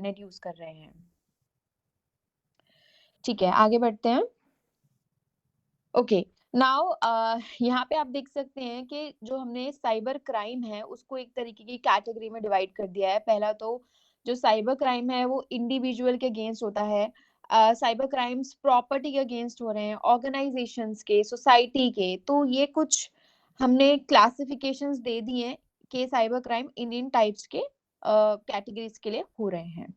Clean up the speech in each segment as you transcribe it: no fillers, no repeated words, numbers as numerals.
Internet use कर रहे हैं। ठीक है, आगे बढ़ते हैं। ओके, नाउ यहाँ पे आप देख सकते हैं कि जो हमने साइबर क्राइम है उसको एक तरीके की कैटेगरी में डिवाइड कर दिया है। पहला तो जो साइबर क्राइम है वो इंडिविजुअल के अगेंस्ट होता है। साइबर क्राइम्स प्रॉपर्टी के अगेंस्ट हो रहे हैं, ऑर्गेनाइजेशंस के, सोसाइटी के। तो ये कुछ हमने क्लासिफिकेशंस दे दी हैं कि साइबर क्राइम इन इन टाइप्स के कैटेगरीज के लिए हो रहे हैं।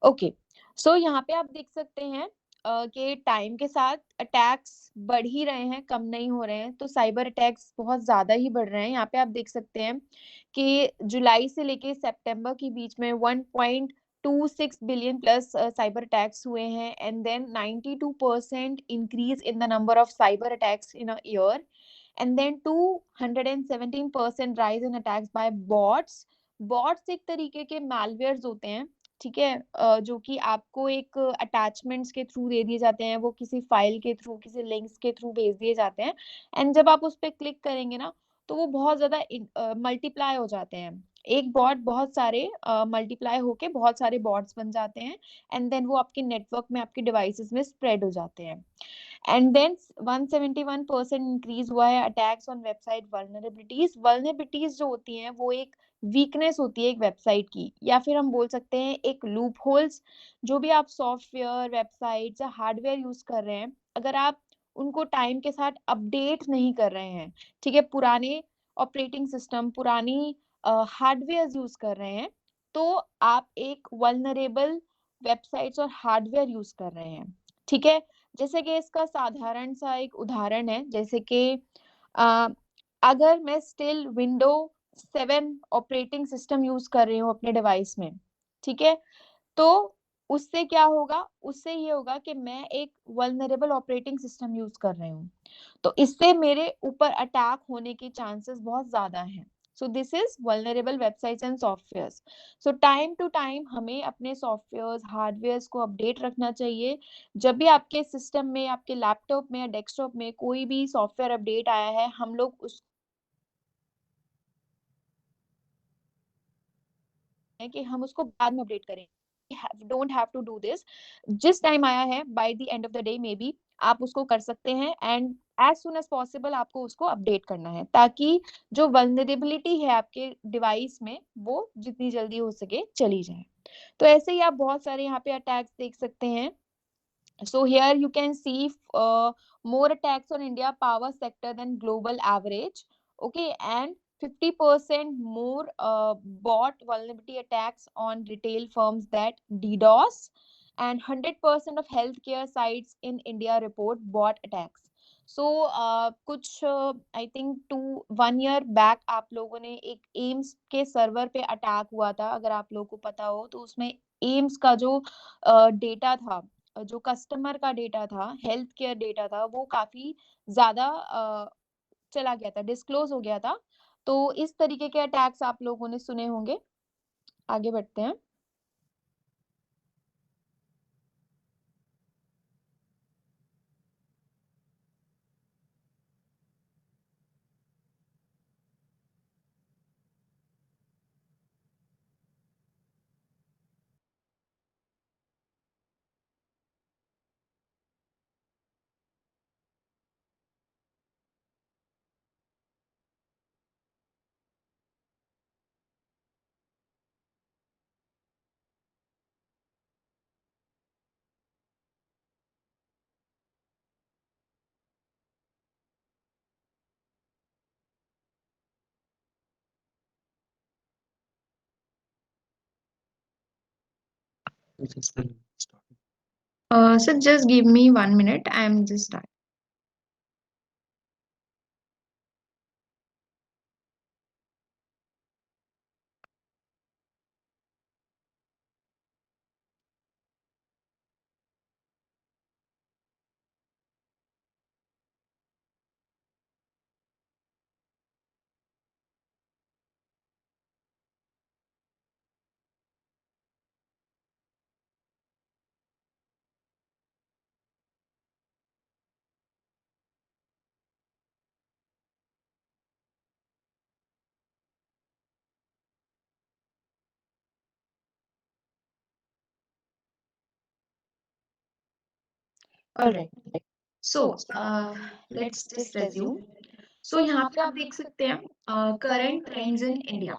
ओके, सो यहाँ पे आप देख सकते हैं कि टाइम के साथ अटैक्स बढ़ ही रहे हैं, कम नहीं हो रहे हैं। तो साइबर अटैक्स बहुत ज़्यादा ही बढ़ रहे हैं। यहाँ पे आप देख सकते हैं कि जुलाई से लेके सितंबर के बीच में 1.26 बिलियन प्लस साइबर अटैक्स हुए हैं, and then 92% increase in the number of cyber attacks in a year, and then 217% rise in attacks by bots. Bots एक तरीके के मैलवेयर्स होते हैं, ठीक है, जो कि आपको एक अटैचमेंट्स के थ्रू दे दिए जाते हैं, वो किसी फाइल के थ्रू, किसी लिंक्स के थ्रू भेज दिए जाते हैं, एंड जब आप उस पे क्लिक करेंगे ना, तो वो बहुत ज़्यादा मल्टीप्लाई हो जाते हैं। एक बॉट बहुत सारे मल्टीप्लाई होके बहुत सारे बॉट्स बन जाते हैं, एंड देन वो आपके नेटवर्क में, आपके डिवाइसेस में स्प्रेड हो जाते हैं। एंड देन 171% इंक्रीज हुआ है attacks on website vulnerabilities. Vulnerabilities जो होती हैं वो एक वीकनेस होती है एक वेबसाइट की, या फिर हम बोल सकते हैं एक लूप होल्स। जो भी आप सॉफ्टवेयर, वेबसाइट या हार्डवेयर यूज कर रहे हैं, अगर आप उनको टाइम के साथ अपडेट नहीं कर रहे हैं, ठीक है, पुराने ऑपरेटिंग सिस्टम, पुरानी हार्डवेयर यूज कर रहे हैं, तो आप एक वल्नरेबल वेबसाइट्स और हार्डवेयर यूज कर रहे हैं। ठीक है, जैसे कि इसका साधारण सा एक उदाहरण है, जैसे कि अ, अगर मैं still window 7 operating system use कर रही हूँ अपने डिवाइस में, ठीक है, तो उससे क्या होगा, उससे ये होगा कि मैं एक वल्नरेबल ऑपरेटिंग सिस्टम यूज कर रही हूँ, तो इससे मेरे ऊपर अटैक होने के चांसेस बहुत ज्यादा हैं। So this is vulnerable websites and softwares. So time to time हमें अपने सॉफ्टवेयर्स, हार्डवेयर्स को अपडेट रखना चाहिए। जब भी आपके सिस्टम में, आपके लैपटॉप में या डेस्कटॉप में कोई भी सॉफ्टवेयर अपडेट आया है, हम लोग उस है कि हम उसको बाद में अपडेट करें। Don't have to do this. जिस टाइम आया है, by the end of the day maybe, आप उसको कर सकते हैं, and as soon as possible आपको उसको अपडेट करना है, ताकि जो वल्नरेबिलिटी है आपके डिवाइस में वो जितनी जल्दी हो सके चली जाए। तो ऐसे ही आप बहुत सारे यहाँ पे अटैक्स देख सकते हैं। So here you can see more attacks on India power sector than global average. Okay, and 50% more bot vulnerability attacks on retail firms that DDoS, and 100% of healthcare sites in India report bot attacks. So कुछ I think 1 year back आप लोगों ने एक AIIMS के server पे attack हुआ था, अगर आप लोगों को पता हो तो। उसमें एम्स का जो डेटा था, जो कस्टमर का डेटा था, हेल्थ केयर डेटा था, वो काफ़ी ज़्यादा चला गया था, डिस्क्लोज़ हो गया था। तो इस तरीके के अटैक्स आप लोगों ने सुने होंगे। आगे बढ़ते हैं। So just give me 1 minute. I am just starting. Alright, so let's just resume. So यहाँ पे आप देख सकते हैं current trends in India.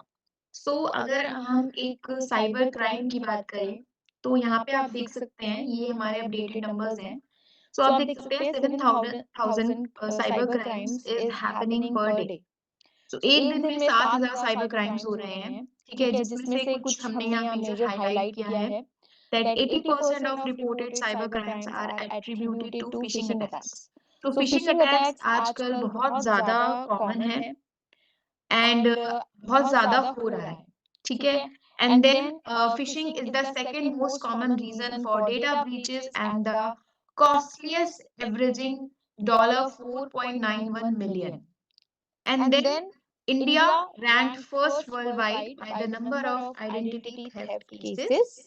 So अगर हम एक साइबर क्राइम की बात करें, तो यहाँ पे आप देख सकते हैं ये हमारे अपडेटेड नंबर्स हैं। सो आप देख सकते हैं 7,000 cyber crimes is happening per day. So एक दिन में 7,000 साइबर क्राइम्स हो रहे हैं, ठीक है, जिसमें से कुछ हमने यहाँ मेजर हाईलाइट किया है that 80% of reported cyber crimes are attributed to phishing attacks. तो phishing attacks आजकल बहुत ज़्यादा कॉमन है एंड बहुत ज़्यादा हो रहा है, ठीक है। And then phishing is the second most common reason for data breaches and the costliest, averaging $4.91 million. And then India ranked first worldwide by the number of identity theft cases.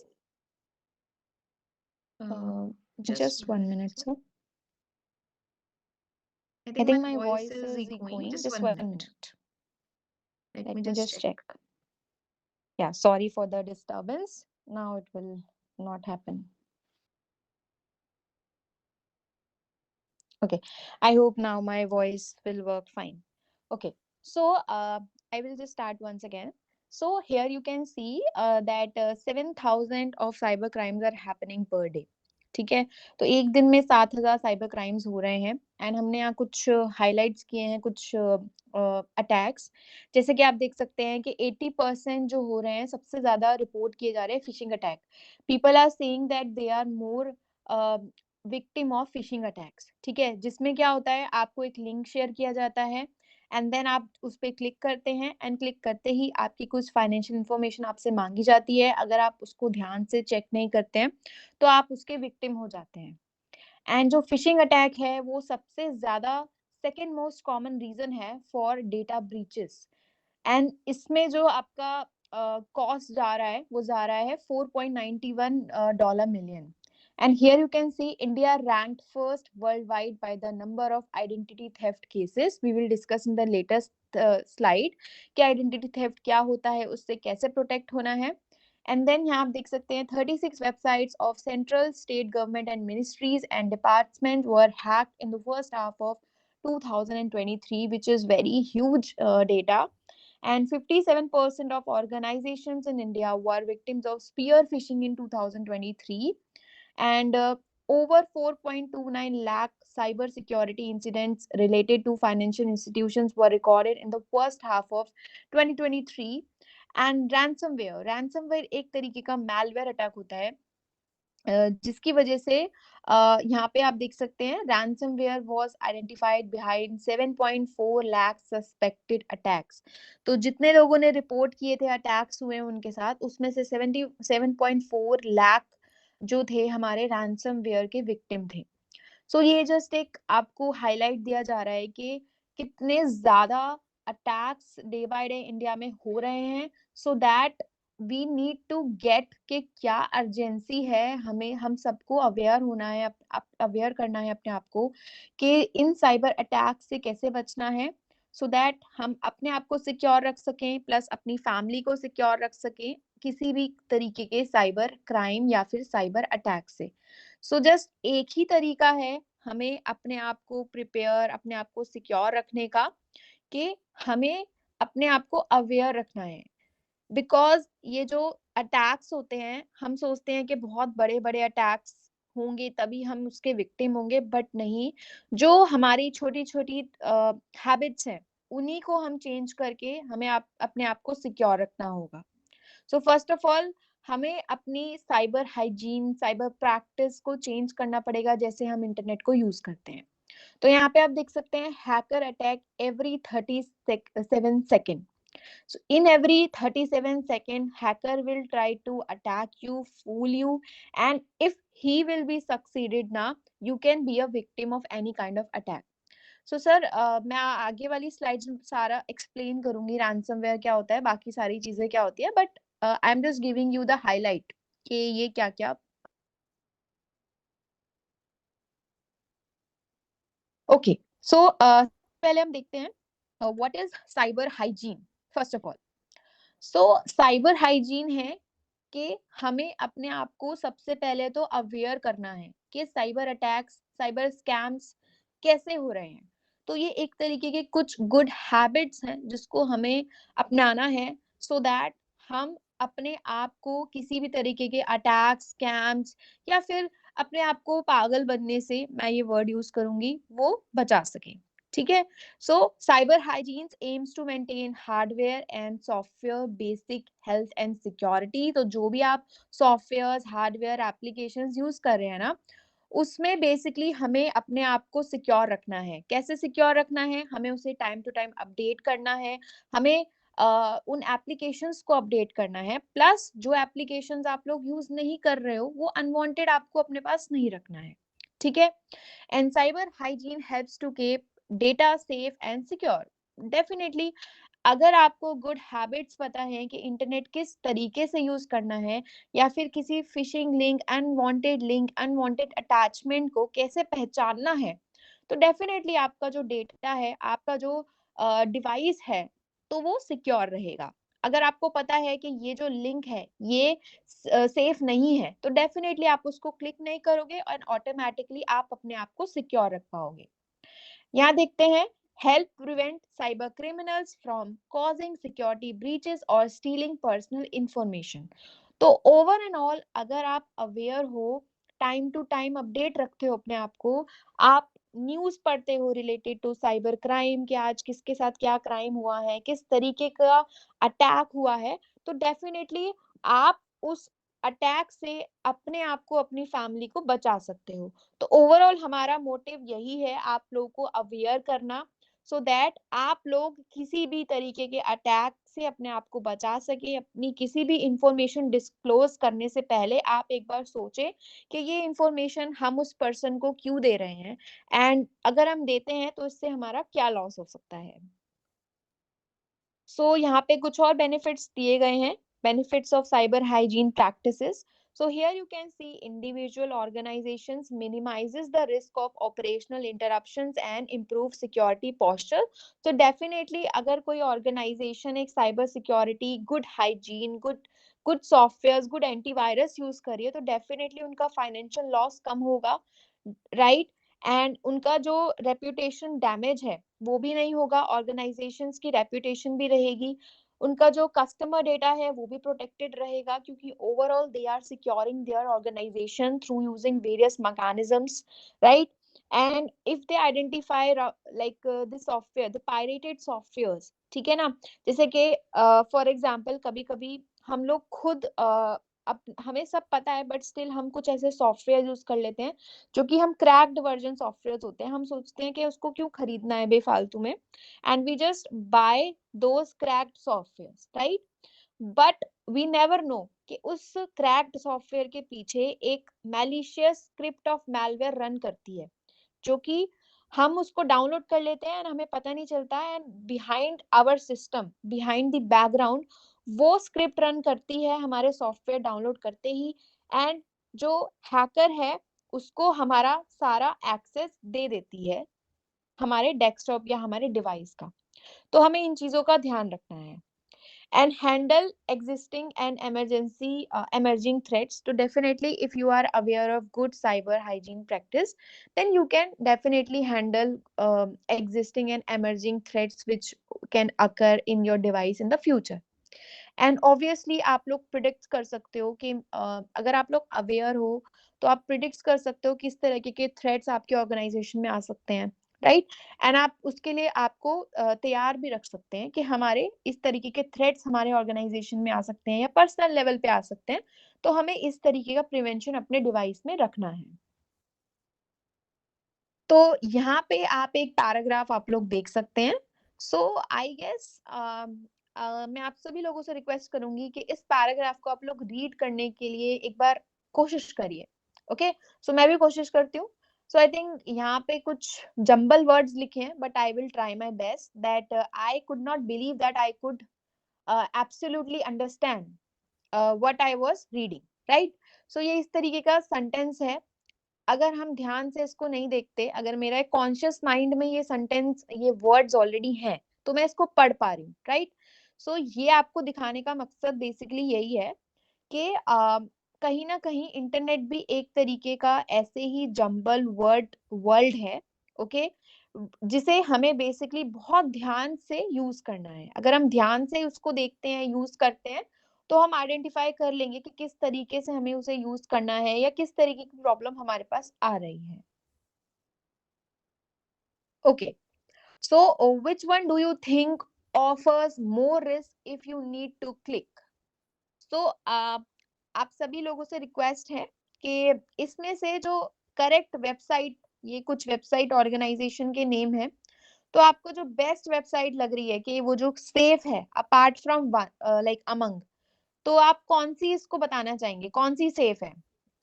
Just 1 minute, sir. I think my voice is echoing. Just 1 minute. Let me just check. Yeah, sorry for the disturbance. Now it will not happen. Okay, I hope now my voice will work fine. Okay, so I will just start once again. So here you can see that 7,000 of cyber crimes are happening per day. ठीक है, तो एक दिन में 7,000 cyber crimes हो रहे हैं and हमने यहाँ कुछ हाइलाइट्स किए हैं, कुछ अटैक्स। जैसे कि आप देख सकते हैं कि 80% जो हो रहे हैं, सबसे ज्यादा रिपोर्ट किए जा रहे हैं phishing attack. People are saying that they are more victim of phishing attacks, ठीक है, जिसमें क्या होता है, आपको एक लिंक शेयर किया जाता है एंड देन आप उस पर क्लिक करते हैं एंड क्लिक करते ही आपकी कुछ फाइनेंशियल इंफॉर्मेशन आपसे मांगी जाती है। अगर आप उसको ध्यान से चेक नहीं करते हैं तो आप उसके विक्टिम हो जाते हैं। एंड जो फिशिंग अटैक है वो सबसे ज्यादा सेकेंड मोस्ट कॉमन रीजन है फॉर डेटा ब्रीचेस। एंड इसमें जो आपका कॉस्ट जा रहा है वो जा रहा है $4.91 million. And here you can see India ranked first worldwide by the number of identity theft cases. We will discuss in the latest slide कि identity theft क्या होता है, उससे कैसे protect होना है। And then यहाँ आप देख सकते हैं 36 websites of central, state government and ministries and departments were hacked in the first half of 2023, which is very huge data. And 57% of organizations in India were victims of spear phishing in 2023. And over 4.29 lakh cyber security incidents related to financial institutions were recorded in the first half of 2023. And ransomware एक तरीके का malware attack होता है जिसकी वजह से यहाँ पे आप देख सकते हैं ransomware was identified behind 7.4 lakh suspected attacks. तो जितने लोगों ने रिपोर्ट किए थे अटैक्स हुए उनके साथ, उसमें से 77.4 लाख जो थे हमारे ransomware के विक्टिम थे। सो ये जस्ट एक आपको हाईलाइट दिया जा रहा है कि कितने ज्यादा attacks day by day India में हो रहे हैं। So that we need to get कि क्या अर्जेंसी है, हमें हम सबको अवेयर होना है, अवेयर करना है अपने आप को कि इन साइबर अटैक से कैसे बचना है, सो दैट हम अपने आप को सिक्योर रख सकें प्लस अपनी फैमिली को सिक्योर रख सकें किसी भी तरीके के साइबर क्राइम या फिर साइबर अटैक से। सो जस्ट एक ही तरीका है हमें अपने आप को प्रिपेयर, अपने आप को सिक्योर रखने का कि हमें अपने आप को अवेयर रखना है। बिकॉज ये जो अटैक्स होते हैं, हम सोचते हैं कि बहुत बड़े बड़े अटैक्स होंगे तभी हम उसके विक्टिम होंगे, बट नहीं, जो हमारी छोटी छोटी हैबिट्स हैं उन्हीं को हम चेंज करके हमें अपने आप को सिक्योर रखना होगा। सो फर्स्ट ऑफ ऑल हमें अपनी साइबर हाइजीन, साइबर प्रैक्टिस को चेंज करना पड़ेगा जैसे हम इंटरनेट को यूज करते हैं। तो यहाँ पे आप देख सकते हैं hacker attack every 37 second. So in every 37 second, hacker will try to attack you, fool you, and if he will be succeeded ना, you can be a victim of any kind of attack. So sir, मैं आगे वाली slides में सारा explain करूंगी ransomware क्या होता है, बाकी सारी चीजें क्या होती है, but I am just giving you the highlight कि ये क्या क्या। ओके, सो पहले हम देखते हैं what is cyber hygiene. First of all, so cyber hygiene है कि हमें अपने आप को सबसे पहले तो अवेयर करना है कि साइबर अटैक्स, साइबर स्कैम्स कैसे हो रहे हैं। तो ये एक तरीके के कुछ गुड हैबिट्स हैं जिसको हमें अपनाना है, सो दैट हम अपने आप को किसी भी तरीके के अटैक, स्कैम्स या फिर अपने आप को पागल बनने से, मैं ये वर्ड यूज़ करूँगी, वो बचा सकें। ठीक है? So, cyber hygiene aims to maintain hardware and software basic health and security. तो जो भी आप सॉफ्टवेयर्स, हार्डवेयर, एप्लीकेशंस यूज कर रहे हैं ना, उसमें बेसिकली हमें अपने आप को सिक्योर रखना है। कैसे सिक्योर रखना है? हमें उसे टाइम टू टाइम अपडेट करना है। हमें उन एप्लीकेशंस को अपडेट करना है। प्लस जो एप्लीकेशंस आप लोग यूज नहीं कर रहे हो, वो अनवांटेड आपको अपने पास नहीं रखना है। ठीक है? And cyber hygiene helps to keep data safe and secure. Definitely, अगर आपको गुड हैबिट्स पता है कि इंटरनेट किस तरीके से यूज करना है या फिर किसी फिशिंग लिंक, अनवांटेड अटैचमेंट को कैसे पहचानना है, तो डेफिनेटली आपका जो डेटा है, आपका जो डिवाइस है, तो वो सिक्योर रहेगा। अगर आपको पता है कि ये जो लिंक है ये सेफ नहीं है, तो डेफिनेटली आप उसको क्लिक नहीं करोगे और ऑटोमेटिकली आप अपने आप को सिक्योर रख पाओगे। यहाँ देखते हैं, help prevent cyber criminals from causing security breaches और स्टीलिंग पर्सनल इंफॉर्मेशन। तो ओवर एंड ऑल, अगर आप अवेयर हो, टाइम टू टाइम अपडेट रखते हो अपने आप को, आप न्यूज पढ़ते हो रिलेटेड टू साइबर क्राइम कि आज किसके साथ क्या क्राइम हुआ है, किस तरीके का अटैक हुआ है, तो डेफिनेटली आप उस अटैक से अपने आप को, अपनी फैमिली को बचा सकते हो। तो ओवरऑल हमारा मोटिव यही है, आप लोगों को अवेयर करना, सो दैट आप लोग किसी भी तरीके के अटैक से अपने आप को बचा सके। अपनी किसी भी इंफॉर्मेशन डिस्क्लोज करने से पहले आप एक बार सोचें कि ये इंफॉर्मेशन हम उस पर्सन को क्यों दे रहे हैं, एंड अगर हम देते हैं तो इससे हमारा क्या लॉस हो सकता है। सो यहाँ पे कुछ और बेनिफिट्स दिए गए हैं, benefits of cyber hygiene practices. So here you can see individual organizations minimizes the risk of operational interruptions and improve security posture. So definitely अगर कोई organization एक cyber security, good hygiene, good softwares, good antivirus use कर रही है, तो definitely उनका financial loss कम होगा, right, and उनका जो रेप्यूटेशन डैमेज है वो भी नहीं होगा, ऑर्गेनाइजेशंस की रेप्यूटेशन भी रहेगी, उनका जो कस्टमर डेटा है वो भी प्रोटेक्टेड रहेगा, क्योंकि overall they are securing their organisation through using various mechanisms, right. And if they identify like the software, the pirated softwares, ठीक है ना, जैसे कि फॉर एग्जांपल कभी कभी हम लोग खुद अब हमें सब पता है बट स्टिल हम कुछ ऐसे सॉफ्टवेयर यूज कर लेते हैं जो कि हम क्रैक्ड वर्जन सॉफ्टवेयर होते हैं, हम सोचते हैं कि उसको क्यों खरीदना है बेफालतू में, and we just buy those cracked software, right. But we never know कि उस क्रैक्ड सॉफ्टवेयर के पीछे एक malicious script of malware run करती है, जो कि हम उसको डाउनलोड कर लेते हैं एंड हमें पता नहीं चलता है, and behind our system, behind the background, वो स्क्रिप्ट रन करती है हमारे सॉफ्टवेयर डाउनलोड करते ही, एंड जो हैकर है उसको हमारा सारा एक्सेस दे देती है हमारे डेस्कटॉप या हमारे डिवाइस का। तो हमें इन चीजों का ध्यान रखना है, and handle existing and emerging threats. So definitely if you are aware of good cyber hygiene practice, then you can definitely handle existing and emerging threats which can occur in your device in the future. And obviously आप लोग predict कर सकते हो कि अगर आप लोग aware हो तो आप प्रिडिक्ट कर सकते हो किस तरीके के थ्रेट्स आपके ऑर्गेनाइजेशन में आ सकते हैं, राइट। एंड आप उसके लिए आपको तैयार भी रख सकते हैं कि हमारे इस तरीके के थ्रेट्स हमारे ऑर्गेनाइजेशन में आ सकते हैं या पर्सनल लेवल पे आ सकते हैं, तो हमें इस तरीके का प्रिवेंशन अपने डिवाइस में रखना है। तो यहाँ पे आप एक पैराग्राफ आप लोग देख सकते हैं। सो आई गेस मैं आप सभी लोगों से रिक्वेस्ट करूंगी कि इस पैराग्राफ को आप लोग रीड करने के लिए एक बार कोशिश करिए। ओके, सो मैं भी कोशिश करती हूँ। सो आई थिंक यहाँ पे कुछ जंबल वर्ड्स लिखे हैं, but I will try my best that I could not believe that I could absolutely understand what I was reading, right. So ये इस तरीके का सेंटेंस है। अगर हम ध्यान से इसको नहीं देखते, अगर मेरा कॉन्शियस माइंड में ये सेंटेंस, ये वर्ड्स ऑलरेडी हैं, तो मैं इसको पढ़ पा रही हूँ, राइट। सो ये आपको दिखाने का मकसद बेसिकली यही है कि कहीं ना कहीं इंटरनेट भी एक तरीके का ऐसे ही जंबल वर्ल्ड है, ओके, जिसे हमें बेसिकली बहुत ध्यान से यूज करना है। अगर हम ध्यान से उसको देखते हैं, यूज करते हैं, तो हम आइडेंटिफाई कर लेंगे कि किस तरीके से हमें उसे यूज करना है या किस तरीके की प्रॉब्लम हमारे पास आ रही है। Okay, so which one do you think offers more risk if you need to click? तो आप सभी लोगों से रिक्वेस्ट है कि इसमें से जो करेक्ट वेबसाइट, ये कुछ वेबसाइट ऑर्गेनाइजेशन के नेम है, तो आपको जो बेस्ट वेबसाइट लग रही है कि वो जो सेफ है अपार्ट फ्रॉम लाइक अमंग, तो आप कौन सी इसको बताना चाहेंगे, कौन सी सेफ है?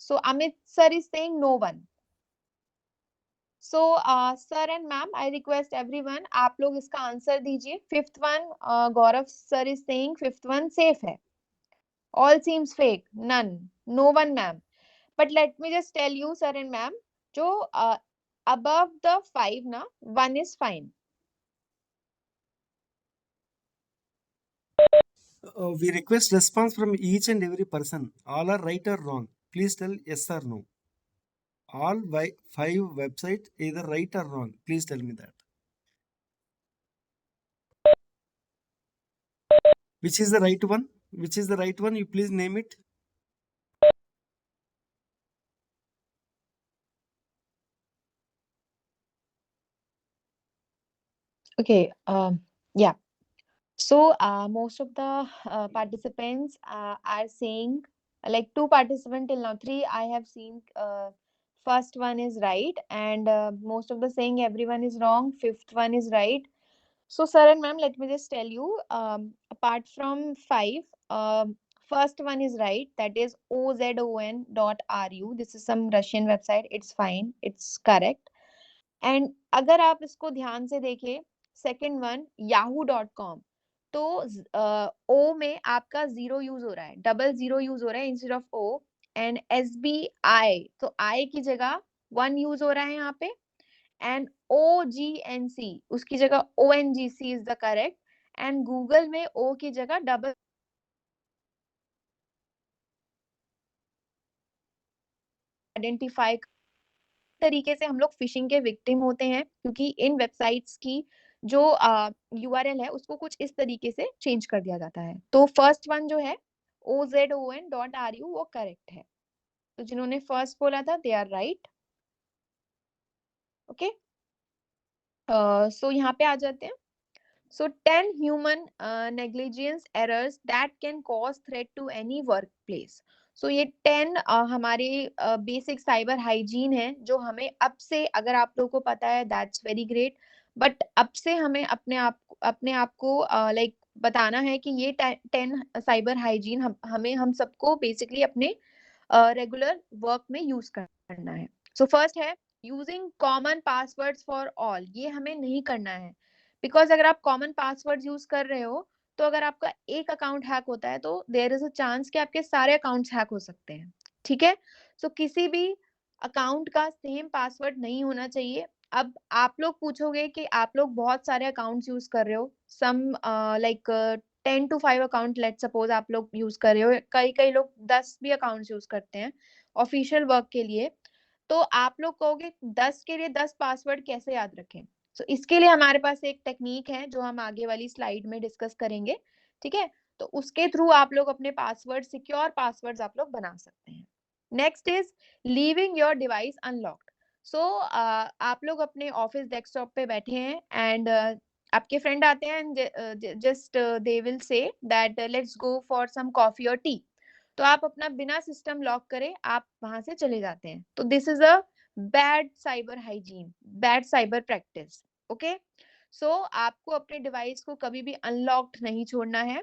So Amit sir is saying no one. So sir and ma'am, I request everyone, आप लोग इसका आंसर दीजिए। Fifth one, Gaurav sir is saying fifth one safe है। All seems fake. None. No one, ma'am. But let me just tell you, sir and ma'am, जो above the five ना, one is fine. We request response from each and every person. All are right or wrong. Please tell yes or no. All five websites either right or wrong. Please tell me that. Which is the right one? Which is the right one? You please name it. Okay. Yeah. So most of the participants are saying, like two participants till now, three I have seen. First one is right, and most of the saying everyone is wrong. Fifth one is right. So, sir and ma'am, let me just tell you, apart from five, first one is right. That is ozon.ru. This is some Russian website. It's fine. It's correct. And अगर आप इसको ध्यान से देखें, second one yahoo.com, तो ओ में आपका zero use हो रहा है, डबल जीरो यूज हो रहा है instead of O. And S B I, तो आई की जगह वन यूज हो रहा है यहाँ पे। And O G N C, उसकी जगह O N G C is the correct. And Google में ओ की जगह डबल आइडेंटिफाई तरीके से हम लोग फिशिंग के विक्टिम होते हैं, क्योंकि इन वेबसाइट्स की जो यूआरएल है उसको कुछ इस तरीके से चेंज कर दिया जाता है। तो फर्स्ट वन जो है ozon.ru वो करेक्ट है। तो जिन्होंने फर्स्ट बोला था दे आर राइट। ओके, सो यहाँ पे आ जाते हैं। So 10 human negligence errors that can cause threat to any workplace. So ये 10 हमारे बेसिक साइबर हाइजीन है जो हमें अब से, अगर आप लोगों को पता है दैट्स वेरी ग्रेट, बट अब से हमें अपने आप को लाइक बताना है कि ये 10 साइबर हाइजीन हम सबको बेसिकली अपने रेगुलर वर्क में यूज करना है। सो फर्स्ट है using common passwords for all. ये हमें नहीं करना है, बिकॉज अगर आप कॉमन पासवर्ड यूज कर रहे हो, तो अगर आपका एक अकाउंट हैक होता है तो देयर इज अ चांस कि आपके सारे अकाउंट्स हैक हो सकते हैं। ठीक है, सो किसी भी अकाउंट का सेम पासवर्ड नहीं होना चाहिए। अब आप लोग पूछोगे कि आप लोग बहुत सारे अकाउंट्स यूज कर रहे हो, some like 10 to 5 account, let suppose आप लोग यूज कर रहे हो, कई कई लोग 10 भी अकाउंट्स यूज करते हैं ऑफिशियल वर्क के लिए। तो आप लोग कहोगे 10 के लिए 10 पासवर्ड कैसे याद रखें? सो इसके लिए हमारे पास एक टेक्निक है जो हम आगे वाली स्लाइड में डिस्कस करेंगे। ठीक है, तो उसके थ्रू आप लोग अपने पासवर्ड, सिक्योर पासवर्ड्स आप लोग बना सकते हैं। Next is leaving your device unlocked. So आप लोग अपने ऑफिस डेस्कटॉप पे बैठे हैं एंड आपके फ्रेंड आते हैं and just they will say that let's go for some coffee और टी। तो आप अपना बिना सिस्टम लॉक करे आप वहां से चले जाते हैं, तो this is a bad cyber hygiene, bad cyber practice. Okay, so आपको अपने डिवाइस को कभी भी अनलॉक्ड नहीं छोड़ना है।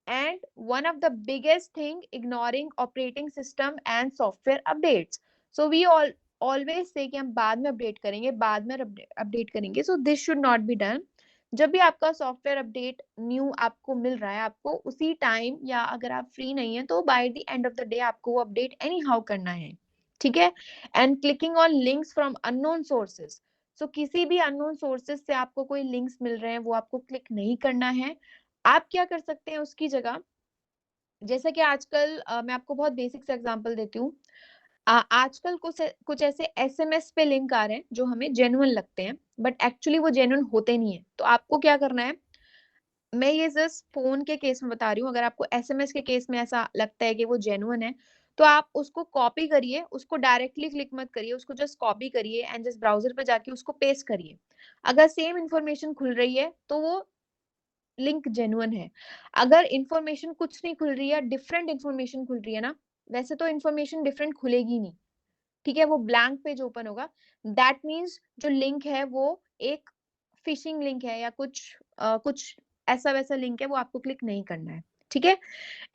And one of the biggest thing, ignoring operating system and software updates. So we always say कि हम बाद में अपडेट करेंगे, बाद में अपडेट करेंगे, so this should not be done. जब भी आपका सॉफ्टवेयर अपडेट न्यू आपको मिल रहा है, आपको उसी टाइम, या अगर आप फ्री नहीं है तो by the end of the day आपको वो अपडेट एनी हाउ करना है। ठीक है, and clicking on links from unknown sources. So किसी भी अननोन सोर्सेस से आपको कोई लिंक्स मिल रहे हैं वो आपको क्लिक नहीं करना है। आप क्या कर सकते हैं उसकी जगह, जैसा कि आजकल मैं आपको बहुत बेसिक सा एग्जांपल देती हूँ। आजकल कुछ ऐसे एसएमएस पे लिंक आ रहे हैं जो हमें जेन्युइन लगते हैं, बट एक्चुअली वो जेन्युइन होते नहीं है। तो आपको क्या करना है, मैं ये जस्ट फ़ोन के केस में बता रही हूँ, अगर आपको एसएमएस के केस में ऐसा लगता है कि वो जेन्युइन है, तो आप उसको कॉपी करिए, उसको डायरेक्टली क्लिक मत करिए, उसको जस्ट कॉपी करिए एंड जस्ट ब्राउज़र पे जाके उसको पेस्ट करिए। अगर सेम इन्फॉर्मेशन खुल रही है, तो वो लिंक जेन्युइन है। अगर इन्फॉर्मेशन कुछ नहीं खुल रही है, डिफरेंट इन्फॉर्मेशन खुल रही है ना, वैसे तो इन्फॉर्मेशन डिफरेंट खुलेगी नहीं, ठीक है? वो ब्लैंक पेज ओपन होगा। दैट मीन्स जो लिंक है वो एक फिशिंग लिंक है या कुछ ऐसा-वैसा लिंक है, वो आपको क्लिक नहीं करना है, ठीक है?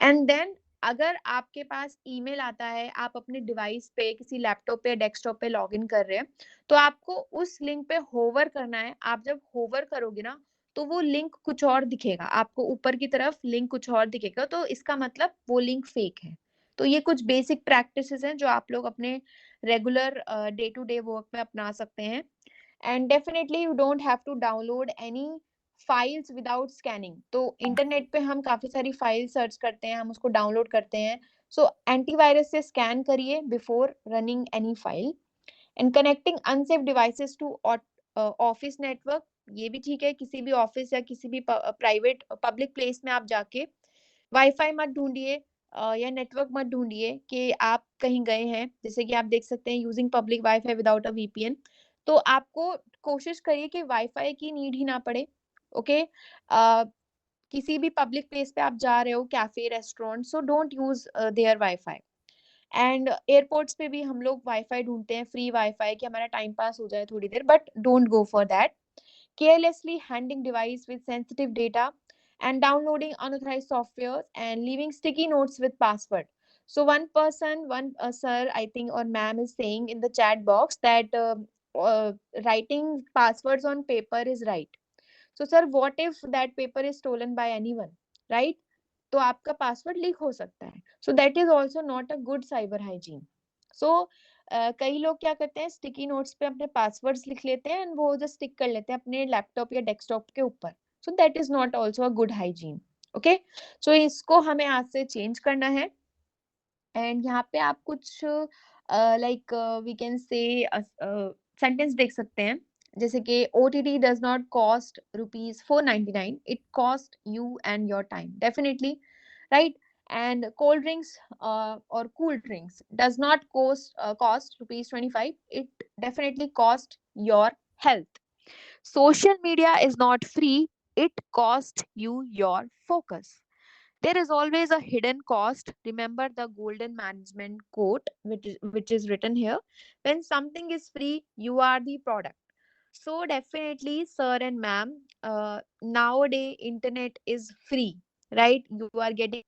एंड देन अगर आपके पास ईमेल आता है, आप अपने डिवाइस पे किसी लैपटॉप पे, डेस्कटॉप पे लॉगिन कर रहे हैं, तो आपको उस लिंक पे होवर करना है। आप जब होवर करोगे ना, तो वो लिंक कुछ और दिखेगा, आपको ऊपर की तरफ लिंक कुछ और दिखेगा, तो इसका मतलब वो लिंक फेक है। तो ये कुछ बेसिक प्रैक्टिसेज़ हैं जो आप लोग अपने regular day to day work में अपना सकते हैं। And definitely you don't have to download any files without scanning. तो इंटरनेट पे हम काफी सारी फाइल सर्च करते हैं, हम उसको डाउनलोड करते हैं। सो एंटीवायरस से स्कैन करिए before running any file. And connecting unsafe devices to office network, ये भी ठीक है। किसी भी ऑफिस या किसी भी प्राइवेट पब्लिक प्लेस में आप जाके वाईफाई मत ढूंढिए या नेटवर्क मत ढूंढिए कि आप कहीं गए हैं। जैसे कि आप देख सकते हैं, using public wifi without a VPN. तो आपको कोशिश करिए कि वाईफाई की नीड ही ना पड़े। ओके, किसी भी पब्लिक प्लेस पे आप जा रहे हो, cafe, restaurant, so don't use their wifi. And airports पे भी हम लोग वाईफाई ढूंढते हैं, फ्री वाईफाई, कि हमारा टाइम पास हो जाए थोड़ी देर, but don't go for that. Carelessly handling device with sensitive data and downloading unauthorized software and leaving sticky notes with password. So one person, one sir, I think, or ma'am is saying in the chat box that uh, writing passwords on paper is right. So sir, what if that paper is stolen by anyone, right? तो आपका password leak हो सकता है। So that is also not a good cyber hygiene. So कई लोग क्या करते हैं, स्टिकी नोट्स पे अपने पासवर्ड्स लिख लेते हैं एंड वो जो स्टिक कर लेते हैं अपने लैपटॉप या डेस्कटॉप के ऊपर। So that is not also a good hygiene. Okay, so इसको हमें आज से चेंज करना है। एंड यहाँ पे आप कुछ like we can say sentence देख सकते हैं, जैसे कि OTT does not cost ₹499, it cost you and your time, definitely, right? And cold drinks और cool drinks does not cost ₹25, it definitely cost your health. Social media is not free, it costs you your focus. There is always a hidden cost. Remember the golden management quote, which is written here: when something is free, you are the product. So definitely, sir and ma'am, nowadays internet is free, right? You are getting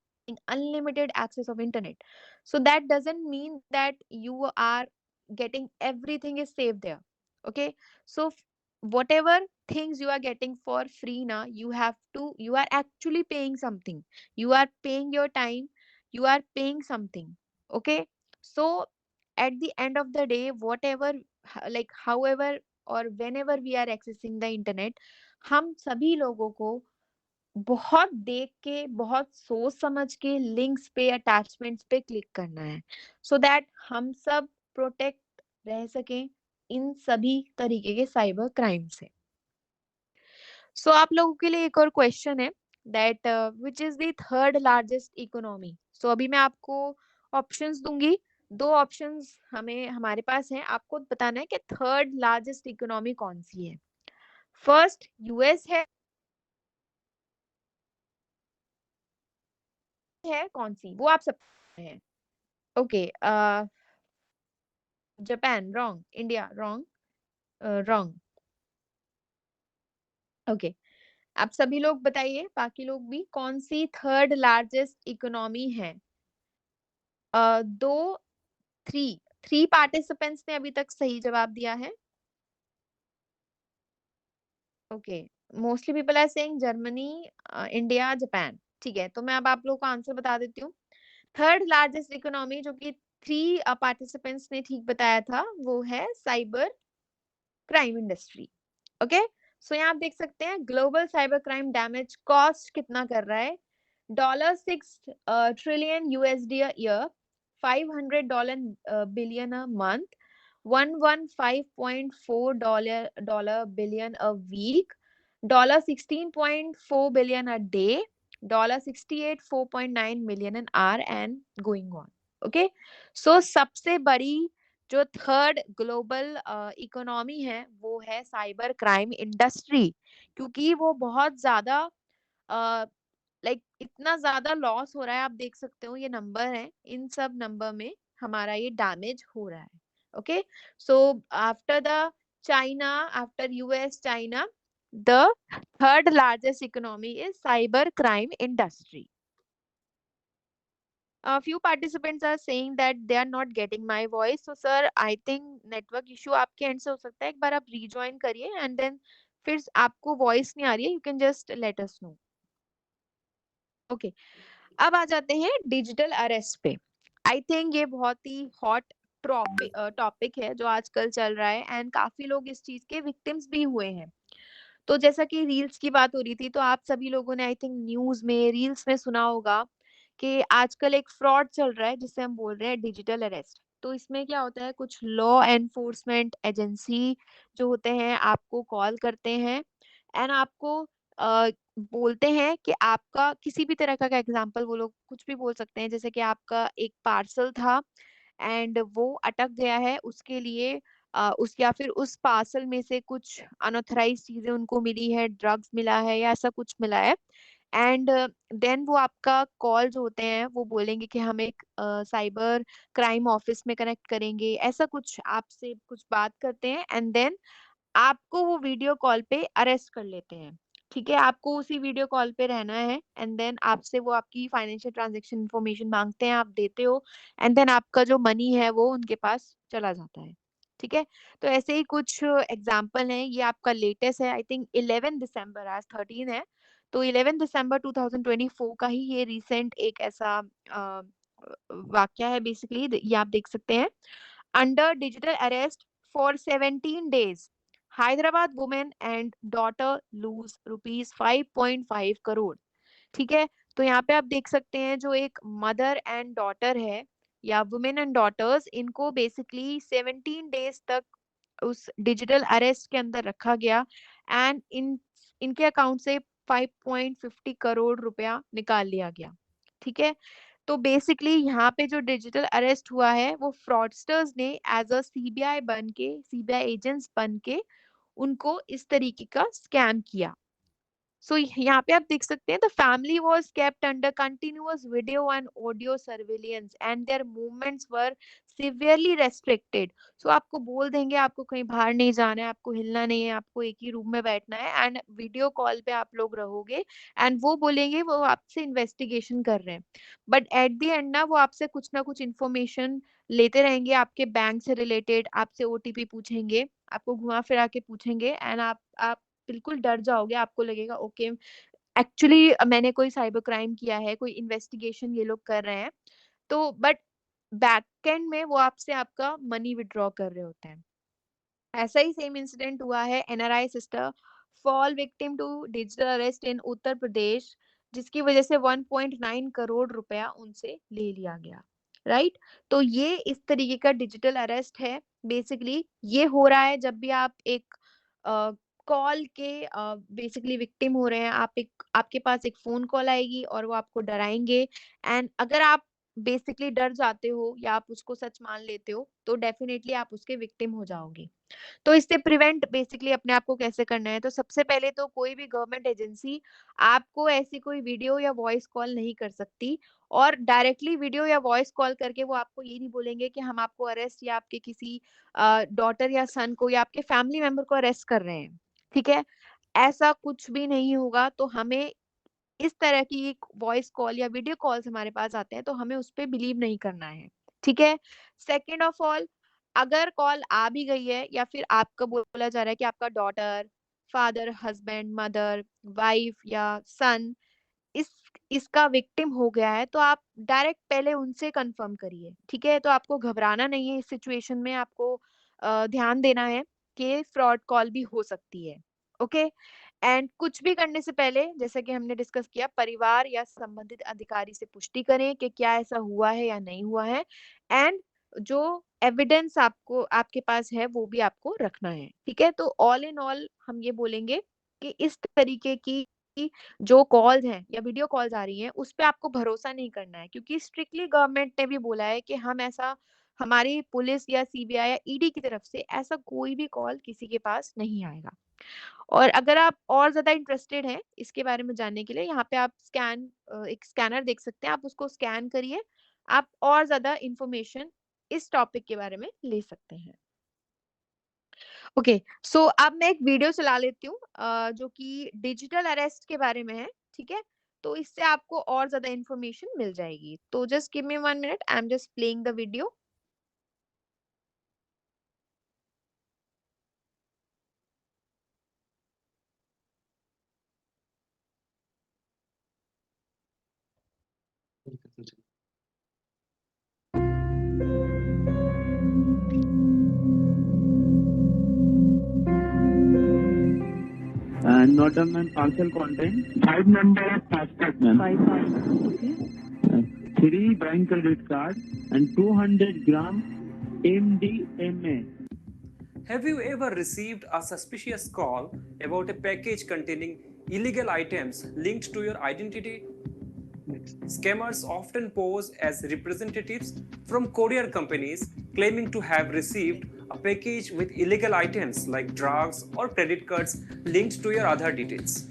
unlimited access of internet. So that doesn't mean that you are getting everything is safe there. Okay, so whatever things you are getting for free now, you are actually paying something. You are paying your time, you are paying something. Okay, so at the end of the day, whatever, like however or whenever we are accessing the internet, हम सभी लोगों को बहुत देख के, बहुत सोच समझ के लिंक्स पे, अटैचमेंट्स पे क्लिक करना है, सो दैट हम सब प्रोटेक्ट रह सकें इन सभी तरीके के साइबर क्राइम से। सो आप लोगों के लिए एक और क्वेश्चन है, that which is the third largest economy. So अभी मैं आपको ऑप्शंस दूंगी, दो ऑप्शंस हमें हमारे पास हैं, आपको बताना है कि थर्ड लार्जेस्ट इकोनॉमी कौन सी है। फर्स्ट यूएस है कौन सी, वो आप सब हैं। Okay, Japan wrong, India wrong, wrong. Okay, आप सभी लोग बताइए, बाकी लोग भी, कौन सी थर्ड लार्जेस्ट इकोनॉमी है। दो, थ्री, थ्री पार्टिसिपेंट्स ने अभी तक सही जवाब दिया है। Okay, mostly people are saying Germany, India, Japan. ठीक है, तो मैं अब आप लोगों को आंसर बता देती हूँ। थर्ड लार्जेस्ट इकोनॉमी, जो कि थ्री पार्टिसिपेंट्स ने ठीक बताया था, वो है साइबर क्राइम इंडस्ट्री। ओके, सो यहाँ आप देख सकते हैं global cyber crime damage cost कितना कर रहा है, $6 trillion USD a year, $500 billion a month, 115.4 dollar billion a week, $16.4 billion a day, $68.4 million an hour, and going on. Okay, so सबसे बड़ी जो थर्ड ग्लोबल इकोनॉमी है वो है साइबर क्राइम इंडस्ट्री, क्योंकि वो बहुत ज्यादा लाइक इतना ज्यादा लॉस हो रहा है। आप देख सकते हो ये नंबर है, इन सब नंबर में हमारा ये डैमेज हो रहा है। Okay, so after the China, after US China, the third largest economy is cyber crime industry. A few participants are saying that they are not getting my voice. So sir, I think network issue आपके end से हो सकता है, एक बार आप rejoin करिए and then फिर आपको voice नहीं आ रही है, you can just let us know. Okay, अब आ जाते हैं डिजिटल अरेस्ट पे। आई थिंक ये बहुत ही हॉट टॉपिक है जो आजकल चल रहा है, एंड काफी लोग इस चीज के विक्टिम्स भी हुए हैं। तो जैसा कि रील्स की बात हो रही थी, तो आप सभी लोगों ने आई थिंक न्यूज में, रील्स में सुना होगा कि आजकल एक फ्रॉड चल रहा है जिसे हम बोल रहे हैं डिजिटल अरेस्ट। तो इसमें क्या होता है, कुछ लॉ एनफोर्समेंट एजेंसी जो होते हैं आपको कॉल करते हैं एंड आपको बोलते हैं कि आपका किसी भी तरह का एग्जाम्पल, वो लोग कुछ भी बोल सकते हैं, जैसे कि आपका एक पार्सल था एंड वो अटक गया है, उसके लिए उस या फिर उस पार्सल में से कुछ अनऑथराइज चीजें उनको मिली है, ड्रग्स मिला है या ऐसा कुछ मिला है, एंड देन वो आपका कॉल जो होते हैं वो बोलेंगे कि हम एक साइबर क्राइम ऑफिस में कनेक्ट करेंगे, ऐसा कुछ आपसे कुछ बात करते हैं एंड देन आपको वो वीडियो कॉल पे अरेस्ट कर लेते हैं। ठीक है, आपको उसी वीडियो कॉल पे रहना है एंड देन आपसे वो आपकी फाइनेंशियल ट्रांजैक्शन इंफॉर्मेशन मांगते हैं, आप देते हो एंड देन आपका जो मनी है वो उनके पास चला जाता है। ठीक है, तो ऐसे ही कुछ एग्जांपल हैं, ये आपका लेटेस्ट है, आई थिंक 11 दिसंबर, आज 13 है, तो 11 दिसंबर 2024 का ही ये रिसेंट एक ऐसा वाक्य है। बेसिकली ये आप देख सकते हैं, under digital arrest for 17 days. Hyderabad woman and daughter lose rupees 5.5 crore. ठीक है, तो यहाँ पे आप देख सकते हैं जो एक मदर एंड डॉटर है या वुमेन एंड डॉटर्स, इनको बेसिकली 17 डेज तक उस डिजिटल अरेस्ट के अंदर रखा गया एंड इनके अकाउंट से 5.50 करोड़ रुपया निकाल लिया गया। ठीक है, तो बेसिकली यहाँ पे जो डिजिटल अरेस्ट हुआ है वो फ्रॉडस्टर्स ने एज अ सीबीआई बन के, सीबीआई एजेंट्स बन के उनको इस तरीके का स्कैम किया। सो यहाँ पे आप देख सकते हैं, the family was kept under continuous video and audio surveillance and their movements were severely restricted. So आपको बोल देंगे आपको कहीं बाहर नहीं जाना है, आपको हिलना नहीं है, आपको एक ही रूम में बैठना है एंड वीडियो कॉल पे आप लोग रहोगे एंड वो बोलेंगे वो आपसे इन्वेस्टिगेशन कर रहे हैं, बट एट द एंड ना वो आपसे कुछ ना कुछ इन्फॉर्मेशन लेते रहेंगे, आपके बैंक से रिलेटेड आपसे ओटीपी पूछेंगे, आपको घुमा फिरा के पूछेंगे एंड आप बिल्कुल डर जाओगे, आपको लगेगा ओके एक्चुअली मैंने कोई साइबर क्राइम किया है, कोई इन्वेस्टिगेशन ये लोग कर रहे हैं। तो बट बैकएंड में वो आपसे आपका मनी विड्रॉ कर रहे होते हैं। ऐसा ही सेम इंसिडेंट हुआ है, NRI sister fall victim to digital arrest in Uttar Pradesh, जिसकी वजह से 1.9 करोड़ रुपया उनसे ले लिया गया। राइट, तो ये इस तरीके का डिजिटल अरेस्ट है। बेसिकली ये हो रहा है जब भी आप एक कॉल के बेसिकली विक्टिम हो रहे हैं, आप एक आपके पास एक फोन कॉल आएगी और वो आपको डराएंगे एंड अगर आप बेसिकली डर जाते हो या आप उसको सच मान लेते हो तो डेफिनेटली आप उसके विक्टिम हो जाओगे। तो इससे प्रिवेंट बेसिकली अपने आप को कैसे करना है, तो सबसे पहले तो कोई भी गवर्नमेंट एजेंसी आपको ऐसी कोई वीडियो या वॉइस कॉल नहीं कर सकती, और डायरेक्टली वीडियो या वॉइस कॉल करके वो आपको ये नहीं बोलेंगे कि हम आपको अरेस्ट या आपके किसी डॉटर या सन को या आपके फैमिली मेंबर को अरेस्ट कर रहे हैं। ठीक है, ऐसा कुछ भी नहीं होगा। तो हमें इस तरह की वॉइस कॉल या वीडियो कॉल्स हमारे पास आते हैं तो हमें उस पे बिलीव नहीं करना है। ठीक है, सेकेंड ऑफ ऑल, अगर कॉल आ भी गई है या फिर आपका बोला जा रहा है कि आपका daughter, father, husband, mother, wife या सन इस इसका विक्टिम हो गया है, तो आप डायरेक्ट पहले उनसे कंफर्म करिए। ठीक है, तो आपको घबराना नहीं है, इस सिचुएशन में आपको ध्यान देना है कि फ्रॉड कॉल भी हो सकती है। ओके, एंड कुछ भी करने से पहले जैसा कि हमने डिस्कस किया, परिवार या संबंधित अधिकारी से पुष्टि करें कि क्या ऐसा हुआ है या नहीं हुआ है, एंड जो एविडेंस आपको आपके पास है वो भी आपको रखना है, ठीक है? तो ऑल इन ऑल हम ये बोलेंगे कि इस तरीके की जो कॉल्स हैं या वीडियो कॉल्स आ रही हैं, उस पे आपको भरोसा नहीं करना है, क्योंकि स्ट्रिक्टली गवर्नमेंट ने भी बोला है कि हम ऐसा, हमारी पुलिस या सीबीआई या ईडी की तरफ से ऐसा कोई भी कॉल किसी के पास नहीं आएगा। और अगर आप और ज़्यादा इंटरेस्टेड हैं इसके बारे में जानने के लिए, यहाँ पे आप एक स्कैनर देख सकते हैं, आप उसको स्कैन करिए, आप और ज़्यादा इन्फॉर्मेशन इस टॉपिक के बारे में ले सकते हैं। ओके, सो अब मैं एक वीडियो चला लेती हूँ जो कि डिजिटल अरेस्ट के बारे में है, ठीक है? तो इससे आपको और ज़्यादा इन्फॉर्मेशन मिल जाएगी। तो just give me 1 minute, I am just playing the video. Not a man parcel content. 5 number of passport, ma'am. 5 parcels, okay. 3 bank credit card and 200 gram MDMA. Have you ever received a suspicious call about a package containing illegal items linked to your identity? Scammers often pose as representatives from courier companies claiming to have received a package with illegal items like drugs or credit cards linked to your Aadhaar details,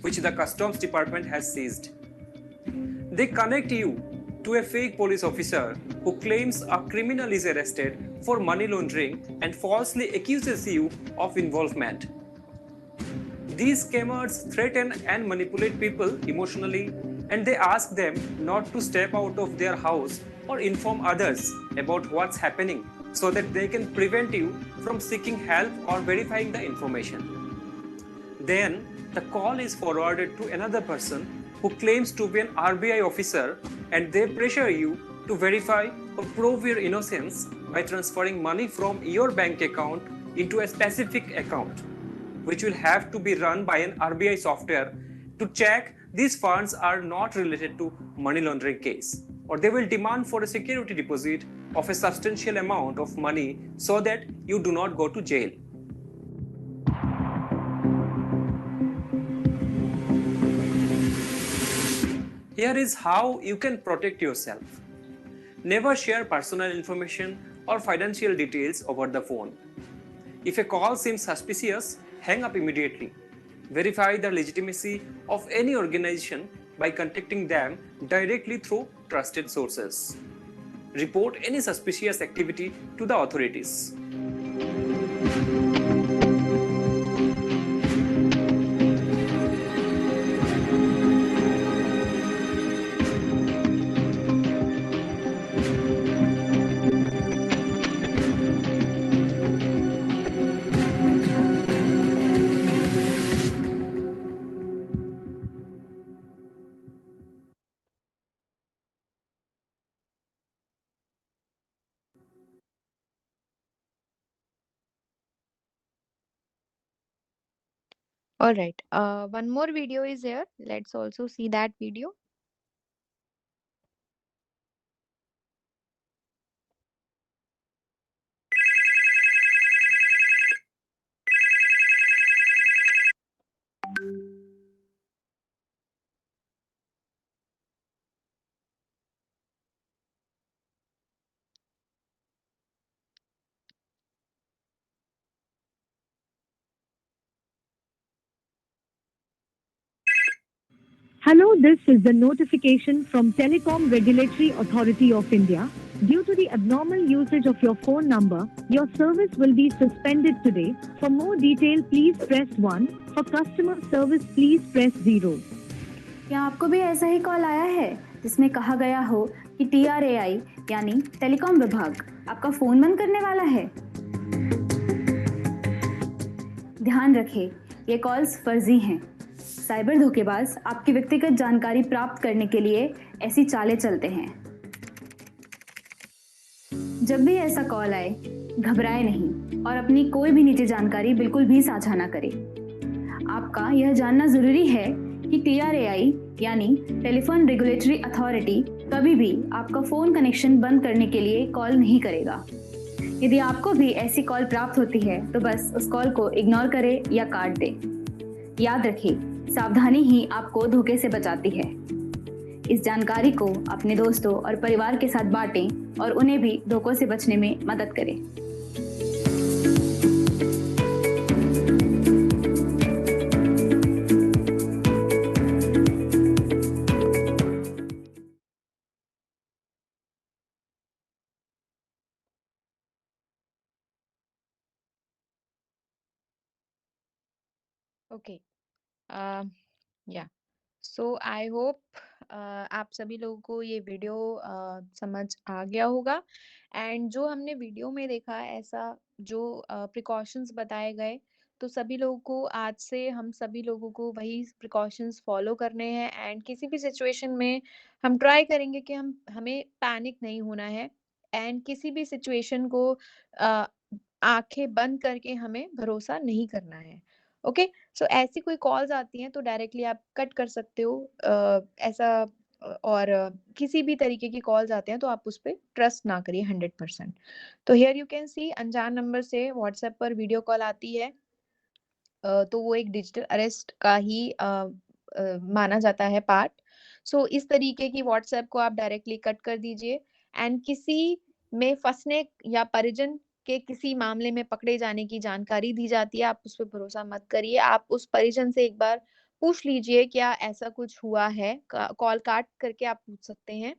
which the Customs Department has seized. They connect you to a fake police officer who claims a criminal is arrested for money laundering and falsely accuses you of involvement. These scammers threaten and manipulate people emotionally, and they ask them not to step out of their house or inform others about what's happening so that they can prevent you from seeking help or verifying the information. Then the call is forwarded to another person who claims to be an RBI officer, and they pressure you to verify or prove your innocence by transferring money from your bank account into a specific account, which will have to be run by an RBI software to check these funds are not related to money laundering case, or they will demand for a security deposit of a substantial amount of money so that you do not go to jail. Here is how you can protect yourself. Never share personal information or financial details over the phone. If a call seems suspicious, hang up immediately. Verify the legitimacy of any organization by contacting them directly through trusted sources. Report any suspicious activity to the authorities. All right, one more video is here. Let's also see that video. Hello, this is the notification from Telecom Regulatory Authority of India. Due to the abnormal usage of your phone number, your service will be suspended today. For more detail, please press 1. For customer service, please press 0. क्या आपको भी ऐसा ही call आया है जिसमें कहा गया हो कि TRAI यानी टेलीकॉम विभाग आपका फोन बंद करने वाला है? ध्यान रखें, ये कॉल्स फर्जी हैं। साइबर धोखेबाज आपकी व्यक्तिगत जानकारी प्राप्त करने के लिए ऐसी चालें चलते हैं। जब भी ऐसा कॉल आए, घबराए नहीं और अपनी कोई भी निजी जानकारी बिल्कुल भी साझा ना करें। आपका यह जानना जरूरी है कि TRAI यानी टेलीफोन रेगुलेटरी अथॉरिटी कभी भी आपका फोन कनेक्शन बंद करने के लिए कॉल नहीं करेगा। यदि आपको भी ऐसी कॉल प्राप्त होती है तो बस उस कॉल को इग्नोर करें या काट दें। याद रखिए, सावधानी ही आपको धोखे से बचाती है। इस जानकारी को अपने दोस्तों और परिवार के साथ बांटें और उन्हें भी धोखों से बचने में मदद करें। ओके, या सो आई होप आप सभी लोगों को ये वीडियो समझ आ गया होगा। एंड जो हमने वीडियो में देखा ऐसा जो प्रिकॉशंस बताए गए, तो सभी लोगों को आज से हम सभी लोगों को वही प्रिकॉशंस फॉलो करने हैं। एंड किसी भी सिचुएशन में हम ट्राई करेंगे कि हमें पैनिक नहीं होना है। एंड किसी भी सिचुएशन को अ, आंखें बंद करके हमें भरोसा नहीं करना है। ओके, सो ऐसी कोई कॉल्स आती हैं तो डायरेक्टली आप कट कर सकते हो। ऐसा और किसी भी तरीके की कॉल्स आते हैं तो आप उस पे ट्रस्ट ना करिए 100%। तो हियर यू कैन सी अनजान नंबर से व्हाट्सएप पर वीडियो कॉल आती है, तो वो एक डिजिटल अरेस्ट का ही माना जाता है पार्ट। सो इस तरीके की व्हाट्सएप को आप डायरेक्टली कट कर दीजिए। एंड किसी में फंसने या परिजन के किसी मामले में पकड़े जाने की जानकारी दी जाती है, आप उस पर भरोसा मत करिए। आप उस परिजन से एक बार पूछ लीजिए क्या ऐसा कुछ हुआ है। कॉल काट करके आप पूछ सकते हैं।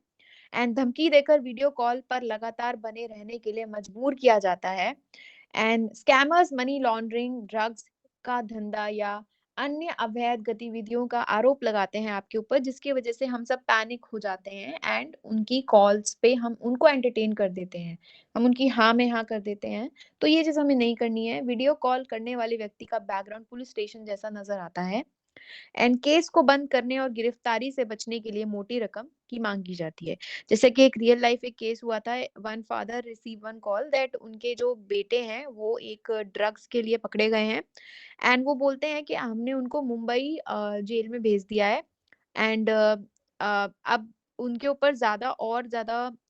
एंड धमकी देकर वीडियो कॉल पर लगातार बने रहने के लिए मजबूर किया जाता है। And scammers money laundering, drugs का धंधा या अन्य अवैध गतिविधियों का आरोप लगाते हैं आपके ऊपर, जिसकी वजह से हम सब पैनिक हो जाते हैं एंड उनकी कॉल्स पे हम उनको एंटरटेन कर देते हैं, हम उनकी हाँ में हाँ कर देते हैं। तो ये चीज हमें नहीं करनी है। वीडियो कॉल करने वाले व्यक्ति का बैकग्राउंड पुलिस स्टेशन जैसा नजर आता है। एंड केस को बंद करने और गिरफ्तारी से बचने के लिए मोटी रकम की मांग की जाती है। जैसे कि एक रियल लाइफ एक केस हुआ था। One father receive one call that उनके जो बेटे हैं वो एक ड्रग्स के लिए पकड़े गए हैं। एंड वो बोलते हैं कि हमने उनको मुंबई जेल में भेज दिया है। एंड अब उनके ऊपर ज्यादा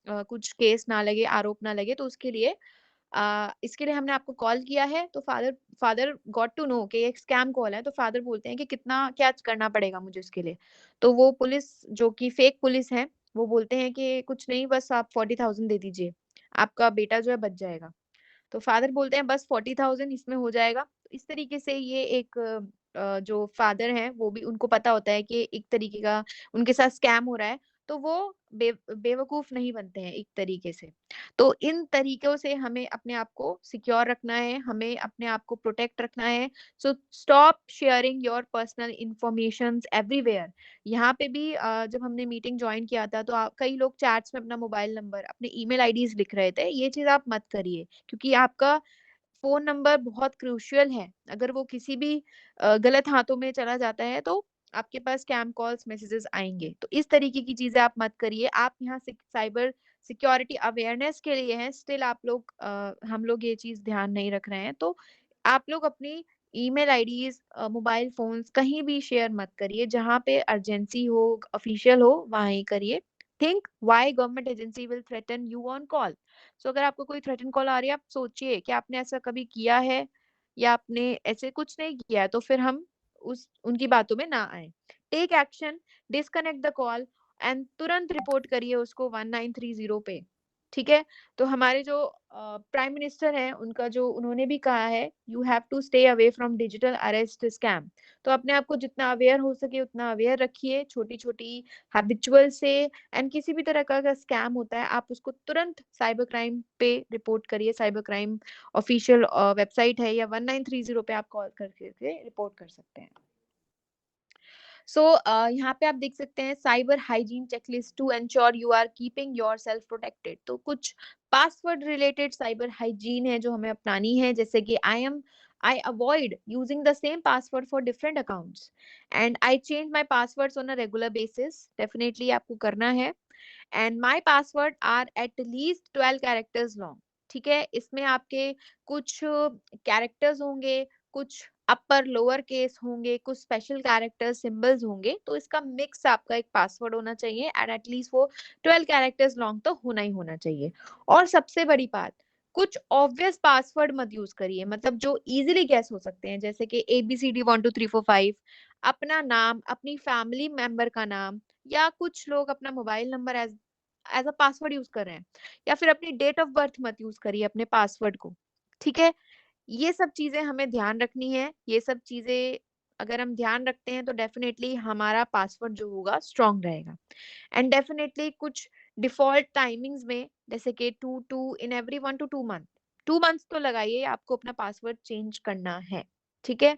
कुछ केस ना लगे, आरोप ना लगे, तो उसके लिए इसके लिए हमने आपको कॉल किया है। तो father father got to know कि एक स्कैम कॉल है। तो फादर बोलते हैं कि कितना क्या करना पड़ेगा मुझे उसके लिए। तो वो पुलिस जो कि फेक पुलिस है, वो बोलते हैं कि कुछ नहीं, बस आप 40,000 दे दीजिए, आपका बेटा जो है बच जाएगा। तो फादर बोलते हैं बस 40,000 इसमें हो जाएगा। तो इस तरीके से ये एक जो फादर हैं वो भी, उनको पता होता है कि एक तरीके का उनके साथ स्कैम हो रहा है। तो वो बेवकूफ नहीं बनते हैं एक तरीके से। तो इन तरीकों से हमें अपने आप को सिक्योर रखना है, हमें अपने आप को प्रोटेक्ट रखना है। So stop sharing your personal informations everywhere. यहाँ पे भी जब हमने मीटिंग ज्वाइन किया था तो कई लोग चैट्स में अपना मोबाइल नंबर, अपने ईमेल आईडीज लिख रहे थे। ये चीज आप मत करिए, क्योंकि आपका फ़ोन नंबर बहुत क्रूशियल है। अगर वो किसी भी गलत हाथों में चला जाता है तो आपके पास स्कैम कॉल्स, मैसेजेस आएँगे। तो इस तरीके की चीज़ें आप मत करिए। आप यहाँ साइबर सिक्योरिटी अवेयरनेस के लिए हैं, स्टिल आप लोग हम लोग ये चीज़ ध्यान नहीं रख रहे हैं। तो आप लोग अपनी ईमेल आईडीज़, मोबाइल फ़ोन्स कहीं भी शेयर मत करिए। जहाँ पे अर्जेंसी हो, ऑफ़िशियल हो, वहाँ ही करिए। Think why government agency will threaten you on call. So अगर आपको कोई थ्रेटन कॉल आ रही है, आप सोचिए कि आपने ऐसा कभी किया है या आपने ऐसे कुछ नहीं किया है, तो फिर हम उस उनकी बातों में ना आए। Take action, disconnect the call and तुरंत रिपोर्ट करिए उसको 1930 पे। ठीक है? तो हमारे जो प्राइम मिनिस्टर हैं, उनका जो उन्होंने भी कहा है, you have to stay away from digital arrest scam. तो अपने आप को जितना अवेयर हो सके उतना अवेयर रखिए, छोटी-छोटी हैबिचुअल से। एंड किसी भी तरह का अगर स्कैम होता है, आप उसको तुरंत साइबर क्राइम पे रिपोर्ट करिए। साइबर क्राइम ऑफिशियल वेबसाइट है, या 1930 पे आप कॉल करके रिपोर्ट कर सकते हैं। सो यहाँ पे आप देख सकते हैं cyber hygiene checklist to ensure you are keeping yourself protected. तो कुछ पासवर्ड रिलेटेड साइबर हाइजीन है जो हमें अपनानी है, जैसे कि I avoid using the same password for different accounts and I change my passwords on a regular basis. Definitely आपको करना है। And my password are at least 12 characters long. ठीक है, इसमें आपके कुछ कैरेक्टर्स होंगे, कुछ अपर लोअर केस होंगे, कुछ स्पेशल कैरेक्टर सिंबल्स होंगे, तो इसका मिक्स आपका एक पासवर्ड होना चाहिए एंड एटलीस्ट वो 12 कैरेक्टर्स लॉन्ग तो होना ही होना चाहिए। और सबसे बड़ी बात, कुछ ऑब्वियस पासवर्ड मत यूज करिए, मतलब जो इजीली गैस हो सकते हैं, जैसे कि ABCD 1 2 3 4 5, अपना नाम, अपनी फैमिली मेंबर का नाम, या कुछ लोग अपना mobile number as as a password use कर रहे हैं, या फिर अपनी डेट ऑफ बर्थ मत यूज करिए अपने पासवर्ड को। ठीक है, ये सब चीजें हमें ध्यान रखनी है। ये सब चीजें अगर हम ध्यान रखते हैं तो डेफिनेटली हमारा पासवर्ड जो होगा स्ट्रांग रहेगा। एंड डेफिनेटली कुछ डिफॉल्ट टाइमिंग्स में, जैसे कि 2 in every 1 to 2 month, 2 months तो लगाइए आपको अपना पासवर्ड चेंज करना है। ठीक है,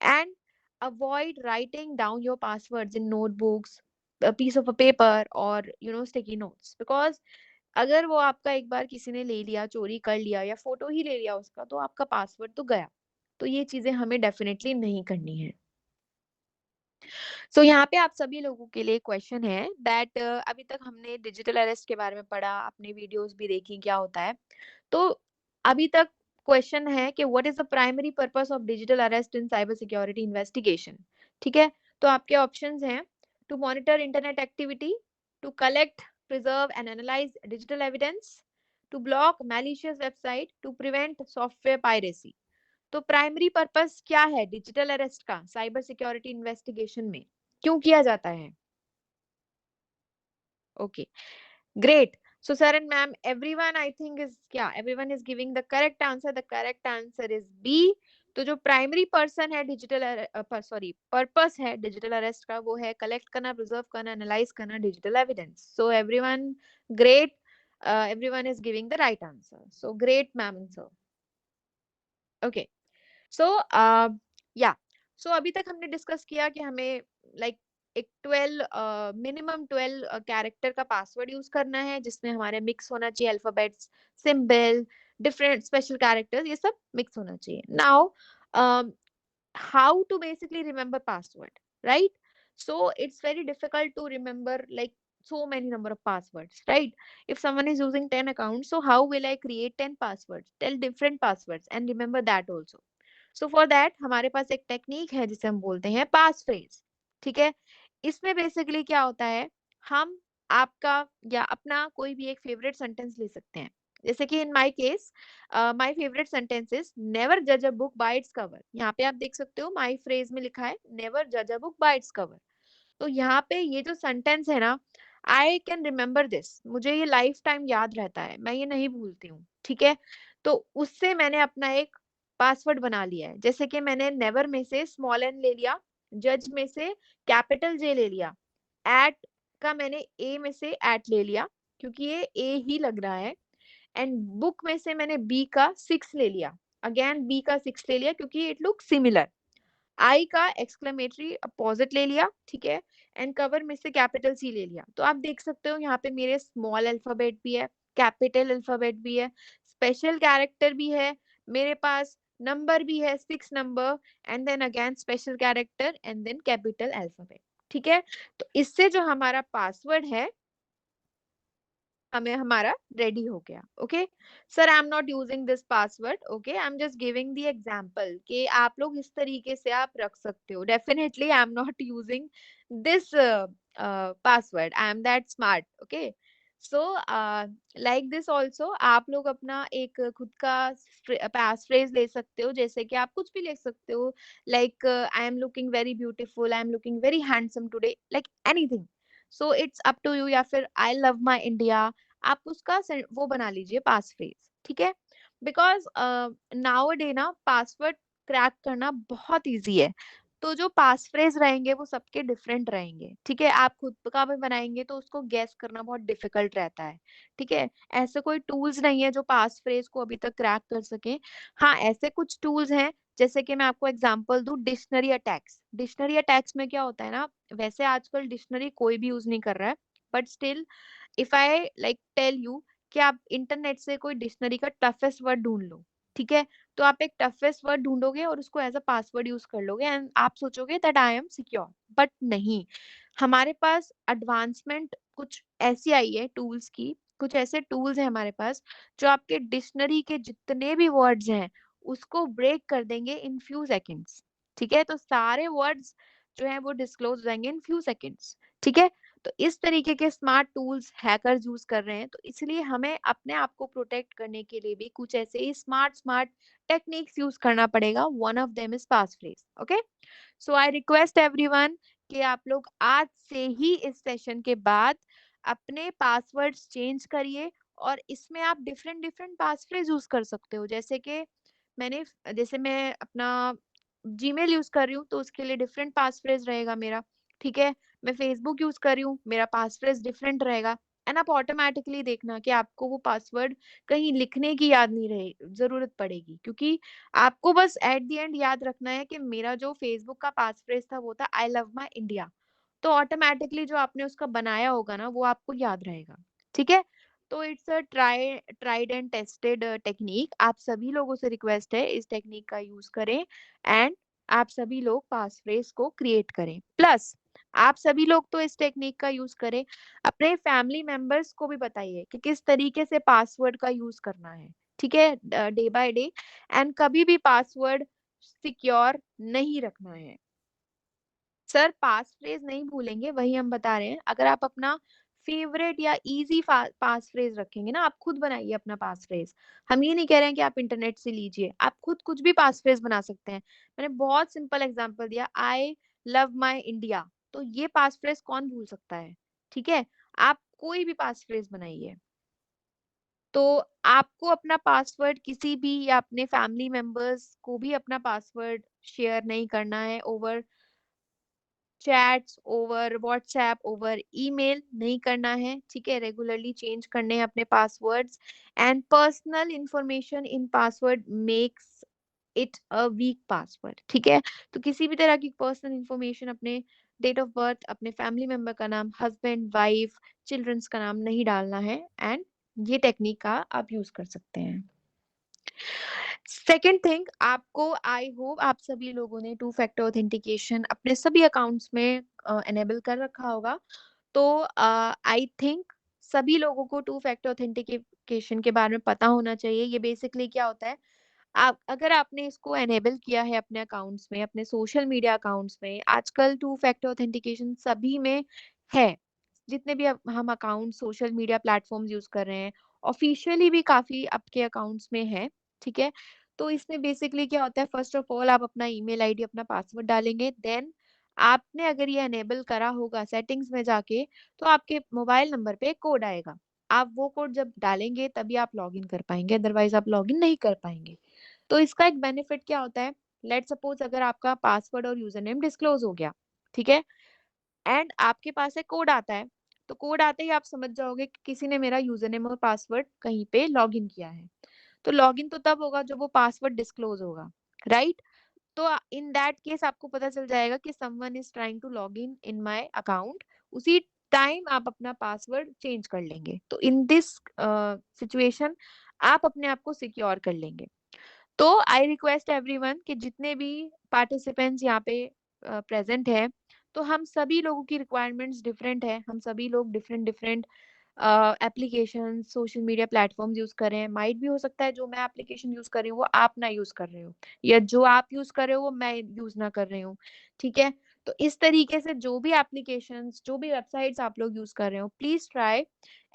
and avoid writing down your passwords in notebooks, piece of paper और स्टिकी नोट्स, बिकॉज अगर वो आपका एक बार किसी ने ले लिया, चोरी कर लिया या फोटो ही ले लिया उसका, तो आपका पासवर्ड तो गया। तो ये चीजें हमें डेफिनेटली नहीं करनी है। सो यहाँ पे आप सभी लोगों के लिए क्वेश्चन है दैट अभी तक हमने डिजिटल अरेस्ट के बारे में पढ़ा, आपने वीडियोस भी देखी क्या होता है। तो अभी तक क्वेश्चन है कि what is the primary purpose of digital arrest in cyber security investigation. ठीक है, तो आपके ऑप्शंस हैं to monitor internet activity, to collect, preserve and analyse digital evidence, to block malicious website, to prevent software piracy. तो primary purpose क्या है digital arrest का cyber security investigation में, क्यों किया जाता है? Okay, great. So sir and ma'am, everyone I think is क्या everyone is giving the correct answer. The correct answer is B. तो जो प्राइमरी पर्सन है डिजिटल पर्पस है डिजिटल अरेस्ट का, वो है कलेक्ट करना, प्रिजर्व करना, एनालाइज करना digital evidence. So everyone great, everyone is giving the right answer. So great ma'am and sir. Okay. सो या सो अभी तक हमने डिस्कस किया कि हमें लाइक एक 12 मिनिमम 12 कैरेक्टर का पासवर्ड यूज करना है, जिसमें हमारे मिक्स होना चाहिए alphabets, symbol, different special characters, ये सब मिक्स होना चाहिए। Now how to basically remember password, right? So it's very difficult to remember like so many number of passwords, right? If someone is using 10 accounts, so how will I create 10 passwords, 10 different passwords and remember that also? So for that हमारे पास एक technique है जिसे हम बोलते हैं पास phrase. ठीक है, इसमें बेसिकली क्या होता है, हम आपका या अपना कोई भी एक फेवरेट सेंटेंस ले सकते हैं। जैसे कि in my case my favourite sentence is never जज a book by its cover. यहाँ पे आप देख सकते हो माय फ्रेज में लिखा है नेवर जज a book by its cover. तो यहाँ पे ये जो सेंटेंस है ना, आई कैन रिमेम्बर दिस, मुझे ये लाइफ टाइम याद रहता है, मैं ये नहीं भूलती हूँ। ठीक है, तो उससे मैंने अपना एक पासवर्ड बना लिया है। जैसे कि मैंने नेवर में से स्मॉल एन ले लिया, जज में से कैपिटल जे ले लिया, एट का मैंने ए में से एट ले लिया क्योंकि ये ए ही लग रहा है, एंड बुक में से मैंने बी का 6 ले लिया, अगेन बी का 6 ले लिया क्योंकि इट लुक सिमिलर। आई का एक्सक्लेमेटरी अपोजिट ले लिया, ठीक है, एंड कवर में से कैपिटल सी ले लिया। तो आप देख सकते हो यहाँ पे मेरे स्मॉल अल्फाबेट भी है, कैपिटल अल्फाबेट भी है, स्पेशल कैरेक्टर भी है, मेरे पास नंबर भी है 6 number, and then again special character and then capital alphabet. ठीक है, तो इससे जो हमारा पासवर्ड है हमें हमारा रेडी हो गया। Okay sir, I am not using this password, okay I am just giving the example कि आप लोग इस तरीके से आप रख सकते हो। Definitely I am not using this password, I am that smart. Okay so like this also आप लोग अपना एक खुद का पास फ्रेज ले सकते हो, जैसे कि आप कुछ भी लिख सकते हो, like I am looking very beautiful, I am looking very handsome today, like anything. So it's up to you, या फिर आई लव माई इंडिया, आप उसका वो बना लीजिए पास फ्रेज। ठीक है, बिकॉज नाउ डे ना पासवर्ड क्रैक करना बहुत इजी है, तो जो पास फ्रेज रहेंगे वो सबके डिफरेंट रहेंगे। ठीक है, आप खुद का भी बनाएंगे तो उसको गैस करना बहुत डिफिकल्ट रहता है। ठीक है, ऐसे कोई टूल्स नहीं है जो पास फ्रेज को अभी तक क्रैक कर सके। हाँ, ऐसे कुछ टूल्स हैं, जैसे कि मैं आपको एग्जांपल दूं, डिक्शनरी अटैक्स। डिक्शनरी अटैक्स में क्या होता है ना, वैसे आजकल डिक्शनरी कोई भी यूज नहीं कर रहा है, but still if I like tell you कि आप इंटरनेट से कोई डिक्शनरी का टफेस्ट वर्ड ढूंढ लो, ठीक है, तो आप एक टफेस्ट वर्ड ढूंढोगे और उसको एज अ पासवर्ड यूज कर लोगे एंड आप सोचोगे that I M secure, but नहीं। हमारे पास एडवांसमेंट कुछ ऐसी आई है टूल्स की, कुछ ऐसे टूल्स हैं हमारे पास जो आपके डिक्शनरी के जितने भी वर्ड्स हैं उसको ब्रेक कर देंगे इन फ्यू सेकंड्स, ठीक है? तो सारे वर्ड्स जो हैं वो डिस्क्लोज हो जाएंगे इन फ्यू सेकंड्स, ठीक है? तो इस तरीके के स्मार्ट टूल्स हैकर्स यूज कर रहे हैं, तो इसलिए हमें अपने आप को प्रोटेक्ट करने के लिए भी कुछ ऐसे ही स्मार्ट स्मार्ट टेक्निक्स यूज करना पड़ेगा। One of them is pass phrase. Okay, so I request everyone कि आप लोग आज से ही इस सेशन के बाद अपने पासवर्ड्स चेंज करिए, और इसमें आप डिफरेंट डिफरेंट पास फ्रेज यूज कर सकते हो। जैसे मैं अपना जीमेल यूज कर रही हूँ तो उसके लिए डिफरेंट पास फ्रेज रहेगा मेरा, ठीक है? मैं फेसबुक यूज कर रही हूँ, मेरा पास फ्रेज डिफरेंट रहेगा। एंड आप ऑटोमेटिकली देखना कि आपको वो पासवर्ड कहीं लिखने की याद नहीं रहे जरूरत पड़ेगी, क्योंकि आपको बस एट द एंड याद रखना है कि मेरा जो फेसबुक का पास फ्रेज था वो था आई लव माई इंडिया। तो ऑटोमेटिकली जो आपने उसका बनाया होगा ना वो आपको याद रहेगा, ठीक है? तो it's a tried and tested technique. आप सभी लोगों से रिक्वेस्ट है इस टेक्निक का यूज करें, एंड आप सभी लोग पास फ्रेज को क्रिएट करें। प्लस आप सभी लोग तो इस टेक्निक का यूज करें, अपने फैमिली मेंबर्स को भी बताइए कि किस तरीके से पासवर्ड का यूज करना है, ठीक है? डे बाय डे, एंड कभी भी पासवर्ड सिक्योर नहीं रखना है। सर पास फ्रेज नहीं भूलेंगे, वही हम बता रहे हैं। अगर आप अपना फेवरेट या इजी पास फ्रेज रखेंगे ना, आप खुद बनाइए अपना पास फ्रेज। हम ये नहीं कह रहे हैं कि आप इंटरनेट से लीजिए, आप खुद कुछ भी पास फ्रेज बना सकते हैं। मैंने बहुत सिंपल एग्जांपल दिया, आई लव माय इंडिया, तो ये पास फ्रेज कौन भूल सकता है, ठीक है? आप कोई भी पास फ्रेज बनाइए। तो आपको अपना पासवर्ड किसी भी या अपने फैमिली मेंबर्स को भी अपना पासवर्ड शेयर नहीं करना है over chats, over WhatsApp, over email नहीं करना है, ठीक है? रेगुलरली चेंज करने हैं अपने passwords, and personal information in password makes it a week password, ठीक है? तो किसी भी तरह की पर्सनल इंफॉर्मेशन, अपने डेट ऑफ बर्थ, अपने फैमिली मेंबर का नाम, हस्बैंड वाइफ चिल्ड्रंस का नाम नहीं डालना है, एंड ये टेक्निक का आप यूज कर सकते हैं। सेकेंड थिंग, आपको आई होप आप सभी लोगों ने टू फैक्टर ऑथेंटिकेशन अपने सभी अकाउंट्स में एनेबल कर रखा होगा। तो आई थिंक सभी लोगों को टू फैक्टर ऑथेंटिकेशन के बारे में पता होना चाहिए। ये बेसिकली क्या होता है, आप अगर आपने इसको एनेबल किया है अपने अकाउंट्स में, अपने सोशल मीडिया अकाउंट्स में, आजकल टू फैक्टर ऑथेंटिकेशन सभी में है। जितने भी हम account social media platforms use कर रहे हैं, ऑफिशियली भी काफी आपके अकाउंट्स में है, ठीक है? तो इसमें बेसिकली क्या होता है, फर्स्ट ऑफ ऑल आप अपना ईमेल आईडी, अपना पासवर्ड डालेंगे, देन आपने अगर ये एनेबल करा होगा सेटिंग्स में जाके, तो आपके मोबाइल नंबर पे एक कोड आएगा। आप वो कोड जब डालेंगे तभी आप लॉगिन कर पाएंगे, अदरवाइज आप लॉगिन नहीं कर पाएंगे। तो इसका एक बेनिफिट क्या होता है, लेट सपोज अगर आपका पासवर्ड और यूजर नेम डिस्क्लोज हो गया, ठीक है, एंड आपके पास एक कोड आता है, तो कोड आते ही आप समझ जाओगे कि किसी ने मेरा यूजर नेम और पासवर्ड कहीं पे लॉगिन किया है। तो लॉगिन तो तब होगा जब वो पासवर्ड डिस्क्लोज होगा, राइट? तो इन दैट केस आपको पता चल जाएगा कि someone is trying to log in my account, उसी टाइम आप अपना पासवर्ड चेंज कर लेंगे। तो इन दिस सिचुएशन आप अपने आप को सिक्योर कर लेंगे। तो आई रिक्वेस्ट एवरीवन कि जितने भी पार्टिसिपेंट्स यहाँ पे प्रेजेंट है, तो हम सभी लोगों की रिक्वायरमेंट्स डिफरेंट है, हम सभी लोग different different application social media platforms use कर रहे हैं। माइट भी हो सकता है जो मैं एप्लीकेशन यूज कर रही हूँ वो आप ना यूज कर रहे हो, या जो आप यूज कर रहे हो वो मैं यूज ना कर रही हूँ, ठीक है? तो इस तरीके से जो भी एप्लीकेशंस, जो भी वेबसाइट्स आप लोग यूज कर रहे हो, प्लीज ट्राई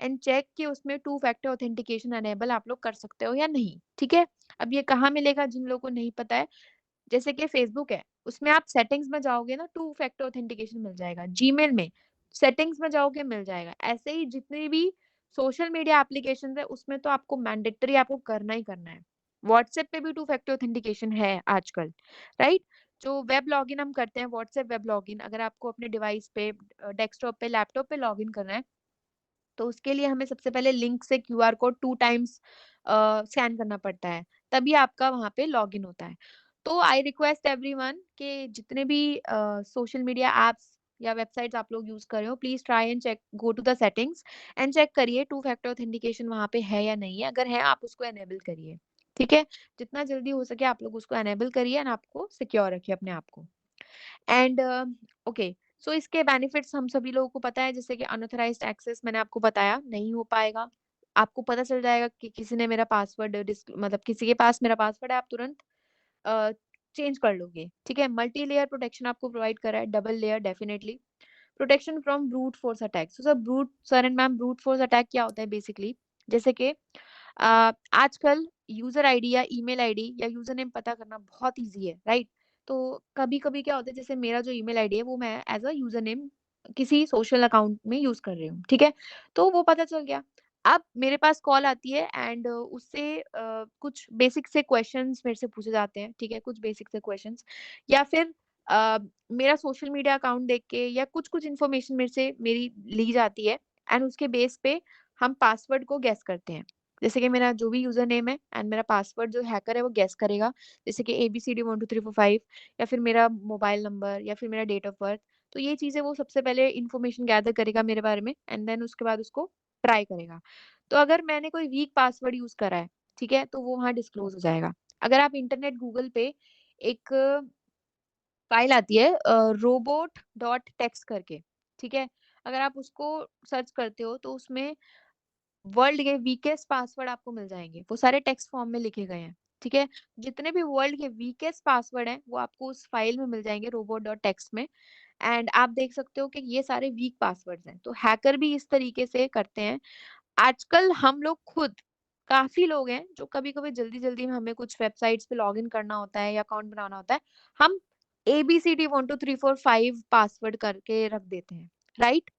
एंड चेक कि उसमें टू फैक्टर ऑथेंटिकेशन अनेबल आप लोग कर सकते हो या नहीं, ठीक है? अब ये कहाँ मिलेगा जिन लोगों को नहीं पता है, जैसे कि फेसबुक है, उसमें आप सेटिंग्स में जाओगे ना, टू फैक्टर ऑथेंटिकेशन मिल जाएगा। जीमेल में सेटिंग्स में जाओगे मिल जाएगा। ऐसे ही जितनी भी सोशल मीडिया एप्लीकेशंस है उसमें तो आपको मैंडेटरी आपको करना ही करना है। व्हाट्सएप पे भी टू फैक्टर ऑथेंटिकेशन है आजकल, राइट? जो वेब लॉगिन हम करते हैं, व्हाट्सएप वेब लॉगिन, अगर आपको अपने डिवाइस पे, डेस्कटॉप पे, लैपटॉप पे लॉगिन करना है, तो उसके लिए हमें सबसे पहले लिंक से क्यूआर कोड 2 टाइम्स स्कैन करना पड़ता है, तभी आपका वहाँ पे लॉगिन होता है। तो आई रिक्वेस्ट एवरीवन कि जितने भी सोशल मीडिया ऐप्स या वेबसाइट्स आप लोग यूज कर रहे हो, please try and check, go to the settings and check करिए टू फैक्टर ऑथेंटिकेशन वहाँ पे है या नहीं है। अगर है आप उसको एनेबल करिए, ठीक है? जितना जल्दी हो सके आप लोग उसको एनेबल करिए एंड आपको सिक्योर रखिए अपने आप को। एंड ओके, सो इसके बेनिफिट्स हम सभी लोगों को पता है, जैसे कि अनऑथराइज्ड एक्सेस मैंने आपको बताया नहीं हो पाएगा। आपको पता चल जाएगा कि किसी ने मेरा पासवर्ड मतलब किसी के पास मेरा पासवर्ड है, आप तुरंत चेंज कर लोगे। ठीक है, मल्टी लेयर प्रोटेक्शन आपको प्रोवाइड करा है, double layer definitely. Protection from brute force attack. So sir and ma'am, brute force attack क्या होता है बेसिकली? जैसे कि आजकल यूजर आईडी या ईमेल आईडी या यूजर नेम पता करना बहुत इजी है, राइट? तो कभी कभी क्या होता है, जैसे मेरा जो ईमेल आईडी है वो मैं एज अ यूजर नेम किसी सोशल अकाउंट में यूज कर रही हूँ, ठीक है? तो वो पता चल गया। अब मेरे पास कॉल आती है एंड उससे कुछ बेसिक से क्वेश्चंस मेरे से पूछे जाते हैं, ठीक है? कुछ बेसिक से क्वेश्चंस, या फिर अ, मेरा सोशल मीडिया अकाउंट देख के या कुछ-कुछ इन्फॉर्मेशन मेरे से मेरी ली जाती है एंड उसके बेस पे हम पासवर्ड को गेस करते हैं। जैसे कि मेरा जो भी यूज़र नेम है एंड मेरा पासवर्ड जो हैकर है वो गेस करेगा। जैसे कि एबीसीडी 1 2 3 4 5 या फिर मेरा मोबाइल नंबर या फिर मेरा डेट ऑफ बर्थ। तो ये चीज़ें वो सबसे पहले इन्फॉर्मेशन गैदर करेगा मेरे बारे में एंड देन उसके बाद उसको ट्राई करेगा। तो अगर मैंने कोई वीक पासवर्ड यूज़ करा है, ठीक है? तो वो वहाँ डिस्क्लोज़ हो जाएगा। अगर आप इंटरनेट गूगल पे एक फाइल आती है robot.txt करके, ठीक है? अगर आप उसको सर्च करते हो तो उसमें वर्ल्ड के वीकेस्ट पासवर्ड आपको मिल जाएँगे। वो सारे टेक्स्ट फॉर्म में लिखे गए हैं, ठीक है? जितने भी वर्ल्ड के वीकेस्ट पासवर्ड हैं, वो आपको उस फाइल में मिल जाएँगे robot.txt में। एंड आप देख सकते हो कि ये सारे वीक पासवर्ड्स हैं। तो हैकर भी इस तरीके से करते हैं। आजकल हम लोग खुद काफ़ी लोग हैं जो कभी-कभी जल्दी-जल्दी में हमें कुछ वेबसाइट्स पे लॉगिन करना होता है या अकाउंट बनाना होता है। हम एबीसीडी 1 2 3 4 5 पासवर्ड करके रख देते हैं, राइट?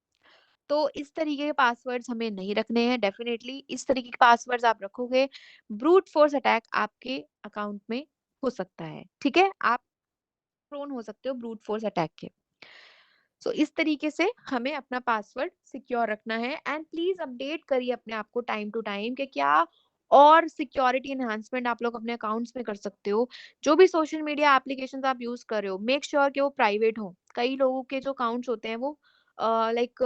तो इस तरीके के पासवर्ड्स हमें नहीं रखने हैं डेफिनिटली। इस तरीके के पासवर्ड्स आप रखोगे, ब्रूट फोर्स अटैक आपके अकाउंट में हो सकता है, ठीक है? आप प्रोन हो सकते हो ब्रूट फोर्स अटैक के। सो इस तरीके से हमें अपना पासवर्ड सिक्योर रखना है एंड प्लीज अपडेट करिए अपने आप को टाइम टू टाइम कि क्या और सिक्योरिटी एनहांसमेंट आप लोग अपने अकाउंट्स में कर सकते हो। जो भी सोशल मीडिया एप्लीकेशंस आप यूज कर रहे हो, मेक श्योर कि वो प्राइवेट हो। कई लोगों के जो अकाउंट्स होते हैं वो लाइक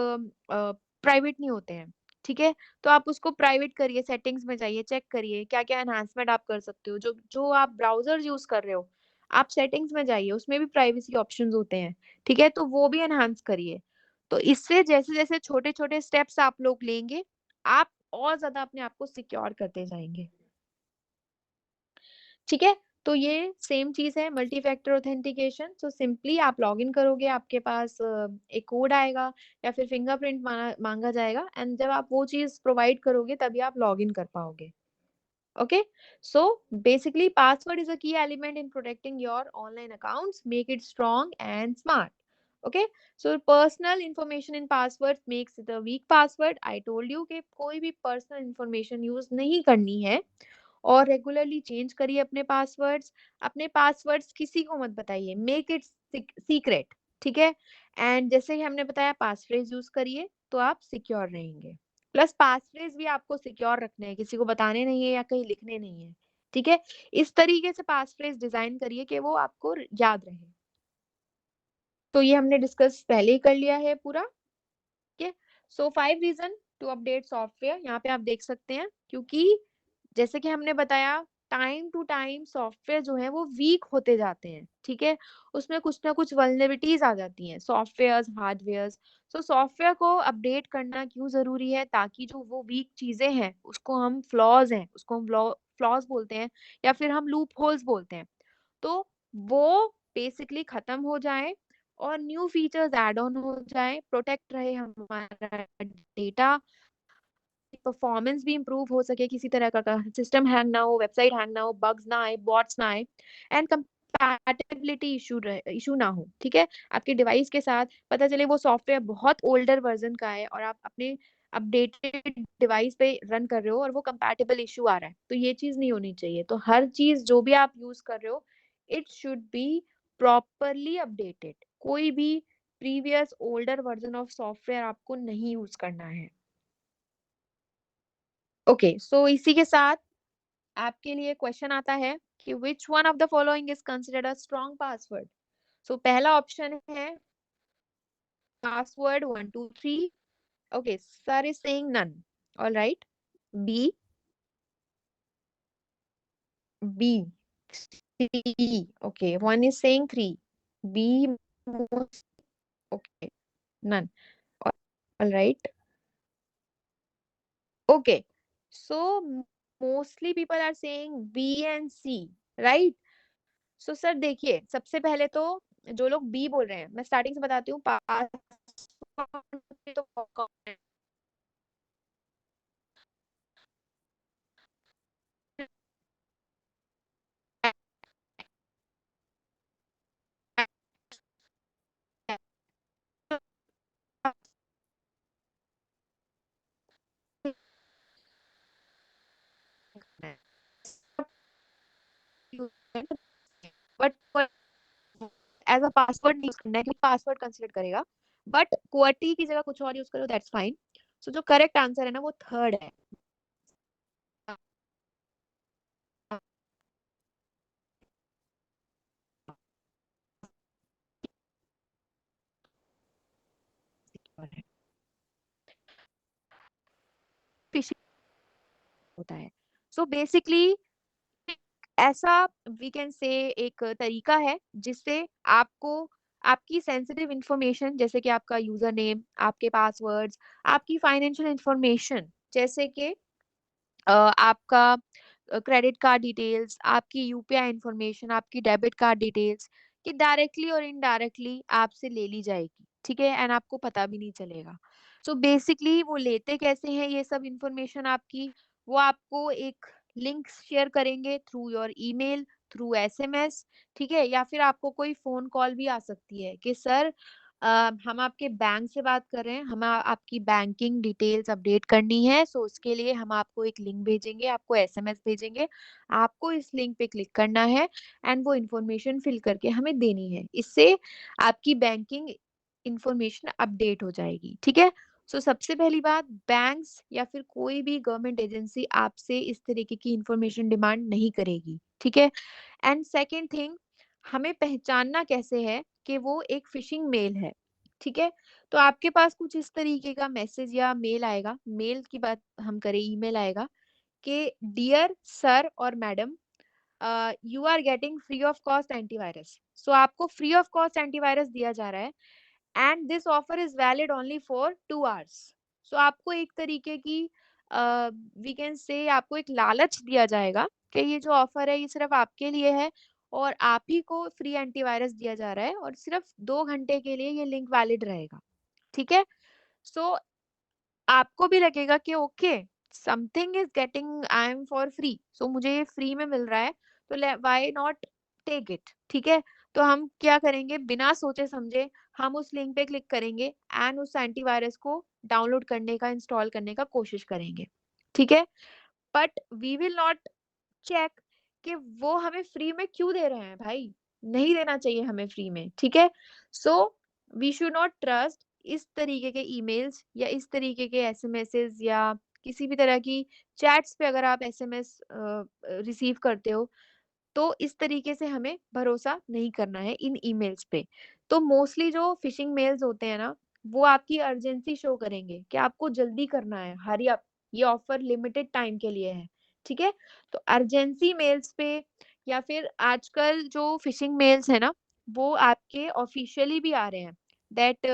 प्राइवेट नहीं होते हैं, ठीक है? तो आप उसको प्राइवेट करिए, सेटिंग्स में जाइए, चेक करिए क्या क्या एनहांसमेंट आप कर सकते हो। जो जो आप ब्राउजर यूज कर रहे हो, आप सेटिंग्स में जाइए, उसमें भी प्राइवेसी ऑप्शंस होते हैं, ठीक है? तो वो भी एनहांस करिए। तो इससे जैसे-जैसे छोटे-छोटे स्टेप्स आप लोग लेंगे, आप और ज़्यादा अपने आप को सिक्योर करते जाएँगे। ठीक है? तो ये सेम चीज़ है multi factor authentication. So simply आप लॉगिन करोगे, आपके पास एक कोड आएगा या फिर फिंगरप्रिंट माँगा जाएगा एंड जब आप वो चीज़ प्रोवाइड करोगे तभी आप लॉगिन कर पाओगे। Okay, so basically password is a key element in protecting your online accounts. Make it strong and smart. Okay, so personal information in passwords makes it a weak password. I told you कि कोई भी personal information use नहीं करनी है और regularly change करिए अपने passwords. अपने पासवर्ड्स किसी को मत बताइए, मेक इट सीक्रेट, ठीक है? एंड जैसे कि हमने बताया पास फ्रेज यूज करिए तो आप सिक्योर रहेंगे। प्लस पास फ्रेज भी आपको सिक्योर रखने हैं, किसी को बताने नहीं है या कहीं लिखने नहीं है, ठीक है? इस तरीके से पास फ्रेज डिजाइन करिए कि वो आपको याद रहे। तो ये हमने डिस्कस पहले ही कर लिया है पूरा, ठीक है? सो 5 रीजन टू अपडेट सॉफ्टवेयर, यहाँ पे आप देख सकते हैं, क्योंकि जैसे कि हमने बताया टाइम टू टाइम सॉफ्टवेयर जो है वो वीक होते जाते हैं, ठीक है? उसमें कुछ ना कुछ वल्नरेबिलिटीज आ जाती हैं, सॉफ्टवेयर्स, हार्डवेयर्स। सो सॉफ्टवेयर को अपडेट करना क्यों जरूरी है? ताकि जो वो वीक चीजें हैं उसको हम फ्लॉज हैं, उसको हम फ्लॉज बोलते हैं या फिर हम लूप होल्स बोलते हैं, तो वो बेसिकली खत्म हो जाए और न्यू फीचर्स ऐड ऑन हो जाए, प्रोटेक्ट रहे हमारा डेटा, परफॉर्मेंस भी इम्प्रूव हो सके, किसी तरह का सिस्टम हैंग ना हो, वेबसाइट हैंग ना हो, बग्स ना आए, बॉट्स ना आए एंड कंपैटिबिलिटी इशू ना हो, ठीक है? आपके डिवाइस के साथ पता चले वो सॉफ्टवेयर बहुत ओल्डर वर्जन का है और आप अपने अपडेटेड डिवाइस पे रन कर रहे हो और वो कंपैटिबल इशू आ रहा है, तो ये चीज नहीं होनी चाहिए। तो हर चीज जो भी आप यूज कर रहे हो, it should be properly updated. कोई भी previous older version of software आपको नहीं यूज करना है। ओके, सो इसी के साथ आपके लिए क्वेश्चन आता है कि which one of the following is considered a strong password? So पहला ऑप्शन है password 1 2 3। Okay, sir is saying none. All right. B, B, three. Okay, one is saying three. B, okay, none. All right. Okay, So mostly people are saying B and C, right? So sir देखिए, सबसे पहले तो जो लोग B बोल रहे हैं, मैं स्टार्टिंग से बताती हूँ, पासवर्ड तो but as a password use करना है, क्योंकि पासवर्ड कंसिडर करेगा, बट QWERTY की जगह कुछ और यूज करो, दैट्स फाइन। सो जो करेक्ट आंसर है ना वो थर्ड है। फिशिंग होता है। सो बेसिकली ऐसा वी कैन से एक तरीका है जिससे आपको आपकी सेंसिटिव इंफॉर्मेशन, जैसे कि आपका यूजर नेम, आपके पासवर्ड्स, आपकी फाइनेंशियल इंफॉर्मेशन, जैसे कि आपका क्रेडिट कार्ड डिटेल्स, आपकी यूपीआई इंफॉर्मेशन, आपकी डेबिट कार्ड डिटेल्स, कि डायरेक्टली और इनडायरेक्टली आपसे ले ली जाएगी, ठीक है, एंड आपको पता भी नहीं चलेगा। सो बेसिकली वो लेते कैसे हैं ये सब इंफॉर्मेशन आपकी, वो आपको एक लिंक शेयर करेंगे through your email, through SMS, ठीक है, या फिर आपको कोई फोन कॉल भी आ सकती है कि सर हम आपके बैंक से बात कर रहे हैं, हमें आपकी बैंकिंग डिटेल्स अपडेट करनी है, सो उसके लिए हम आपको एक लिंक भेजेंगे, आपको एसएमएस भेजेंगे, आपको इस लिंक पे क्लिक करना है एंड वो इंफॉर्मेशन फिल करके हमें देनी है। इससे आपकी बैंकिंग इंफॉर्मेशन अपडेट हो जाएगी, ठीक है। सो सबसे पहली बात, बैंक्स या फिर कोई भी गवर्नमेंट एजेंसी आपसे इस तरीके की इंफॉर्मेशन डिमांड नहीं करेगी, ठीक है। एंड सेकेंड थिंग, हमें पहचानना कैसे है कि वो एक फिशिंग मेल है, ठीक है। तो आपके पास कुछ इस तरीके का मैसेज या मेल आएगा, मेल की बात हम करें, ईमेल आएगा कि डियर सर और madam, you are getting free of cost antivirus. So आपको फ्री ऑफ कॉस्ट एंटीवायरस दिया जा रहा है and this offer is valid only for 2 hours. So आपको एक तरीके की वी कैन से आपको एक लालच दिया जाएगा कि ये जो ऑफर है ये सिर्फ आपके लिए है और आप ही को फ्री एंटीवायरस दिया जा रहा है और सिर्फ 2 घंटे के लिए ये लिंक वैलिड रहेगा, ठीक है। सो आपको भी लगेगा कि okay, something is getting, I am for free, so मुझे ये फ्री में मिल रहा है, तो व्हाई नॉट टेक इट, ठीक है। तो हम क्या करेंगे, बिना सोचे समझे हम उस लिंक पे क्लिक करेंगे एंड उस एंटीवायरस को डाउनलोड करने का, इंस्टॉल करने का कोशिश करेंगे, ठीक है। But we will not check कि वो हमें फ्री में क्यों दे रहे हैं, भाई नहीं देना चाहिए हमें फ्री में, ठीक है। So we should not trust इस तरीके के ईमेल्स या इस तरीके के एसएमएसेस या किसी भी तरह की चैट्स पे। अगर आप एसएमएस रिसीव करते हो तो इस तरीके से हमें भरोसा नहीं करना है इन ईमेल्स पे। तो मोस्टली जो फिशिंग मेल्स होते हैं ना, वो आपकी अर्जेंसी शो करेंगे कि आपको जल्दी करना है, हरी अप, ये ऑफर लिमिटेड टाइम के लिए है, ठीक है। तो अर्जेंसी मेल्स पे या फिर आजकल जो फिशिंग मेल्स है ना, वो आपके ऑफिशियली भी आ रहे हैं दैट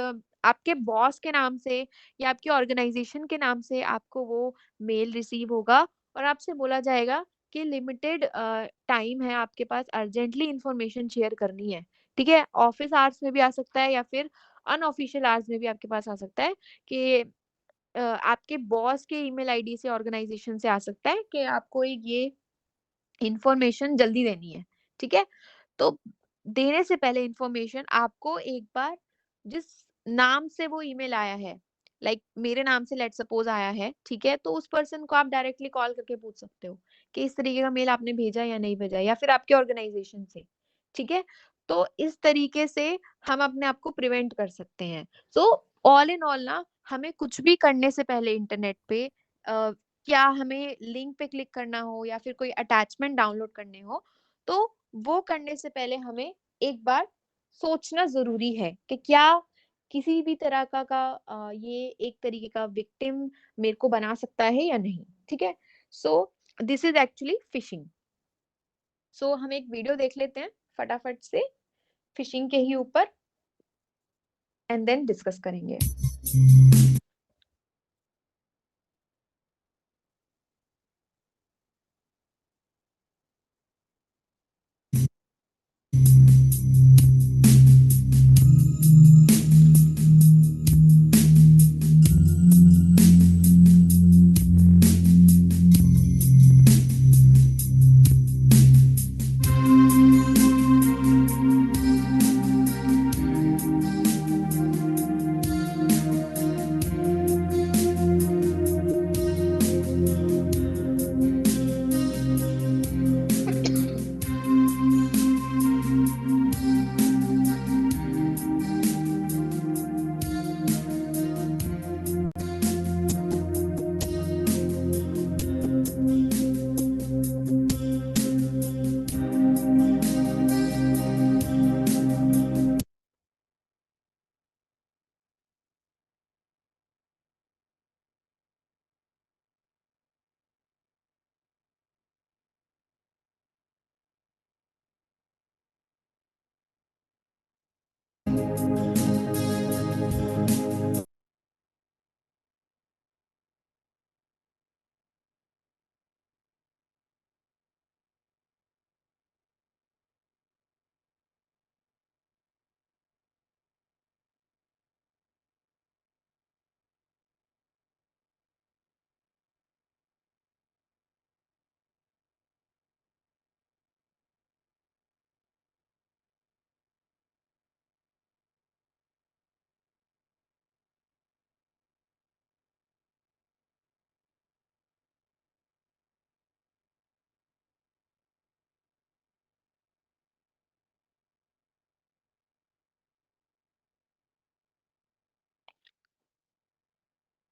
आपके बॉस के नाम से या आपके ऑर्गेनाइजेशन के नाम से आपको वो मेल रिसीव होगा और आपसे बोला जाएगा कि लिमिटेड टाइम है आपके पास, अर्जेंटली इंफॉर्मेशन शेयर करनी है, ठीक है। ऑफिस आवर्स में भी आ सकता है या फिर अनऑफिशियल आवर्स में भी आपके पास आ सकता है कि आपके बॉस के ईमेल आईडी से, ऑर्गेनाइजेशन से आ सकता है कि आपको ये इंफॉर्मेशन जल्दी देनी है, ठीक है। तो देने से पहले इंफॉर्मेशन आपको एक बार जिस नाम से वो ईमेल आया है, लाइक मेरे नाम से लेट सपोज आया है, ठीक है, तो उस पर्सन को आप डायरेक्टली कॉल करके पूछ सकते हो कि इस तरीके का मेल आपने भेजा या नहीं भेजा, या फिर आपके ऑर्गेनाइजेशन से, ठीक है। तो इस तरीके से हम अपने आप को प्रिवेंट कर सकते हैं। सो ऑल इन ऑल ना, हमें कुछ भी करने से पहले इंटरनेट पे क्या हमें लिंक पे क्लिक करना हो या फिर कोई अटैचमेंट डाउनलोड करने हो, तो वो करने से पहले हमें एक बार सोचना जरूरी है कि क्या किसी भी तरह का ये एक तरीके का विक्टिम मेरे को बना सकता है या नहीं, ठीक है। So this is actually phishing. So हम एक वीडियो देख लेते हैं फटाफट से फिशिंग के ही ऊपर एंड देन डिस्कस करेंगे।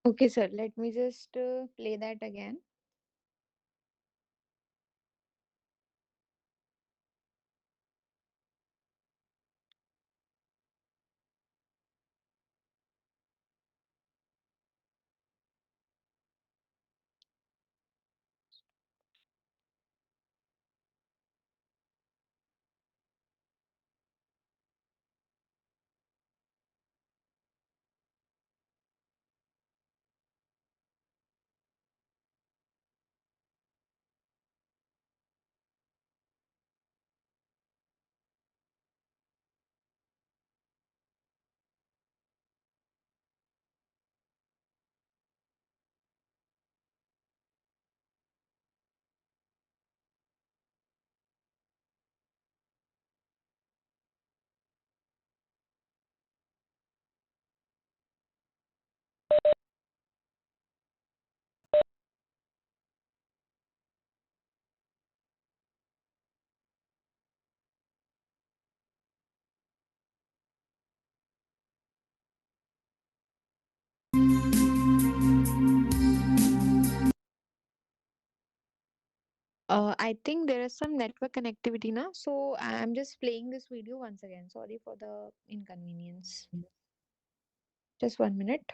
Okay, sir. Let me just play that again. I think there is some network connectivity now, so I'm just playing this video once again. Sorry for the inconvenience. Just 1 minute.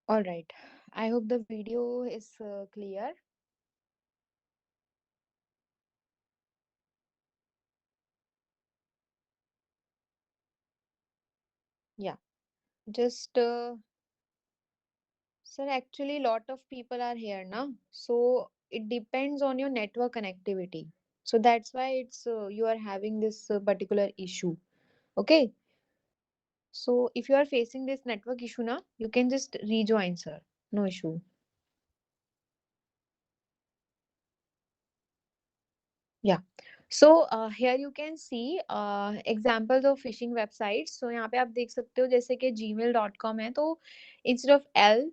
All right. I hope the video is clear. Yeah. Just sir, actually, lot of people are here now, so it depends on your network connectivity. So that's why it's you are having this particular issue. Okay. So if you are facing this network issue now, you can just rejoin, sir. No issue. Yeah. So here you can see examples of phishing websites. So यहाँ पे आप देख सकते हो जैसे कि gmail.com है, तो instead of L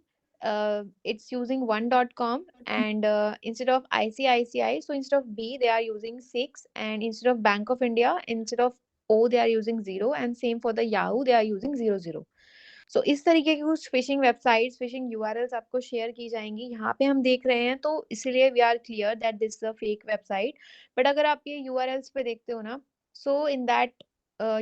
it's using one.com, and instead of ICICI, so instead of B they are using 6, and instead of Bank of India, instead of O they are using 0, and same for the Yahoo, they are using 00. सो इस तरीके की कुछ fishing websites, fishing URLs आपको share की जाएंगी। यहाँ पे हम देख रहे हैं, तो इसलिए we are clear that this is a fake website. But अगर आप ये यूआरएल्स पे देखते हो ना, so in that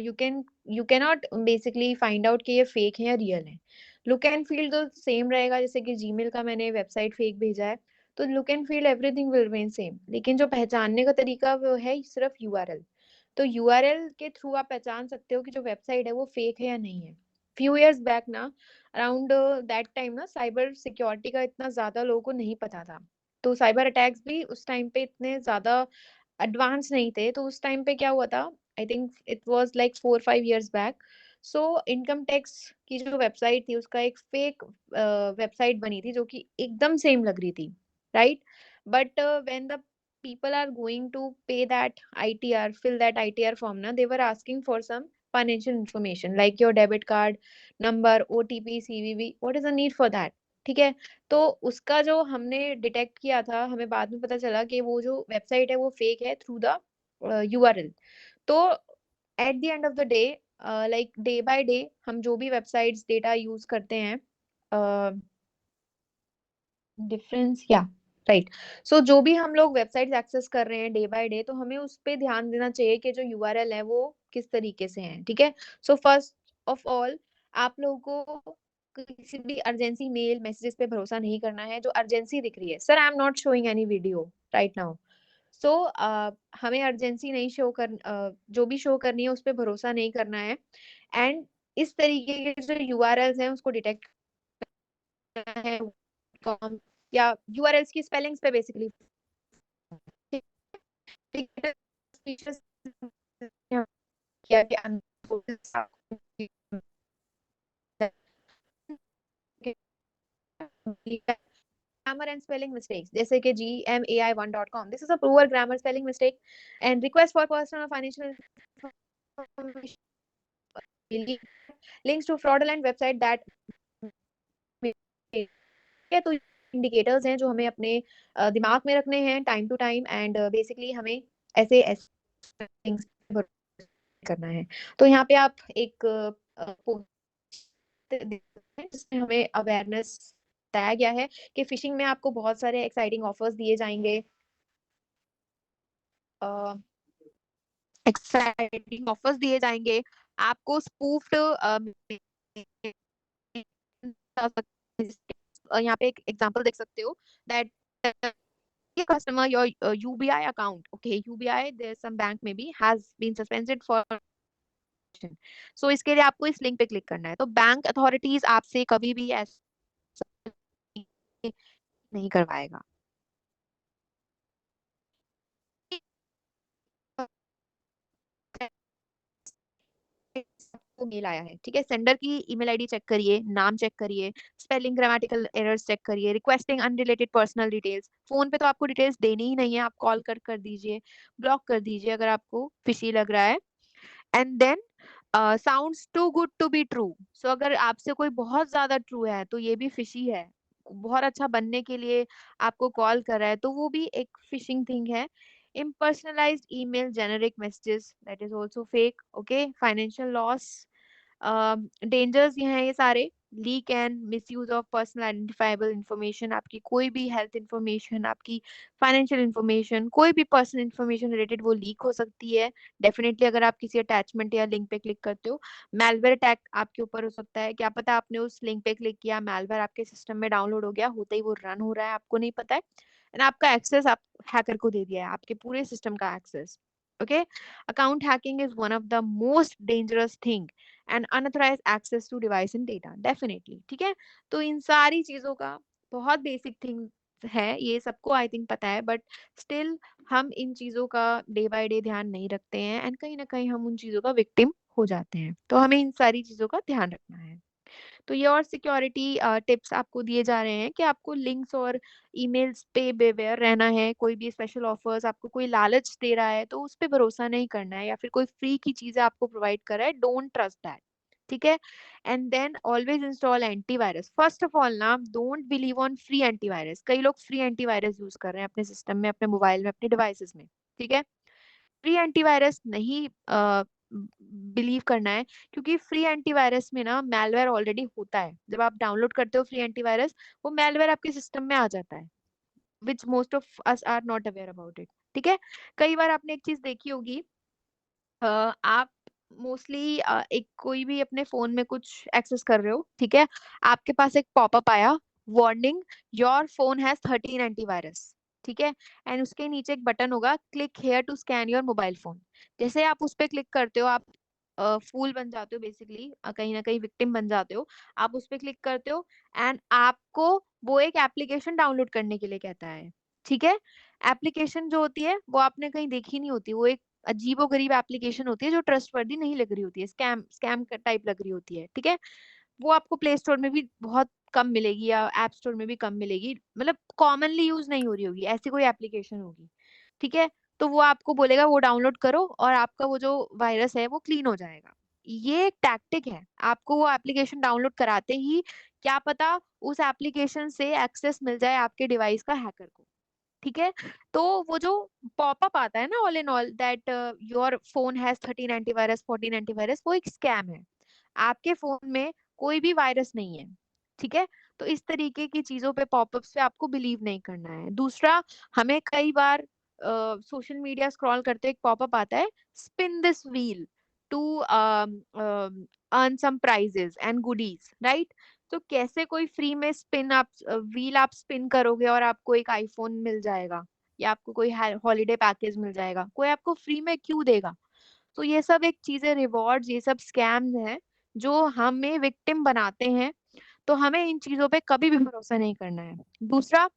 you can not basically find out कि ये फेक है या रियल है। लुक एंड फील तो सेम रहेगा, जैसे कि जीमेल का मैंने वेबसाइट फेक भेजा है, तो look and feel everything will remain same, लेकिन जो पहचानने का तरीका वो है सिर्फ यूआरएल। तो यूआरएल के थ्रू आप पहचान सकते हो कि जो वेबसाइट है वो फेक है या नहीं है। फ्यू इयर्स बैक ना, अराउंड दैट टाइम ना, साइबर सिक्योरिटी का इतना ज्यादा लोगों को नहीं पता था, तो साइबर अटैक्स भी उस टाइम पे इतने ज्यादा एडवांस नहीं थे। तो उस टाइम पे क्या हुआ था, I think it was like 4-5 years back. So income tax की जो वेबसाइट थी उसका एक फेक वेबसाइट बनी थी जो कि एकदम सेम लग रही थी, right? But when the people are going to pay that ITR, fill that ITR form na, they were asking for some financial information like your debit card number, OTP, CVV, what is the need for that? ठीक है, तो उसका जो हमने detect किया था, हमें बाद में पता चला कि वो जो वेबसाइट है वो फेक है थ्रू द यूआरएल। तो at the end of the day, like day by day हम जो भी वेबसाइट्स डेटा यूज करते हैं, डिफरेंस या राइट, सो जो भी हम लोग वेबसाइट्स एक्सेस कर रहे हैं डे बाय डे, तो हमें उस पे ध्यान देना चाहिए कि जो यूआरएल है वो किस तरीके से है। ठीक है, सो फर्स्ट ऑफ ऑल आप लोगों को किसी भी अर्जेंसी मेल मैसेजेस पे भरोसा नहीं करना है। जो अर्जेंसी दिख रही है, sir I am not showing any video right now, so हमें अर्जेंसी नहीं शो कर जो भी शो करनी है उस पे भरोसा नहीं करना है। एंड इस तरीके के जो यूआरएल्स हैं उसको डिटेक्ट करना है, कॉम या यूआरएल्स की स्पेलिंग्स पे बेसिकली किया कि grammar and spelling mistakes जैसे कि gmai1.com, this is a poor grammar, spelling mistake and request for personal or financial information, links to fraudulent website that तो इंडिकेटर्स हैं जो हमें अपने दिमाग में रखने हैं time to time, and basically हमें ऐसे ऐसे things करना है। तो यहाँ पे आप एक जिसमें हमें अवेयरनेस बताया गया है कि फिशिंग में आपको बहुत सारे एक्साइटिंग ऑफर्स दिए जाएंगे, आपको स्पूफ्ड यहाँ पे एक एग्जांपल देख सकते हो that customer your UBI account, okay, UBI there's some bank maybe has been suspended for, so इसके लिए आपको इस लिंक पे क्लिक करना है। तो बैंक अथॉरिटीज आपसे कभी भी ऐसा नहीं करवाएगा। मेल आया है, ठीक है, सेंडर की ईमेल आईडी चेक करिए, नाम चेक करिए, स्पेलिंग ग्रामेटिकल एरर्स चेक करिए, requesting unrelated personal details. Phone पे तो आपको डिटेल्स देनी ही नहीं है, आप कॉल कर दीजिए, ब्लॉक कर दीजिए अगर आपको फिशी लग रहा है। And then sounds too good to be true, so अगर आपसे कोई बहुत ज्यादा ट्रू है तो ये भी फिशी है, बहुत अच्छा बनने के लिए आपको कॉल कर रहा है, तो वो भी एक फिशिंग थिंग है। impersonalized email, generic messages, that is also fake, okay, financial loss, dangers ये हैं ये सारे, leak and misuse of personal identifiable information, आपकी कोई भी हेल्थ इंफॉर्मेशन, आपकी फाइनेंशियल इंफॉर्मेशन, कोई भी पर्सनल इंफॉर्मेशन रिलेटेड वो लीक हो सकती है डेफिनेटली अगर आप किसी अटैचमेंट या लिंक पे क्लिक करते हो। मैलवेयर अटैक आपके ऊपर हो सकता है, क्या पता आपने उस लिंक पे क्लिक किया, मैलवेयर आपके सिस्टम में डाउनलोड हो गया, होते ही वो रन हो रहा है, आपको नहीं पता है, एंड आपका एक्सेस आप हैकर को दे दिया है, आपके पूरे सिस्टम का access. Okay, account hacking is one of the most dangerous thing and unauthorised access to device and data, definitely, ठीक है। तो इन सारी चीजों का बहुत बेसिक थिंग है, ये सबको आई थिंक पता है, बट स्टिल हम इन चीजों का डे बाय डे ध्यान नहीं रखते हैं, एंड कहीं ना कहीं हम उन चीजों का विक्टिम हो जाते हैं, तो हमें इन सारी चीजों का ध्यान रखना है। तो ये और सिक्योरिटी टिप्स आपको दिए जा रहे हैं कि आपको लिंक्स और ईमेल्स पे बेवेयर रहना है। कोई भी स्पेशल ऑफर्स आपको कोई लालच दे रहा है तो उस पे भरोसा नहीं करना है, या फिर कोई फ्री की चीजें आपको प्रोवाइड कर रहा है, डोंट ट्रस्ट दैट। ठीक है। And then always install antivirus. First of all ना, don't believe on free antivirus. कई लोग फ्री एंटीवायरस यूज कर रहे हैं अपने सिस्टम में, अपने मोबाइल में, अपने डिवाइसेस में। ठीक है। फ्री एंटीवायरस नहीं बिलीव करना है, क्योंकि फ्री एंटीवायरस में ना मैलवेयर ऑलरेडी होता है। जब आप डाउनलोड करते हो फ्री एंटीवायरस, वो मैलवेयर आपके सिस्टम में आ जाता है, which most of us are not aware about it. ठीक है। कई बार आपने एक चीज देखी होगी, आप मोस्टली एक कोई भी अपने फोन में कुछ एक्सेस कर रहे हो, ठीक है, आपके पास एक पॉपअप आया, warning, your phone has 13 antivirus. ठीक है। एंड उसके नीचे एक बटन होगा, click here to scan your mobile phone. जैसे आप उस पर क्लिक करते हो, आप फूल बन जाते हो, बेसिकली कहीं ना कहीं विक्टिम बन जाते हो। आप उस पर क्लिक करते हो एंड आपको वो एक एप्लीकेशन डाउनलोड करने के लिए कहता है। ठीक है। एप्लीकेशन जो होती है वो आपने कहीं देखी नहीं होती, वो एक अजीबोगरीब एप्लीकेशन होती है जो ट्रस्टवर्दी नहीं लग रही होती है, स्कैम स्कैम टाइप लग रही होती है। ठीक है। वो आपको प्ले स्टोर में भी बहुत कम मिलेगी या ऐप स्टोर में भी कम मिलेगी, मतलब कॉमनली यूज नहीं हो रही होगी, ऐसी कोई एप्लीकेशन होगी। ठीक है। तो वो आपको बोलेगा वो डाउनलोड करो और आपका वो जो वायरस है वो क्लीन हो जाएगा। ये एक टैक्टिक है। आपको वो एप्लीकेशन डाउनलोड कराते ही क्या पता उस एप्लीकेशन से एक्सेस मिल जाए आपके डिवाइस का हैकर को। ठीक है। तो वो जो पॉपअप आता है ना, all in all that your phone has 13 antivirus, 14 antivirus, वो एक स्कैम है। आपके फोन में कोई भी वायरस नहीं है। ठीक है। तो इस तरीके की चीजों पे, पॉपअप्स पे आपको बिलीव नहीं करना है। दूसरा, हमें कई बार सोशल मीडिया स्क्रॉल करते एक पॉपअप आता है, spin this wheel to earn some prizes and goodies, right. तो कैसे कोई फ्री में स्पिन आप व्हील आप स्पिन करोगे और आपको एक आईफोन मिल जाएगा, या आपको कोई हॉलीडे पैकेज मिल जाएगा? कोई आपको फ्री में क्यों देगा? तो ये सब एक चीजें, रिवॉर्ड्स, ये सब स्कैम्स हैं जो हमें विक्टिम बनाते हैं। तो हमें इन चीजों पे कभी भी भरोसा नहीं करना है। दूसरा,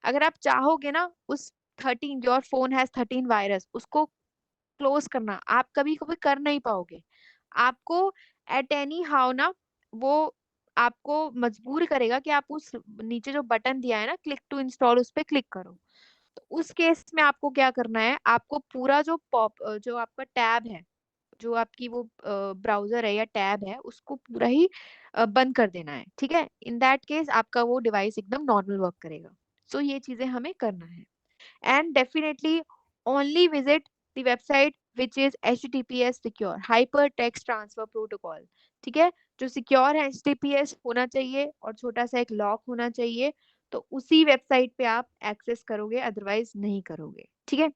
अगर आप चाहोगे ना उस 13, योर फोन हैज 13 वायरस, उसको क्लोज करना, आप कभी कभी कर नहीं पाओगे। आपको एट एनी हाउ ना, वो आपको मजबूर करेगा कि आप उस नीचे जो बटन दिया है ना, क्लिक टू इंस्टॉल, उस पे क्लिक करो। तो उस केस में आपको क्या करना है, आपको पूरा जो जो आपका टैब है, जो आपकी वो ब्राउजर है या टैब है, उसको पूरा ही बंद कर देना है। ठीक है। इन दैट केस आपका वो डिवाइस एकदम नॉर्मल वर्क करेगा। सो ये चीजें हमें करना है। And definitely only visit the website which is HTTPS secure, hypertext transfer protocol। ठीक है। जो सिक्योर है, HTTPS होना चाहिए और छोटा सा एक लॉक होना चाहिए, तो उसी वेबसाइट पे आप एक्सेस करोगे, अदरवाइज नहीं करोगे। ठीक है।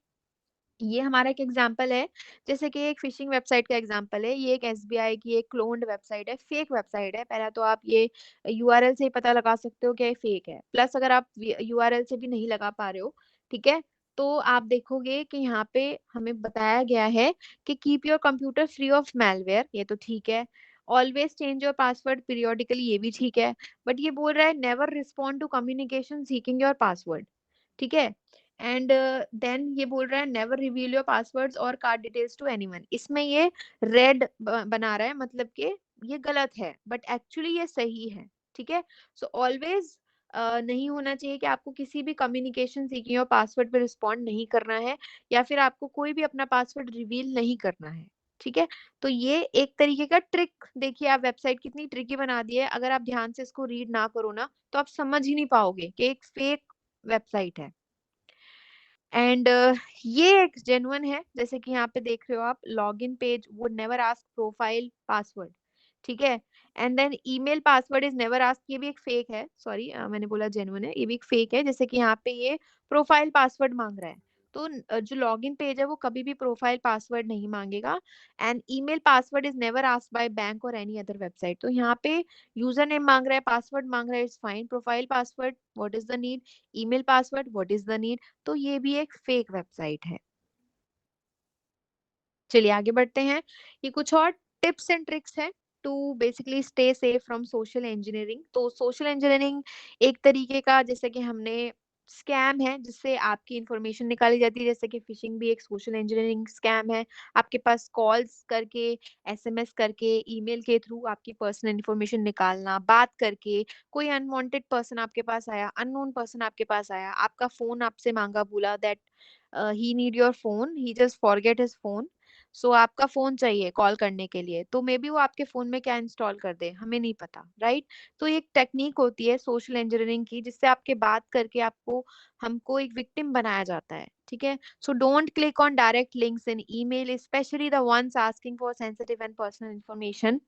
ये हमारा एक एग्जाम्पल है, जैसे कि एक फिशिंग वेबसाइट का एग्जाम्पल है। ये एक एसबीआई की एक क्लोन्ड वेबसाइट है, फेक वेबसाइट है। पहला तो आप ये यूआरएल से ही पता लगा सकते हो कि ये फेक है। प्लस अगर आप यूआरएल से भी नहीं लगा पा रहे हो, ठीक है, तो आप देखोगे कि यहाँ पे हमें बताया गया है कि keep your computer free of malware, ये तो ठीक है। Always change your password periodically, ये भी ठीक है। बट ये बोल रहा है never respond to communication seeking your password. ठीक है। एंड देन ये बोल रहा है नेवर रिवील योर पासवर्ड्स और कार्ड डिटेल्स टू एनीवन। इसमें ये रेड बना रहा है, मतलब कि ये गलत है, बट एक्चुअली ये सही है। ठीक है। सो ऑलवेज नहीं होना चाहिए कि आपको किसी भी कम्युनिकेशन सीखिए और पासवर्ड पे रिस्पॉन्ड नहीं करना है, या फिर आपको कोई भी अपना पासवर्ड रिवील नहीं करना है। ठीक है। तो ये एक तरीके का ट्रिक, देखिए आप वेबसाइट कितनी ट्रिकी बना दी है। अगर आप ध्यान से इसको रीड ना करो ना, तो आप समझ ही नहीं पाओगे कि एक फेक वेबसाइट है। एंड ये एक जेन्युइन है, जैसे कि यहाँ पे देख रहे हो आप, login page would never ask profile password. ठीक है। And then email password is never ask, ये भी एक फेक है, सॉरी मैंने बोला जेन्युइन है, ये भी एक फेक है। जैसे कि यहाँ पे ये प्रोफाइल पासवर्ड मांग रहा है, तो जो लॉगिन पेज है वो कभी भी प्रोफाइल पासवर्ड नहीं मांगेगा। And email password is never asked by bank और एनी अदर वेबसाइट। तो यहाँ पे यूजर नेम मांग रहा है, पासवर्ड मांग रहा है, it's fine. Profile password, what is the need? Email password, what is the need? तो ये भी एक फेक वेबसाइट है। चलिए आगे बढ़ते हैं। ये कुछ और टिप्स एंड ट्रिक्स है to basically stay safe from social engineering. तो सोशल इंजीनियरिंग एक तरीके का, जैसे कि हमने स्कैम है जिससे आपकी इंफॉर्मेशन निकाली जाती है, जैसे कि फिशिंग भी एक सोशल इंजीनियरिंग स्कैम है। आपके पास कॉल्स करके, एसएमएस करके, ईमेल के थ्रू आपकी पर्सनल इंफॉर्मेशन निकालना, बात करके कोई अनवांटेड पर्सन आपके पास आया, अननोन पर्सन आपके पास आया, आपका फोन आपसे मांगा, बोला that he need your phone, he just forget his phone, so आपका फोन चाहिए कॉल करने के लिए, तो मे बी वो आपके फोन में क्या इंस्टॉल कर दे, हमें नहीं पता, राइट? तो ये एक टेक्निक होती है सोशल इंजीनियरिंग की, जिससे आपके बात करके आपको हमको एक विक्टिम बनाया जाता है, ठीक है? So don't click on direct links in email, specially the ones asking for sensitive and personal information,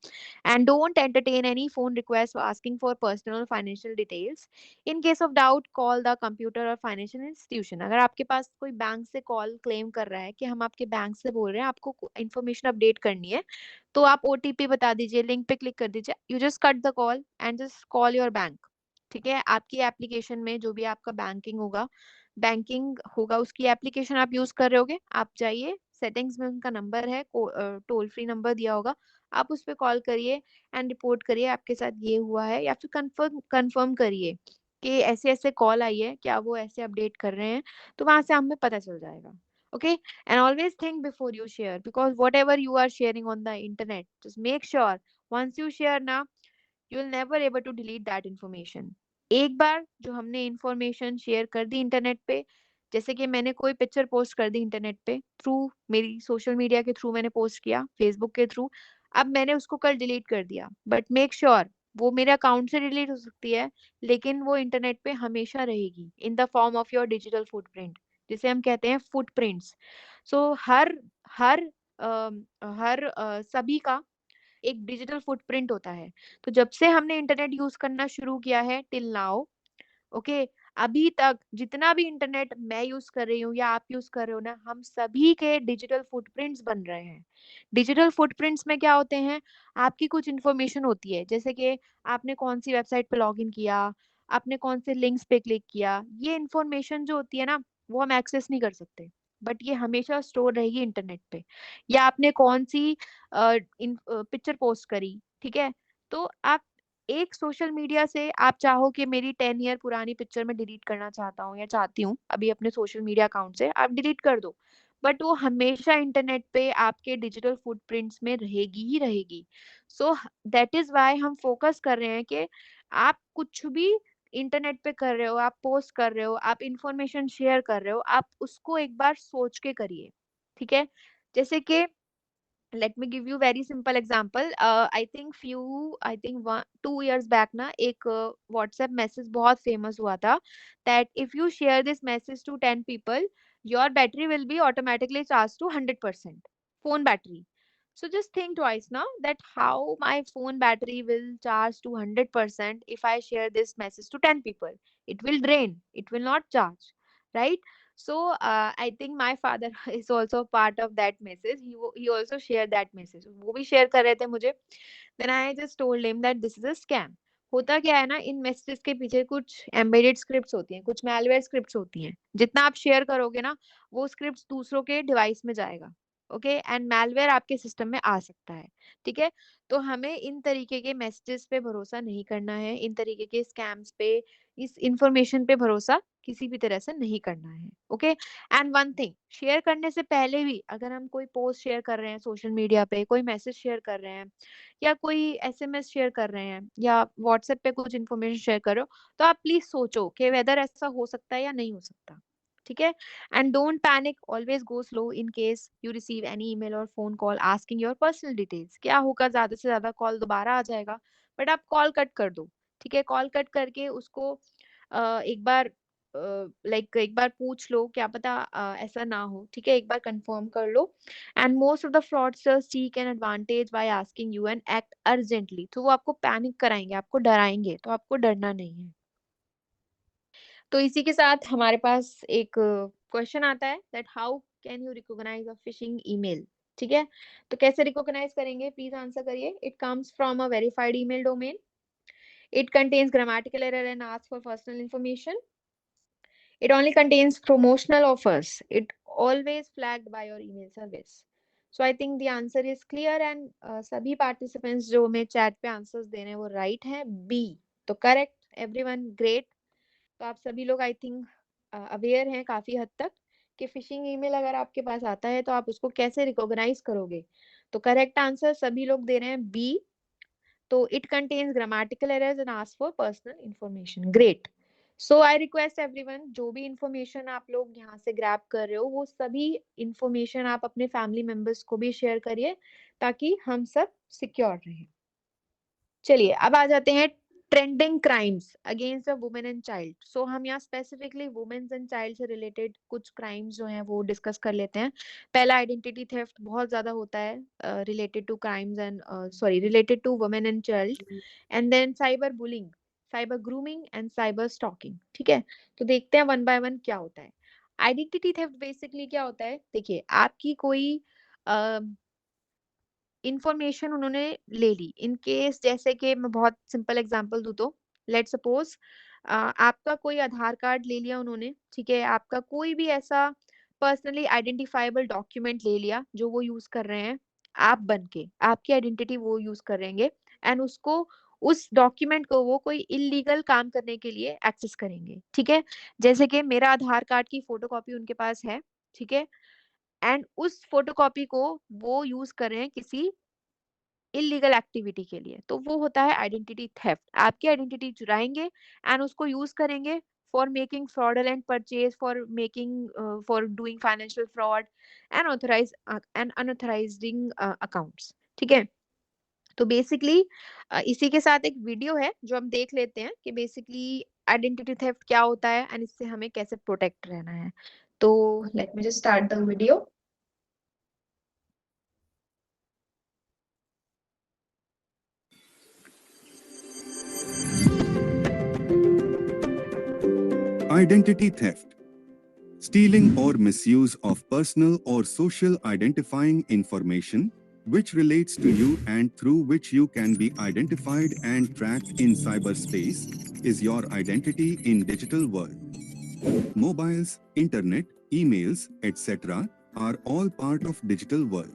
and don't entertain any phone requests asking for personal or financial details. In case of doubt, call the computer or financial institution. अगर आपके पास कोई bank से call claim कर रहा है कि हम आपके बैंक से बोल रहे हैं, आपको इन्फॉर्मेशन अपडेट करनी है, तो आप ओटीपी बता दीजिए, लिंक पे क्लिक कर दीजिए, you just cut the call and just call your bank, ठीक है? आपकी एप्लीकेशन में जो भी आपका बैंकिंग होगा उसकी एप्लीकेशन आप यूज कर रहे होगे, आप जाइए सेटिंग्स में, उनका नंबर है, टोल फ्री नंबर दिया होगा, आप उस पर कॉल करिए एंड रिपोर्ट करिए आपके साथ ये हुआ है, या फिर कंफर्म करिए कि ऐसे ऐसे कॉल आई है, क्या वो ऐसे अपडेट कर रहे हैं, तो वहां से हमें पता चल जाएगा। Okay, and always think before you share, because whatever you are sharing on the internet, just make sure once you share now, you'll never able to delete that information. एक बार जो हमने इंफॉर्मेशन शेयर कर दी internet पे, जैसे कि मैंने कोई picture post कर दी इंटरनेट पे, थ्रू मेरी सोशल मीडिया के थ्रू मैंने पोस्ट किया, फेसबुक के थ्रू, अब मैंने उसको कल डिलीट कर दिया, बट मेक श्योर वो मेरे अकाउंट से डिलीट हो सकती है, लेकिन वो इंटरनेट पे हमेशा रहेगी in the form of your digital footprint, जिसे हम कहते हैं फुटप्रिंट्स। सो हर सभी का एक डिजिटल फुटप्रिंट होता है। तो जब से हमने इंटरनेट यूज करना शुरू किया है टिल नाउ, ओके, अभी तक जितना भी इंटरनेट मैं यूज कर रही हूँ या आप यूज कर रहे हो ना, हम सभी के डिजिटल फुटप्रिंट्स बन रहे हैं। डिजिटल फुटप्रिंट्स में क्या होते हैं, आपकी कुछ इन्फॉर्मेशन होती है, जैसे कि आपने कौन सी वेबसाइट पे लॉगिन किया, आपने कौन से लिंक्स पे क्लिक किया, ये इन्फॉर्मेशन जो होती है ना, वो हम एक्सेस नहीं कर सकते, बट ये हमेशा स्टोर रहेगी इंटरनेट पे। या आपने कौन सी पिक्चर पोस्ट करी, ठीक है, तो आप एक सोशल मीडिया से आप चाहो कि मेरी 10 ईयर पुरानी पिक्चर में डिलीट करना चाहता हूँ या चाहती हूँ अभी अपने सोशल मीडिया अकाउंट से, आप डिलीट कर दो, बट वो हमेशा इंटरनेट पे आपके डिजिटल फुटप्रिंट्स में रहेगी ही रहेगी। सो दैट इज वाई हम फोकस कर रहे हैं कि आप कुछ भी इंटरनेट पे कर रहे हो, आप पोस्ट कर रहे हो, आप इंफॉर्मेशन शेयर कर रहे हो, आप उसको एक बार सोच के करिए, ठीक है? जैसे कि let me give you very simple example. I think 2 years back ना एक WhatsApp मैसेज बहुत फेमस हुआ था, that if you share this message to 10 people, your battery will be automatically charged to 100% phone battery. So just think twice now that how my phone battery will charge to 100% if I share this message to 10 people. It will drain, it will not charge, right? So I think my father is also part of that message. He also shared that message. वो भी share कर रहे थे मुझे. Then I just told him that this is a scam. होता क्या है ना, इन मैसेजेस के पीछे कुछ एम्बेडेड स्क्रिप्ट्स होती हैं, कुछ मैलवेयर स्क्रिप्ट्स होती हैं, जितना आप शेयर करोगे ना, वो स्क्रिप्ट्स दूसरों के डिवाइस में जाएगा, ओके, एंड मैलवेयर आपके सिस्टम में आ सकता है, ठीक है? तो हमें इन तरीके के मैसेजेस पे भरोसा नहीं करना है, इन तरीके के स्कैम्स पे, इस इंफॉर्मेशन पे भरोसा किसी भी तरह से नहीं करना है, okay? And one thing, share करने से पहले भी अगर हम कोई पोस्ट शेयर कर रहे हैं सोशल मीडिया पे, कोई मैसेज शेयर कर रहे हैं, या कोई एसएमएस शेयर कर रहे हैं, या व्हाट्सएप पे कुछ इन्फॉर्मेशन शेयर कर रहे हो, तो आप प्लीज सोचो कि वेदर ऐसा हो सकता है या नहीं हो सकता, ठीक है? And don't panic, always go slow in case you receive any email और phone call asking your personal details. क्या होगा, ज्यादा से ज्यादा कॉल दोबारा आ जाएगा, बट आप कॉल कट कर दो, ठीक है? कॉल कट करके उसको एक बार एक बार पूछ लो, क्या पता ऐसा ना हो, ठीक है? एक बार कंफर्म कर लो। And most of the fraudsters seek an advantage by asking you and act urgently, तो वो आपको पैनिक कराएंगे, आपको डराएंगे, तो आपको डरना नहीं है। तो इसी के साथ हमारे पास एक क्वेश्चन आता है that how can you recognise a phishing email, ठीक है? तो कैसे रिकॉग्नाइज करेंगे, प्लीज आंसर करिए। It comes from a verified email domain, it contains grammatical error and asks for personal information, it only contains promotional offers, it always flagged by your email service. So I think the answer is clear and सभी participants जो हमें chat पे answers दे रहे हैं वो right है, B। तो correct everyone, great। तो आप सभी लोग I think अवेयर हैं काफी हद तक कि फिशिंग ईमेल अगर आपके पास आता है तो आप उसको कैसे रिकॉग्नाइज करोगे। तो करेक्ट आंसर सभी लोग दे रहे हैं बी। तो it contains grammatical errors and ask for personal information. Great. So I request everyone, जो भी इंफॉर्मेशन आप लोग यहाँ से ग्रैब कर रहे हो वो सभी इंफॉर्मेशन आप अपने फैमिली मेंबर्स को भी शेयर करिए ताकि हम सब सिक्योर रहें। चलिए अब आ जाते हैं trending crimes against the women and child. So हम यहाँ स्पेसिफिकली वुमेन्स एंड चाइल्ड से रिलेटेड कुछ क्राइम्स जो हैं वो डिस्कस कर लेते हैं। पहला आइडेंटिटी थेफ्ट बहुत ज्यादा होता है related to crimes and sorry related to women and child. And then cyber bullying, cyber grooming and cyber stalking. ठीक है, तो देखते हैं वन बाय वन क्या होता है। आइडेंटिटी थेफ्ट बेसिकली क्या होता है, देखिए आपकी कोई इंफॉर्मेशन उन्होंने ले ली। इन केस जैसे कि मैं बहुत सिंपल एग्जांपल दूं तो लेट सपोज आपका कोई आधार कार्ड ले लिया उन्होंने, ठीक है, आपका कोई भी ऐसा पर्सनली आइडेंटिफाइबल डॉक्यूमेंट ले लिया जो वो यूज कर रहे हैं, आप बन के आपकी आइडेंटिटी वो यूज करेंगे एंड उसको उस डॉक्यूमेंट को वो कोई इलीगल काम करने के लिए एक्सेस करेंगे। ठीक है, जैसे कि मेरा आधार कार्ड की फोटोकॉपी उनके पास है, ठीक है, एंड उस फोटोकॉपी को वो यूज कर रहे हैं किसी इलीगल एक्टिविटी के लिए, तो वो होता है आइडेंटिटी थेफ्ट। आपकी आइडेंटिटी चुराएंगे एंड उसको यूज करेंगे for making fraudulent purchase, for making for doing financial fraud and authorise and unauthorising accounts. ठीक है, तो बेसिकली इसी के साथ एक वीडियो है जो हम देख लेते हैं कि बेसिकली आइडेंटिटी थेफ्ट क्या होता है एंड इससे हमें कैसे प्रोटेक्ट रहना है। तो let me just start the video. Identity theft. Stealing or misuse of personal or social identifying information which relates to you and through which you can be identified and tracked in cyberspace is your identity in digital world. Mobiles, internet, emails, etc. are all part of digital world.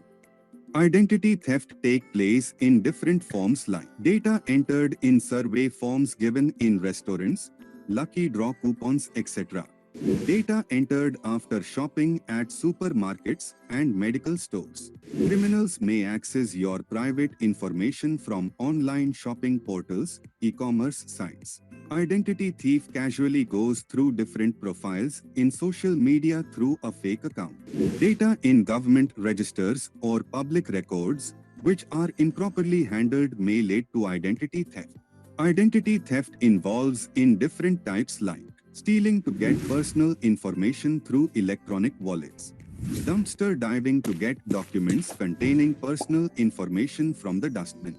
Identity theft take place in different forms like data entered in survey forms given in restaurants, lucky draw coupons, etc. Data entered after shopping at supermarkets and medical stores. Criminals may access your private information from online shopping portals, e-commerce sites. Identity thief casually goes through different profiles in social media through a fake account. Data in government registers or public records, which are improperly handled, may lead to identity theft. Identity theft involves in different types like stealing to get personal information through electronic wallets, dumpster diving to get documents containing personal information from the dustbin,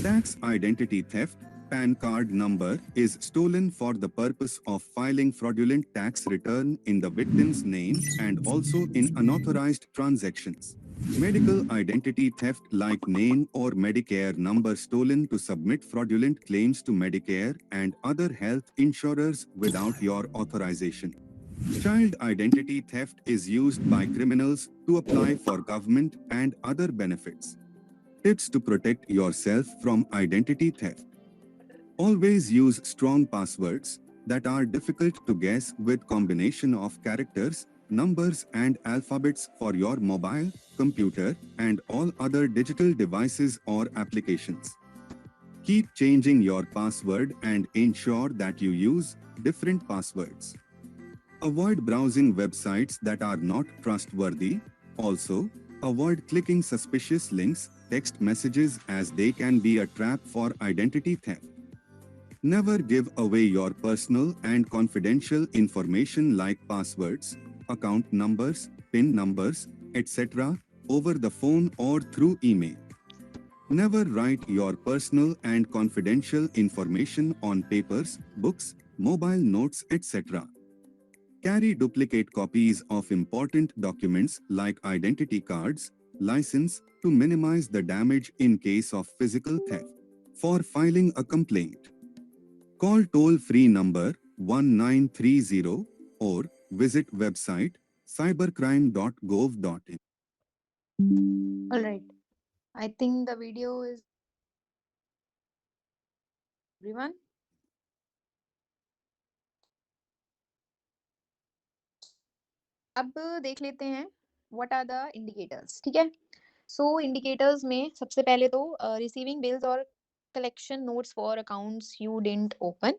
tax identity theft. PAN card number is stolen for the purpose of filing fraudulent tax return in the victim's name and also in unauthorized transactions. Medical identity theft like name or Medicare number stolen to submit fraudulent claims to Medicare and other health insurers without your authorization. Child identity theft is used by criminals to apply for government and other benefits. Tips to protect yourself from identity theft. Always use strong passwords that are difficult to guess with combination of characters, numbers and alphabets for your mobile, computer and all other digital devices or applications. Keep changing your password and ensure that you use different passwords. Avoid browsing websites that are not trustworthy. Also, avoid clicking suspicious links, text messages as they can be a trap for identity theft. Never give away your personal and confidential information like passwords, account numbers, PIN numbers, etc. over the phone or through email. Never write your personal and confidential information on papers, books, mobile notes, etc. Carry duplicate copies of important documents like identity cards, license to minimize the damage in case of physical theft. For filing a complaint, call toll-free number 1930 or visit website cybercrime.gov.in. All right, I think the video is everyone. अब देख लेते हैं what are the indicators, ठीक है। सो indicators में सबसे पहले तो रिसीविंग बिल्स और collection notes for accounts you didn't open,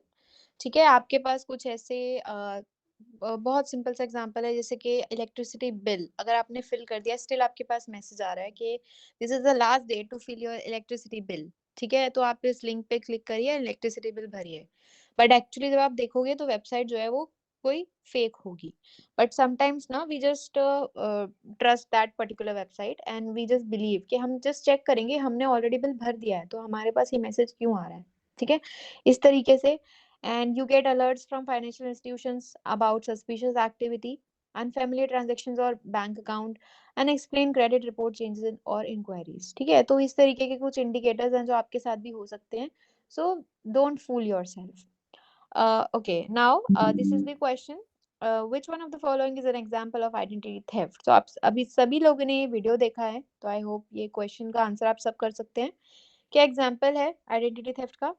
ठीक है। आपके पास कुछ ऐसे बहुत सिंपल सा एग्जांपल है, जैसे कि इलेक्ट्रिसिटी बिल अगर आपने फिल कर दिया, स्टिल आपके पास मैसेज आ रहा है कि this is the last date to fill your electricity bill, ठीक है। तो आप इस लिंक पे क्लिक करिए, इलेक्ट्रिसिटी बिल भरिए, बट एक्चुअली जब आप देखोगे तो वेबसाइट जो है वो कोई फेक होगी। बट समटाइम्स ना we just trust that particular website and we just believe कि हम जस्ट चेक करेंगे, हमने ऑलरेडी बिल भर दिया है तो हमारे पास ये मैसेज क्यों आ रहा है, ठीक है। इस तरीके से and you get alerts from financial institutions about suspicious activity, unfamiliar transactions or bank account, unexplained credit report changes or inquiries, ठीक है। तो इस तरीके के कुछ indicators हैं जो आपके साथ भी हो सकते हैं, so don't fool yourself. Okay, now this is the question. Which one of the following is an example of identity theft? तो आप अभी सभी लोगों ने ये वीडियो देखा है, तो आई होप ये क्वेश्चन का आंसर आप सब कर सकते हैं। क्या एग्जाम्पल है आइडेंटिटी थेफ्ट का?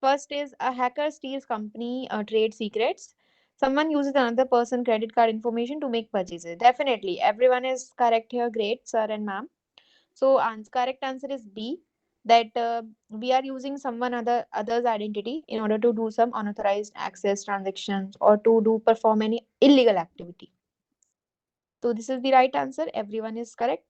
First is a hacker steals company trade secrets. Someone uses another person's credit card information to make purchases. Definitely, everyone is correct here. Great, sir and ma'am. So, correct answer is B. That we are using someone other's identity in order to do some unauthorized access transactions or to do perform any illegal activity. So this is the right answer. Everyone is correct.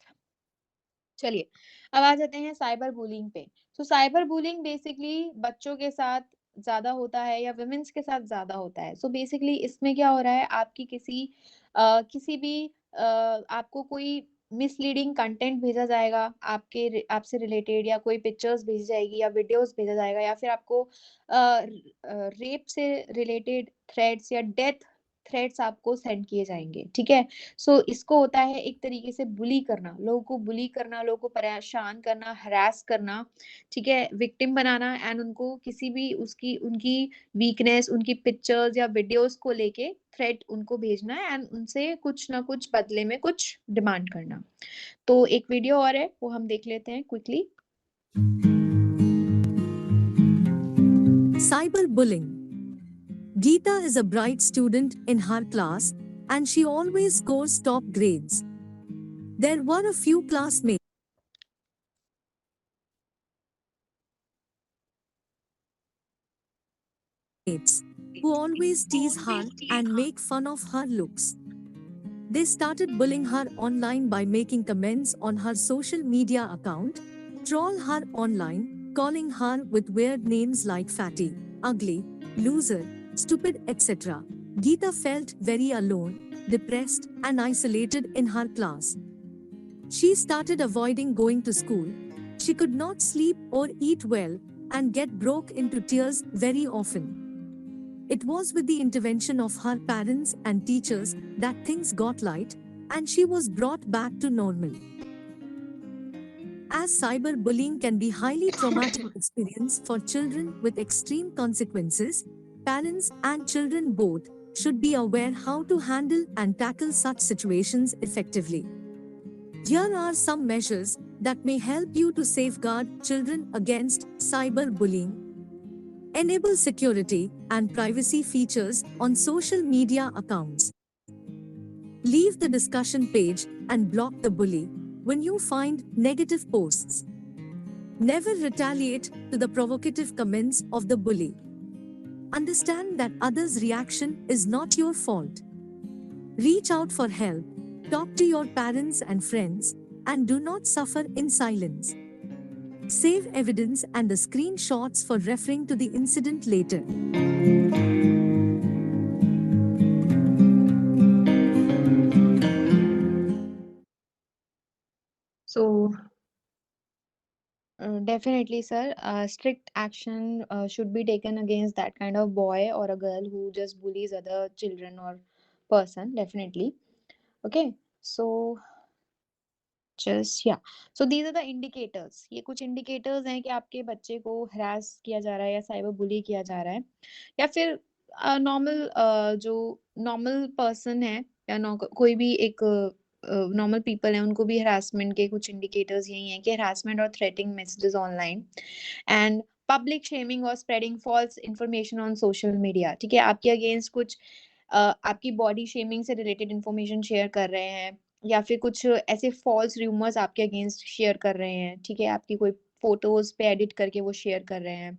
चलिए अब आ जाते हैं cyber bullying पे। तो cyber bullying basically बच्चों के साथ ज्यादा होता है या विमेंस के साथ ज्यादा होता है। सो बेसिकली इसमें क्या हो रहा है, आपकी किसी भी आपको कोई मिसलीडिंग कंटेंट भेजा जाएगा, आपसे रिलेटेड, या कोई पिक्चर्स भेजी जाएगी या वीडियोस भेजा जाएगा, या फिर आपको रेप से रिलेटेड थ्रेड्स या डेथ थ्रेड्स आपको सेंड किए जाएंगे, ठीक है। सो इसको होता है एक तरीके से बुली करना, लोगों को बुली करना, लोगों को परेशान करना, हरास करना, ठीक है, विक्टिम बनाना, एंड उनको किसी भी उनकी वीकनेस, उनकी पिक्चर्स या वीडियोस को लेके थ्रेट उनको भेजना है एंड उनसे कुछ ना कुछ बदले में कुछ डिमांड करना। तो एक वीडियो और है, वो हम देख लेते हैं quickly. Cyberbullying. Geeta is a bright student in her class and she always scores top grades. There were a few classmates who always tease her and make fun of her looks. They started bullying her online by making comments on her social media account, troll her online, calling her with weird names like fatty, ugly, loser, stupid, etc. Geeta felt very alone, depressed, and isolated in her class. She started avoiding going to school. She could not sleep or eat well and get broke into tears very often. It was with the intervention of her parents and teachers that things got light and she was brought back to normal. As cyberbullying can be highly traumatic experience for children with extreme consequences, parents and children both should be aware how to handle and tackle such situations effectively. Here are some measures that may help you to safeguard children against cyberbullying. Enable security and privacy features on social media accounts. Leave the discussion page and block the bully when you find negative posts. Never retaliate to the provocative comments of the bully. Understand that others' reaction is not your fault. Reach out for help, talk to your parents and friends, and do not suffer in silence. Save evidence and the screenshots for referring to the incident later. So, definitely, sir, strict action should be taken against that kind of boy or a girl who just bullies other children or person, definitely. Okay, so just yeah, so these are the indicators. ये कुछ indicators हैं कि आपके बच्चे को harass किया जा रहा है या cyber bully किया जा रहा है, या फिर normal जो normal person है या कोई भी एक normal people है, उनको भी harassment के कुछ indicators यही हैं कि harassment और threatening messages online and public shaming और spreading false information on social media, ठीक है। आपके against कुछ आपकी बॉडी शेमिंग से रिलेटेड इन्फॉर्मेशन शेयर कर रहे हैं, या फिर कुछ ऐसे फॉल्स रूमर्स आपके अगेंस्ट शेयर कर रहे हैं, ठीक है, आपकी कोई फोटोज पे एडिट करके वो शेयर कर रहे हैं।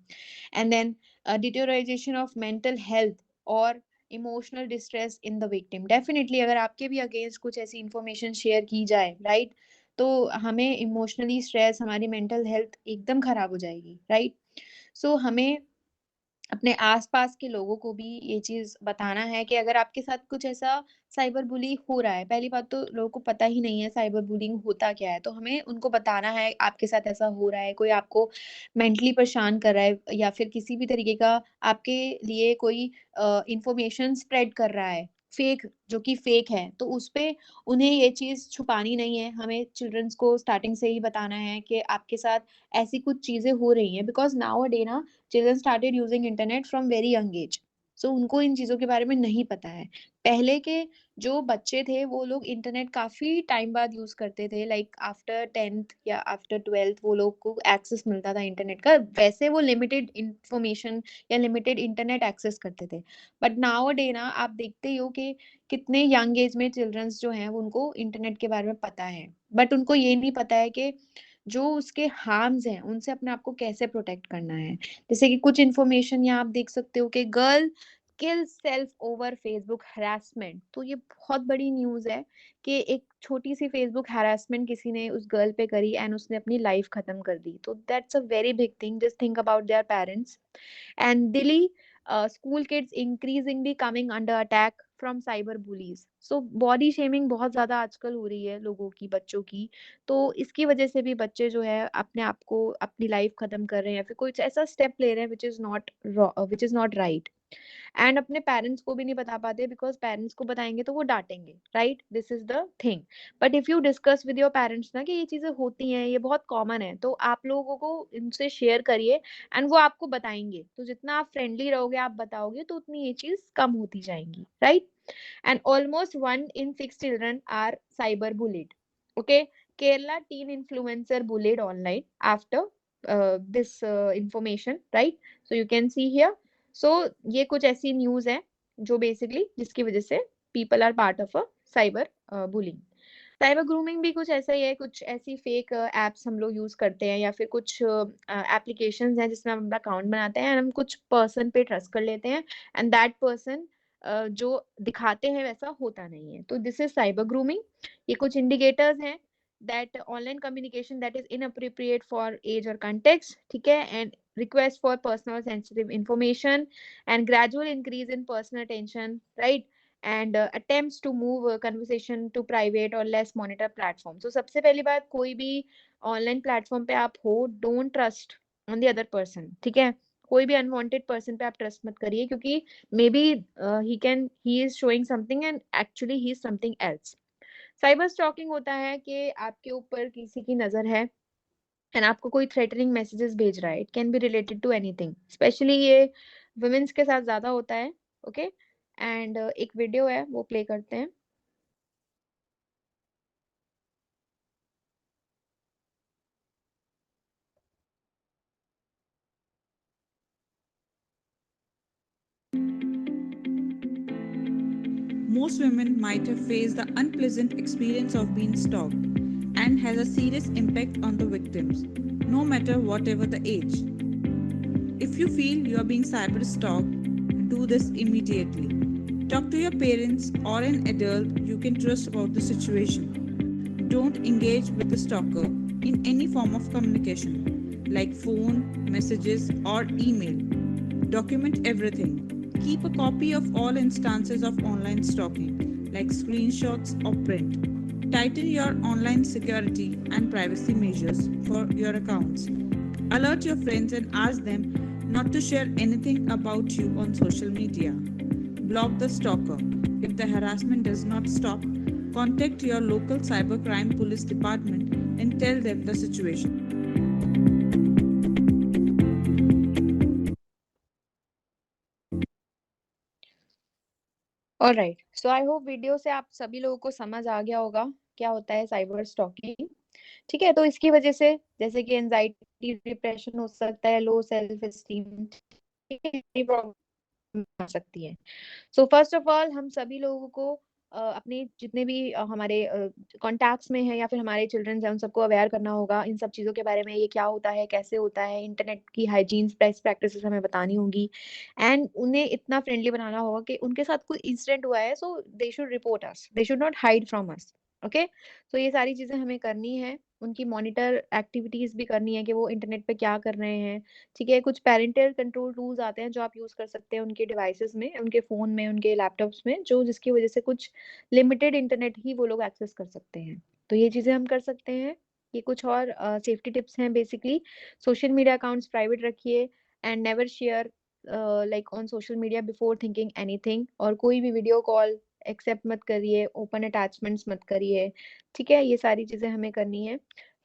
And then deterioration of mental health और emotional distress in the victim. Definitely अगर आपके भी अगेंस्ट कुछ ऐसी इन्फॉर्मेशन शेयर की जाए, राइट, तो हमें इमोशनली स्ट्रेस, हमारी मेंटल हेल्थ एकदम खराब हो जाएगी, राइट। सो हमें अपने आसपास के लोगों को भी ये चीज़ बताना है कि अगर आपके साथ कुछ ऐसा साइबर बुली हो रहा है, पहली बात तो लोगों को पता ही नहीं है साइबर बुलिंग होता क्या है, तो हमें उनको बताना है आपके साथ ऐसा हो रहा है, कोई आपको मेंटली परेशान कर रहा है या फिर किसी भी तरीके का आपके लिए कोई इंफॉर्मेशन स्प्रेड कर रहा है, फेक, जो कि फेक है, तो उस पे उन्हें ये चीज़ छुपानी नहीं है। हमें चिल्ड्रंस को स्टार्टिंग से ही बताना है कि आपके साथ ऐसी कुछ चीज़ें हो रही हैं, बिकॉज़ नाउ अ डे ना children started using internet from very young age. So उनको इन चीज़ों के बारे में नहीं पता है। पहले के जो बच्चे थे वो लोग इंटरनेट काफ़ी टाइम बाद यूज़ करते थे, लाइक आफ्टर 10th या आफ्टर 12th वो लोग को एक्सेस मिलता था इंटरनेट का। वैसे वो लिमिटेड इन्फॉर्मेशन या लिमिटेड इंटरनेट एक्सेस करते थे। बट नाउ अ डे ना आप देखते ही हो कि कितने यंग एज में चिल्ड्रंस जो हैं वो उनको इंटरनेट के बारे में पता है। बट उनको ये नहीं पता है कि जो उसके हार्म्स हैं उनसे अपने आप को कैसे प्रोटेक्ट करना है। जैसे कि कुछ इन्फॉर्मेशन यहाँ आप देख सकते हो कि गर्ल किल सेल्फ ओवर फेसबुक हैरेसमेंट। तो ये बहुत बड़ी न्यूज़ है कि एक छोटी सी फेसबुक हैरेसमेंट किसी ने उस गर्ल पे करी एंड उसने अपनी लाइफ खत्म कर दी। तो that's a very big thing, just think about their parents. And Delhi school kids increasingly coming under attack from cyber bullies. So body shaming बहुत ज़्यादा आजकल हो रही है लोगों की, बच्चों की। तो इसकी वजह से भी बच्चे जो है अपने आप को अपनी लाइफ खत्म कर रहे हैं या फिर कुछ ऐसा स्टेप ले रहे हैं which is not right. And अपने पेरेंट्स को भी नहीं बता पाते, बिकॉज पेरेंट्स को बताएंगे तो वो डांटेंगे, right, this is the thing. But if you discuss with your parents ना कि ये चीजें होती हैं, ये बहुत कॉमन है, तो आप लोगों को इनसे शेयर करिए एंड वो आपको बताएंगे। तो जितना आप फ्रेंडली रहोगे, आप बताओगे, तो उतनी ये चीज कम होती जाएंगी, right. And almost 1 in 6 children are cyber bullied. Okay, Kerala teen influencer bullied online after this information, right? So you can see here. So ये कुछ ऐसी न्यूज है जो बेसिकली जिसकी वजह से people are part of a cyber bullying. Cyber grooming भी कुछ ऐसा ही है, कुछ ऐसी फेक एप्स हम लोग यूज करते हैं या फिर कुछ एप्लीकेशंस हैं जिसमें हम अपना अकाउंट बनाते हैं एंड हम कुछ पर्सन पे ट्रस्ट कर लेते हैं एंड दैट पर्सन जो दिखाते हैं वैसा होता नहीं है। तो दिस इज साइबर ग्रूमिंग। ये कुछ इंडिकेटर्स हैं that online communication that is inappropriate for age और कंटेक्स्ट, ठीक है, and request for personal sensitive information and gradual increase in personal attention, right, and attempts to move conversation to private or less monitor platform. So सबसे पहली बात, कोई भी online platform पे आप हो, don't trust on the other person, ठीक है। कोई भी अनवांटेड पर्सन पे आप ट्रस्ट मत करिए, क्योंकि may be he is showing something and actually he is something else. Cyber stalking होता है कि आपके ऊपर किसी की नजर है एंड आपको कोई थ्रेटनिंग मैसेजेस भेज रहा है। It can be related to anything, specially ये वुमेन्स के साथ ज्यादा होता है। ओके, एंड एक वीडियो है वो प्ले करते हैं। Most women might have faced the unpleasant experience of being stalked and has a serious impact on the victims, no matter whatever the age. If you feel you are being cyber stalked, do this immediately. Talk to your parents or an adult you can trust about the situation. Don't engage with the stalker in any form of communication, like phone, messages, or email. Document everything. Keep a copy of all instances of online stalking, like screenshots or print. Tighten your online security and privacy measures for your accounts. Alert your friends and ask them not to share anything about you on social media. Block the stalker. If the harassment does not stop, contact your local cybercrime police department and tell them the situation. Alright, so I hope video से आप सभी लोगों को समझ आ गया होगा क्या होता है साइबर स्टॉकिंग, ठीक है। तो इसकी वजह से जैसे कि एंजाइटी, डिप्रेशन हो सकता है, लो सेल्फ एस्टीम, आ सकती है। सो फर्स्ट ऑफ ऑल हम सभी लोगों को अपने जितने भी हमारे कॉन्टैक्ट्स में है या फिर हमारे चिल्ड्रंस हैं उन सबको अवेयर करना होगा इन सब चीज़ों के बारे में, ये क्या होता है, कैसे होता है, इंटरनेट की हाइजीन बेस्ट प्रैक्टिसेस हमें बतानी होगी एंड उन्हें इतना फ्रेंडली बनाना होगा कि उनके साथ कोई इंसिडेंट हुआ है so they should report us, they should not hide from us. Okay, so ये सारी चीज़ें हमें करनी है, उनकी मॉनिटर एक्टिविटीज भी करनी है कि वो इंटरनेट पे क्या कर रहे हैं। ठीक है, कुछ पेरेंटल कंट्रोल टूल्स आते हैं जो आप यूज कर सकते हैं उनके डिवाइसेस में, उनके फोन में, उनके लैपटॉप्स में, जो जिसकी वजह से कुछ लिमिटेड इंटरनेट ही वो लोग एक्सेस कर सकते हैं। तो ये चीजें हम कर सकते हैं। ये कुछ और सेफ्टी टिप्स हैं basically. Social media accounts private रखिए and never share like on social media before thinking anything, और कोई भी वीडियो कॉल एक्सेप्ट मत करिए, ओपन अटैचमेंट्स मत करिए। ठीक है, ये सारी चीजें हमें करनी है।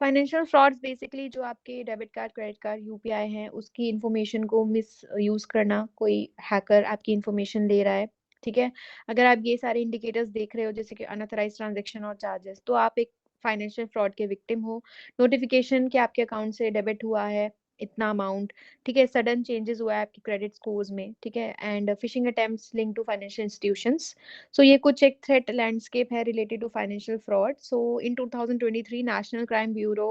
फाइनेंशियल फ्रॉड्स बेसिकली जो आपके debit card, credit card, UPI हैं, उसकी इंफॉर्मेशन को मिस यूज करना, कोई हैकर आपकी इंफॉर्मेशन ले रहा है। ठीक है, अगर आप ये सारे इंडिकेटर्स देख रहे हो जैसे कि अनऑथराइज्ड ट्रांजैक्शन और चार्जेस, तो आप एक फाइनेंशियल फ्रॉड के विक्टिम हो। नोटिफिकेशन कि आपके अकाउंट से डेबिट हुआ है इतना अमाउंट, ठीक है, सडन चेंजेस हुआ है आपके क्रेडिट स्कोर्स में, ठीक है, and phishing attempts link to financial institutions. So ये कुछ एक थ्रेट लैंडस्केप है related to financial fraud. So in 2023 national crime bureau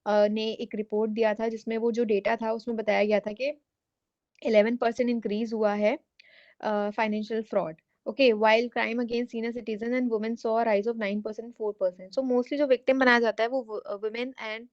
ने एक रिपोर्ट दिया था जिसमें वो जो डेटा था उसमें बताया गया था कि 11% इंक्रीज हुआ है financial fraud. Okay, while crime against senior citizens and women saw a rise of 9%, 4%. So mostly जो victim बनाया जाता है वो women and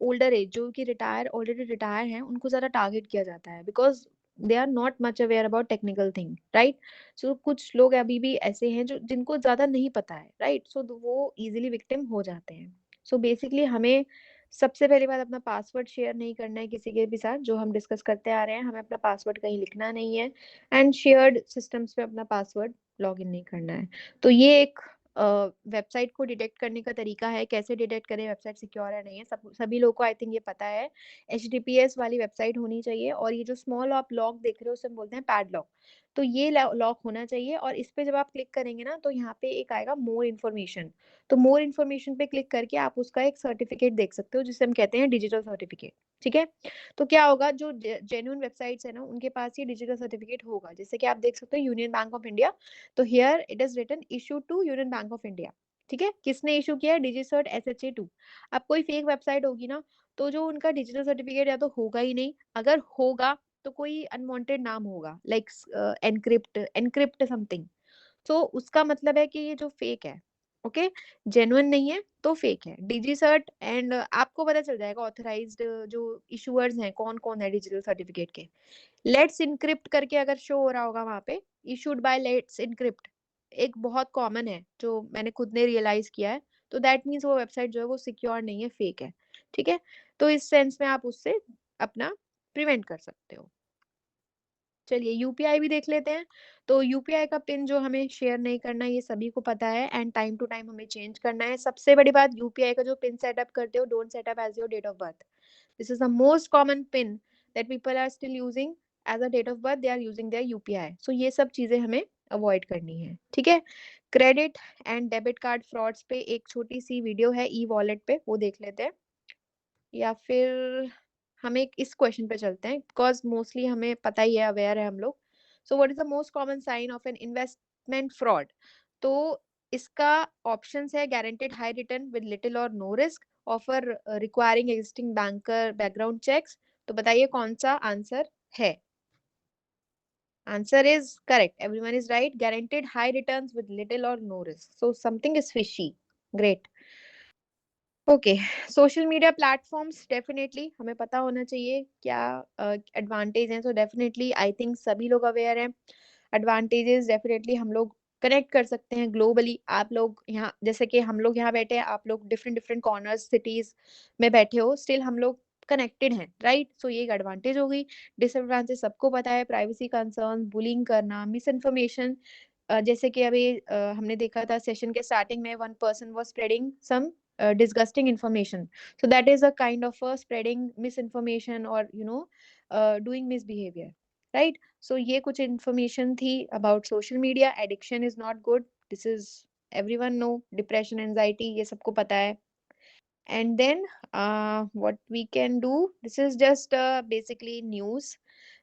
older age, जो कि रिटायर ऑलरेडी रिटायर हैं, उनको ज़्यादा टारगेट किया जाता है because they are not much aware about technical thing, right. So कुछ लोग अभी भी ऐसे हैं जो जिनको ज़्यादा नहीं पता है, राइट, सो वो इजीली विक्टिम हो जाते हैं। सो बेसिकली हमें सबसे पहली बात अपना पासवर्ड शेयर नहीं करना है किसी के भी साथ, जो हम डिस्कस करते आ रहे हैं, हमें अपना पासवर्ड कहीं लिखना नहीं है एंड शेयर्ड सिस्टम्स पे अपना पासवर्ड लॉगिन नहीं करना है। तो ये एक वेबसाइट को डिटेक्ट करने का तरीका है, कैसे डिटेक्ट करें वेबसाइट सिक्योर है नहीं है, सभी लोगों को आई थिंक ये पता है। HTTPS वाली वेबसाइट होनी चाहिए, और ये जो स्मॉल आप लॉक देख रहे हो उसे हम बोलते हैं पैडलॉक। तो ये लॉक होना चाहिए, और इस पे जब आप क्लिक करेंगे ना तो यहाँ पे एक आएगा मोर इन्फॉर्मेशन। तो मोर इन्फॉर्मेशन पे क्लिक करके आप उसका एक सर्टिफिकेट देख सकते हो जिसे हम कहते हैं डिजिटल सर्टिफिकेट। ठीक है, तो क्या होगा, जो जेन्युइन वेबसाइट्स है ना उनके पास ये डिजिटल सर्टिफिकेट होगा। जैसे कि आप देख सकते हो यूनियन बैंक ऑफ इंडिया, तो here it is written issue to Union Bank of India. ठीक है, किसने इशू किया है? डिजिसर्ट SHA 2। अब कोई फेक वेबसाइट होगी ना तो जो उनका डिजिटल सर्टिफिकेट या तो होगा ही नहीं, अगर होगा तो कोई अनवांटेड नाम होगा लाइक एनक्रिप्ट समथिंग। तो उसका मतलब है कि ये जो फेक है, ओके, जेन्युइन नहीं है तो फेक है। डिजीसर्ट एंड आपको पता चल जाएगा ऑथराइज्ड जो इशूअर्स हैं कौन कौन है डिजिटल सर्टिफिकेट के। लेट्स इनक्रिप्ट करके अगर शो हो रहा होगा वहां पे, इशूड बाय लेट्स इनक्रिप्ट, एक बहुत कॉमन है जो मैंने खुद ने रियलाइज किया है, तो दैट मीन्स वो वेबसाइट जो है वो सिक्योर नहीं है, फेक है। ठीक है, तो इस सेंस में आप उससे अपना प्रिवेंट कर सकते हो। चलिए यूपीआई भी देख लेते हैं। तो यूपीआई का पिन जो हमें शेयर नहीं करना है ये सभी को पता है, एंड टाइम टू टाइम हमें चेंज करना है। सबसे बड़ी बात, यूपीआई का जो पिन सेटअप करते हो, don't setup as your date of birth. This is the most common pin that people are still using as a date of birth, they are using their UPI. So ये सब चीजें हमें avoid करनी है। ठीक है, credit and debit card frauds पे एक छोटी सी वीडियो है ई वॉलेट पे, वो देख लेते हैं, या फिर हम एक इस क्वेश्चन पे चलते हैं बिकॉज मोस्टली हमें पता ही है, अवेयर है हम लोग। So what is the most common sign of an investment fraud? तो इसका ऑप्शंस है guaranteed high return with little और no risk, offer requiring existing banker background checks. तो बताइए कौन सा आंसर है? Answer is correct. Everyone is right. Guaranteed high returns with little or no risk. So something is fishy. Great. Okay, social media platforms definitely हमें पता होना चाहिए क्या एडवांटेज हैं। सो डेफिनेटली आई थिंक सभी लोग अवेयर हैं। एडवांटेजेस डेफिनेटली हम लोग कनेक्ट कर सकते हैं ग्लोबली। आप लोग यहाँ, जैसे कि हम लोग यहाँ बैठे हैं, आप लोग डिफरेंट डिफरेंट कॉर्नर्स सिटीज में बैठे हो, स्टिल हम लोग कनेक्टेड हैं, राइट। सो ये एक एडवांटेज हो गई। डिसएडवांटेज सबको पता है, प्राइवेसी कंसर्न, बुलिंग करना, मिस इन्फॉर्मेशन। जैसे कि अभी हमने देखा था सेशन के स्टार्टिंग में, one person was spreading some disgusting information. So that is a kind of a spreading misinformation or doing misbehavior, right? So ये कुछ information थी about social media. Addiction is not good. This is everyone know. Depression, anxiety, ये सबको पता है. And then what we can do, this is just basically news.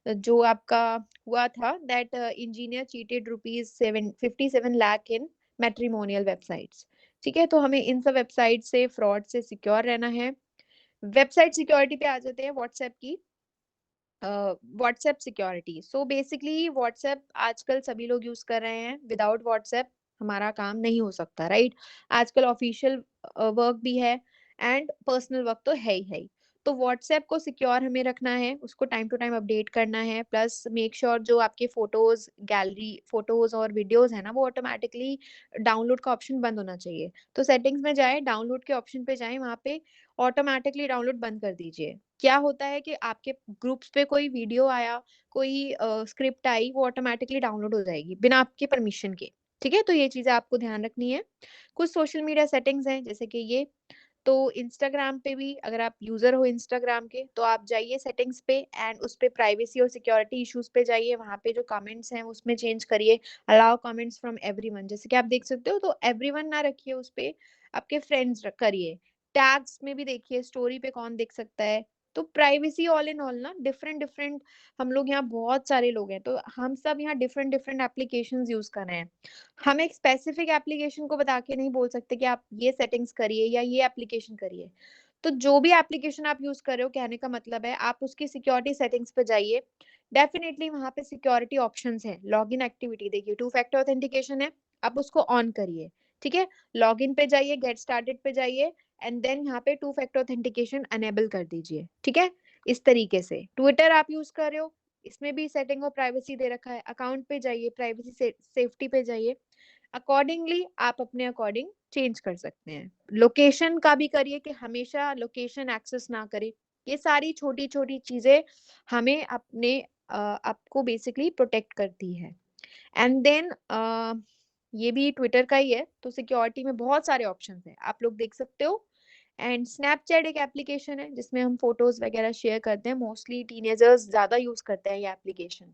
जो आपका हुआ था that engineer cheated ₹57 lakh in matrimonial websites. ठीक है, तो हमें इन सब वेबसाइट से फ्रॉड से सिक्योर रहना है। वेबसाइट सिक्योरिटी पे आ जाते हैं व्हाट्सएप की। WhatsApp security, so basically WhatsApp आजकल सभी लोग यूज कर रहे हैं। विदाउट व्हाट्सएप हमारा काम नहीं हो सकता, राइट? आजकल ऑफिशियल वर्क भी है एंड पर्सनल वर्क तो है ही। तो व्हाट्सएप को सिक्योर हमें रखना है, उसको टाइम टू टाइम अपडेट करना है, प्लस मेक श्योर जो आपके फोटोज, गैलरी फोटोज और वीडियोज है ना, वो ऑटोमेटिकली डाउनलोड का ऑप्शन बंद होना चाहिए। तो सेटिंग्स में जाए, डाउनलोड के ऑप्शन पे जाए, वहां पे ऑटोमेटिकली डाउनलोड बंद कर दीजिए। क्या होता है कि आपके ग्रुप्स पे कोई वीडियो आया, कोई स्क्रिप्ट आई, वो ऑटोमेटिकली डाउनलोड हो जाएगी बिना आपके परमिशन के। ठीक है, तो ये चीजें आपको ध्यान रखनी है। कुछ सोशल मीडिया सेटिंग्स हैं जैसे कि ये, तो इंस्टाग्राम पे भी अगर आप यूजर हो इंस्टाग्राम के, तो आप जाइए सेटिंग्स पे एंड उस पे प्राइवेसी और सिक्योरिटी इश्यूज पे जाइए। वहां पे जो कमेंट्स हैं उसमें चेंज करिए, अलाउ कमेंट्स फ्रॉम एवरीवन, जैसे कि आप देख सकते हो। तो एवरीवन ना रखिए उस पे, आपके फ्रेंड्स करिए। टैग्स में भी देखिए स्टोरी पे कौन देख सकता है। तो प्राइवेसी ऑल इन ऑल ना, डिफरेंट डिफरेंट, हम लोग यहाँ बहुत सारे लोग हैं, तो हम सब यहाँ डिफरेंट डिफरेंट एप्लीकेशंस यूज कर रहे हैं। हम एक स्पेसिफिक एप्लीकेशन को बता के नहीं बोल सकते कि आप ये सेटिंग्स करिए या ये एप्लीकेशन करिए। तो जो भी एप्लीकेशन आप यूज कर रहे हो, कहने का मतलब है आप उसकी सिक्योरिटी सेटिंग्स पे जाइए। डेफिनेटली वहां पे सिक्योरिटी ऑप्शंस हैं। लॉगिन एक्टिविटी देखिए, टू फैक्टर ऑथेंटिकेशन है, आप उसको ऑन करिए। ठीक है, लॉगिन पे जाइए, गेट स्टार्टेड पे जाइए एंड देन यहाँ पे टू फैक्टर ऑथेंटिकेशन अनेबल कर दीजिए। ठीक है, इस तरीके से। ट्विटर आप यूज कर रहे हो, इसमें भी सेटिंग और प्राइवेसी दे रखा है। अकाउंट पे जाइए, प्राइवेसी सेफ्टी पे जाइए, अकॉर्डिंगली आप अपने अकॉर्डिंग चेंज कर सकते हैं। लोकेशन का भी करिए कि हमेशा लोकेशन एक्सेस ना करें। ये सारी छोटी छोटी चीजें हमें अपने आपको बेसिकली प्रोटेक्ट करती है। एंड देन ये भी ट्विटर का ही है, तो सिक्योरिटी में बहुत सारे ऑप्शंस हैं, आप लोग देख सकते हो। एंड स्नैपचैट एक एप्लीकेशन है जिसमें हम फोटोज वगैरह शेयर करते हैं। मोस्टली टीनेजर्स ज्यादा यूज करते हैं ये एप्लीकेशन।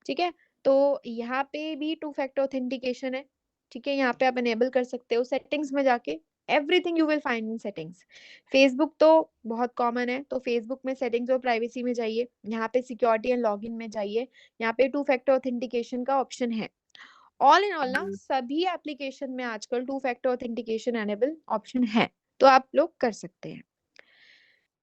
ठीक है, तो यहाँ पे भी टू फैक्टर ऑथेंटिकेशन है। ठीक है, यहाँ पे आप एनेबल कर सकते हो सेटिंग्स में जाके। Everything you will find in settings. Facebook तो बहुत कॉमन है, तो फेसबुक में सेटिंग्स और प्राइवेसी में जाइए, यहाँ पे सिक्योरिटी एंड लॉगिन में जाइए, यहाँ पे टू फैक्टर ऑथेंटिकेशन का ऑप्शन है। ऑल इन ऑल ना, सभी एप्लीकेशन में आजकल to factor authentication enable option है, तो आप लोग कर सकते हैं।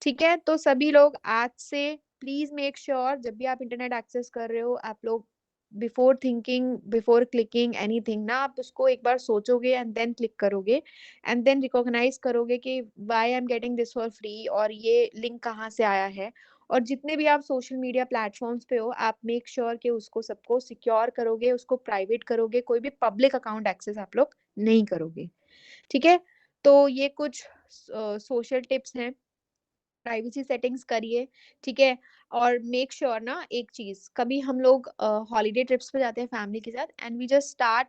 ठीक है, तो सभी लोग आज से प्लीज मेक श्योर जब भी आप इंटरनेट एक्सेस कर रहे हो, आप लोग before thinking, before clicking anything ना, आप उसको एक बार सोचोगे एंड देन क्लिक करोगे एंड देन रिकॉग्नाइज करोगे कि why I am getting this for free, और ये लिंक कहाँ से आया है। और जितने भी आप सोशल मीडिया प्लेटफॉर्म्स पे हो, आप मेक श्योर कि उसको सबको सिक्योर करोगे, उसको प्राइवेट करोगे, कोई भी पब्लिक अकाउंट एक्सेस आप लोग नहीं करोगे। ठीक है, तो ये कुछ सोशल टिप्स हैं। प्राइवेसी सेटिंग्स करिए। ठीक है, और मेक श्योर ना, एक चीज, कभी हम लोग हॉलीडे ट्रिप्स पे जाते हैं फैमिली के साथ and we just start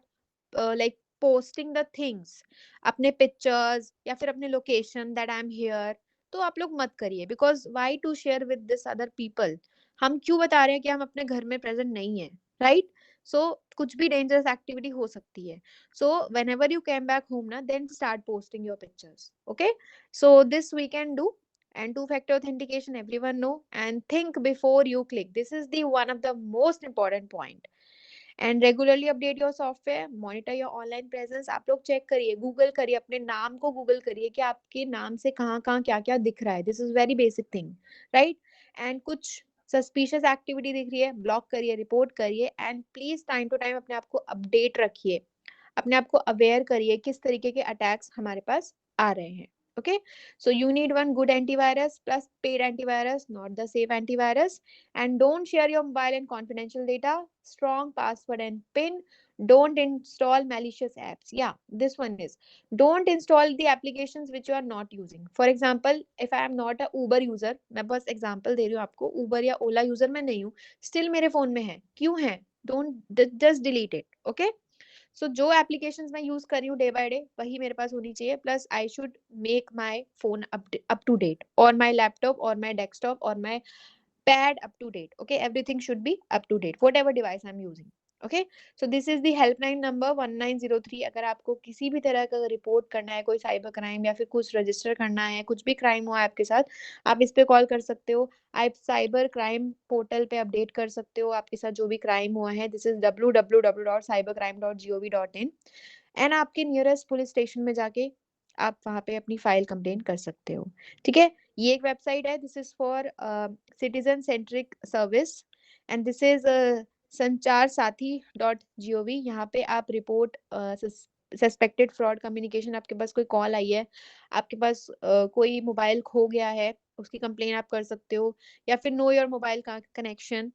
like posting the things, अपने पिक्चर्स या फिर अपने location that I am here. तो आप लोग मत करिए, because why to share with this other people. हम क्यों बता रहे हैं कि हम अपने घर में प्रेजेंट नहीं है, राइट? सो कुछ भी डेंजरस एक्टिविटी हो सकती है। So whenever you came back home ना, then start posting your pictures. Okay, so this we can do. And two factor authentication everyone know, and think before you click. This is the one of the most important point. And regularly update your software, monitor your online presence. आप लोग check करिए, Google करिए, अपने नाम को Google करिए कि आपके नाम से कहाँ कहाँ क्या क्या दिख रहा है। This is very basic thing, right? And कुछ सस्पिशियस एक्टिविटी दिख रही है, ब्लॉक करिए, रिपोर्ट करिए। And please time to time अपने आप को अपडेट रखिए, अपने आप को अवेयर करिए किस तरीके के अटैक्स हमारे पास आ रहे हैं। Okay, so you need one good antivirus plus paid antivirus, not the safe antivirus. And don't share your mobile and confidential data. Strong password and PIN. Don't install malicious apps. Yeah, this one is, don't install the applications which you are not using. For example, if I am not a Uber user, मैं बस example दे रही हूँ आपको, Uber या Ola user मैं नहीं हूँ, still मेरे phone में है, क्यों है? Don't just delete it. Okay, सो जो एप्लीकेशंस मैं यूज कर रही हूँ डे बाय डे, वही मेरे पास होनी चाहिए। Plus I should make my phone up to date, और माय लैपटॉप और माय डेस्कटॉप और my pad up to date. Okay, everything should be up to date, whatever device I am using. Okay, so this is the helpline number 1903। अगर आपको किसी भी तरह का report करना है, कोई साइबर क्राइम या फिर कुछ रजिस्टर करना है, कुछ भी क्राइम हुआ है आपके साथ, आप इस पे कॉल कर सकते हो। आप साइबर क्राइम पोर्टल पे अपडेट कर सकते हो आपके साथ जो भी क्राइम हुआ है। This is www.cybercrime.gov.in। एंड आपके नियरेस्ट पुलिस स्टेशन में जाके आप वहाँ पे अपनी फाइल कंप्लेन कर सकते हो। ठीक है, ये एक वेबसाइट है, this is for citizen centric service and this is संचार साथी .gov। यहाँ पे आप रिपोर्ट सस्पेक्टेड फ्रॉड कम्युनिकेशन, आपके पास कोई कॉल आई है, आपके पास कोई मोबाइल खो गया है, उसकी कंप्लेन आप कर सकते हो, या फिर नो योर मोबाइल कनेक्शन,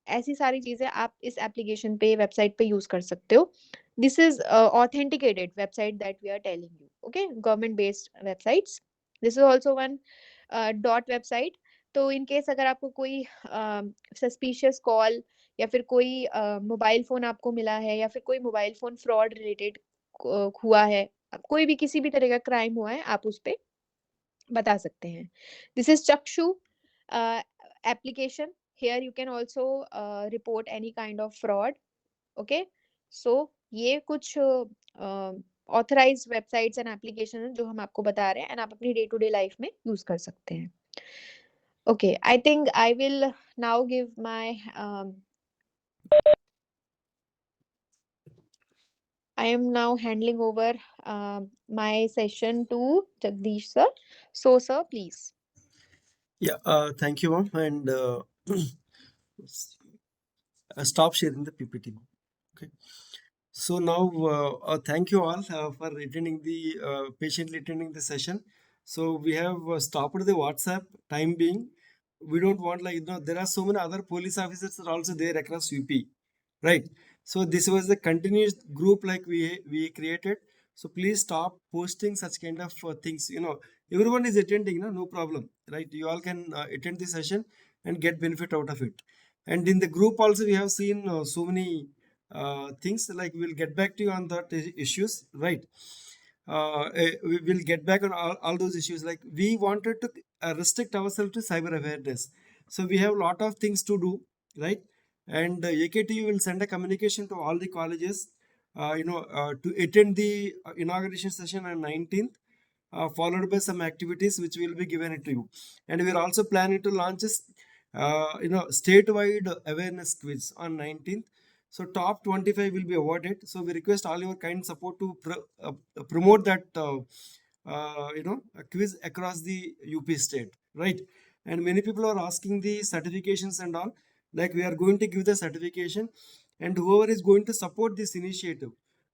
ऐसी सारी चीजें आप इस एप्लीकेशन पे, वेबसाइट पे यूज कर सकते हो। This is authenticated website that we are telling you, okay, government based websites. This is also one dot website. तो इन केस अगर आपको कोई सस्पिशियस कॉल या फिर कोई मोबाइल फोन आपको मिला है, या फिर कोई मोबाइल फोन फ्रॉड रिलेटेड हुआ है, कोई भी किसी भी तरह का क्राइम हुआ है, आप उस पे बता सकते हैं। दिस इज चक्षु application. Here you can also report any kind of fraud. Okay, so ये कुछ ऑथराइज्ड वेबसाइट्स एंड एप्लीकेशन है जो हम आपको बता रहे हैं एंड आप अपनी डे टू डे लाइफ में यूज कर सकते हैं। Okay, I think I will now give my I am now handling over my session to Jagdish sir. So sir, please. Yeah, thank you, ma'am. And stop sharing the PPT. Okay. So now, thank you all for attending patiently attending the session. So we have stopped the WhatsApp time being. We don't want, like, there are so many other police officers are also there across UP, right? So this was the continuous group like we created. So please stop posting such kind of things. Everyone is attending, no problem, right? You all can attend the session and get benefit out of it. And in the group also we have seen so many things, like we'll get back to you on that issues, right? We will get back on all those issues. Like, we wanted to restrict ourselves to cyber awareness, so we have a lot of things to do, right? And AKTU will send a communication to all the colleges to attend the inauguration session on 19th, followed by some activities which will be given it to you. And we are also planning to launch a statewide awareness quiz on 19th. So top 25 will be awarded. So we request all your kind support to promote that a quiz across the UP state, right? And many people are asking the certifications and all. Like, we are going to give the certification, and whoever is going to support this initiative,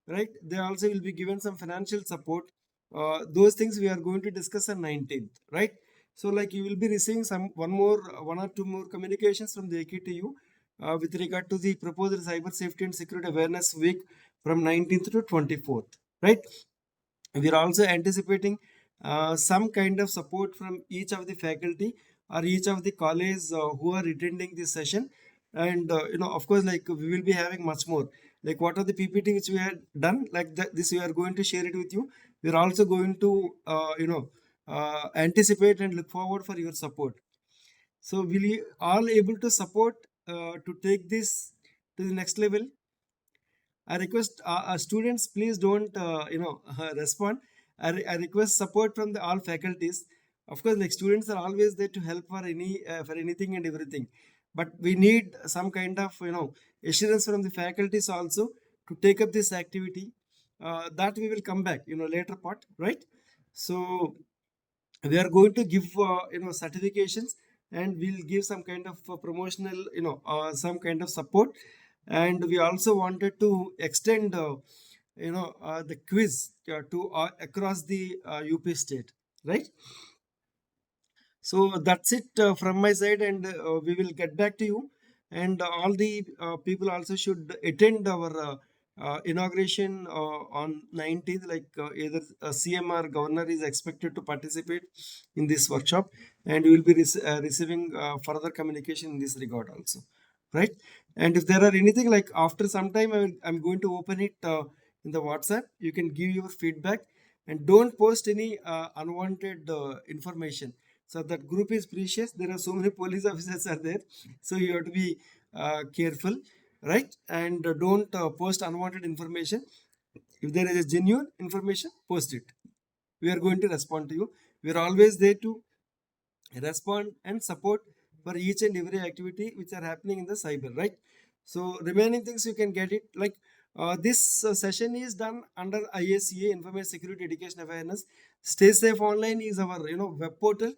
right, they also will be given some financial support. Those things we are going to discuss on 19th, right? So, like, you will be receiving one or two more communications from the AKTU with regard to the proposed cyber safety and security awareness week from 19th to 24th, right? We are also anticipating some kind of support from each of the faculty or each of the college who are attending this session. And of course, like, we will be having much more, like, what are the PPT which we had done, like this we are going to share it with you. We are also going to anticipate and look forward for your support. So will you all able to support to take this to the next level? I request students, please don't respond. I request support from all faculties. Of course, like, students are always there to help for anything and everything, but we need some kind of assurance from the faculties also to take up this activity. That we will come back later part, right? So we are going to give certifications, and we'll give some kind of promotional some kind of support. And we also wanted to extend the quiz to across the UP state, right? So that's it from my side, and we will get back to you. And all the people also should attend our inauguration on 19th. Like, either CM or governor is expected to participate in this workshop, and we will be receiving further communication in this regard also, right? And if there are anything, like, after some time, I'm going to open it in the WhatsApp. You can give your feedback, and don't post any unwanted information. So that group is precious. There are so many police officers are there, so you have to be careful. right? And don't post unwanted information. If there is a genuine information, post it. We are going to respond to you. We are always there to respond and support for each and every activity which are happening in the cyber, right? So remaining things you can get it like this session is done under ISCA, Information Security Education Awareness. Stay Safe Online is our web portal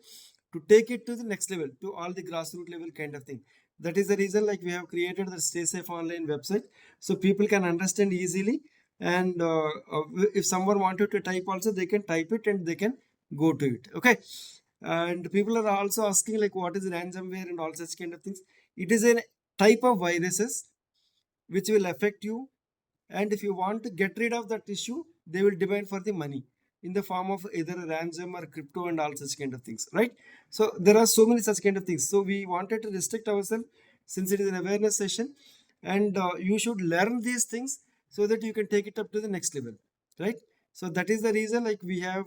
to take it to the next level, to all the grassroots level kind of thing. That is the reason like we have created the Stay Safe Online website, so people can understand easily. And if someone wanted to type also, they can type it and they can go to it. Okay. And people are also asking like what is ransomware and all such kind of things. It is a type of viruses which will affect you, and if you want to get rid of that issue, they will demand for the money in the form of either a ransom or crypto and all such kind of things, right? So there are so many such kind of things. So we wanted to restrict ourselves since it is an awareness session, and you should learn these things so that you can take it up to the next level, right? So that is the reason like we have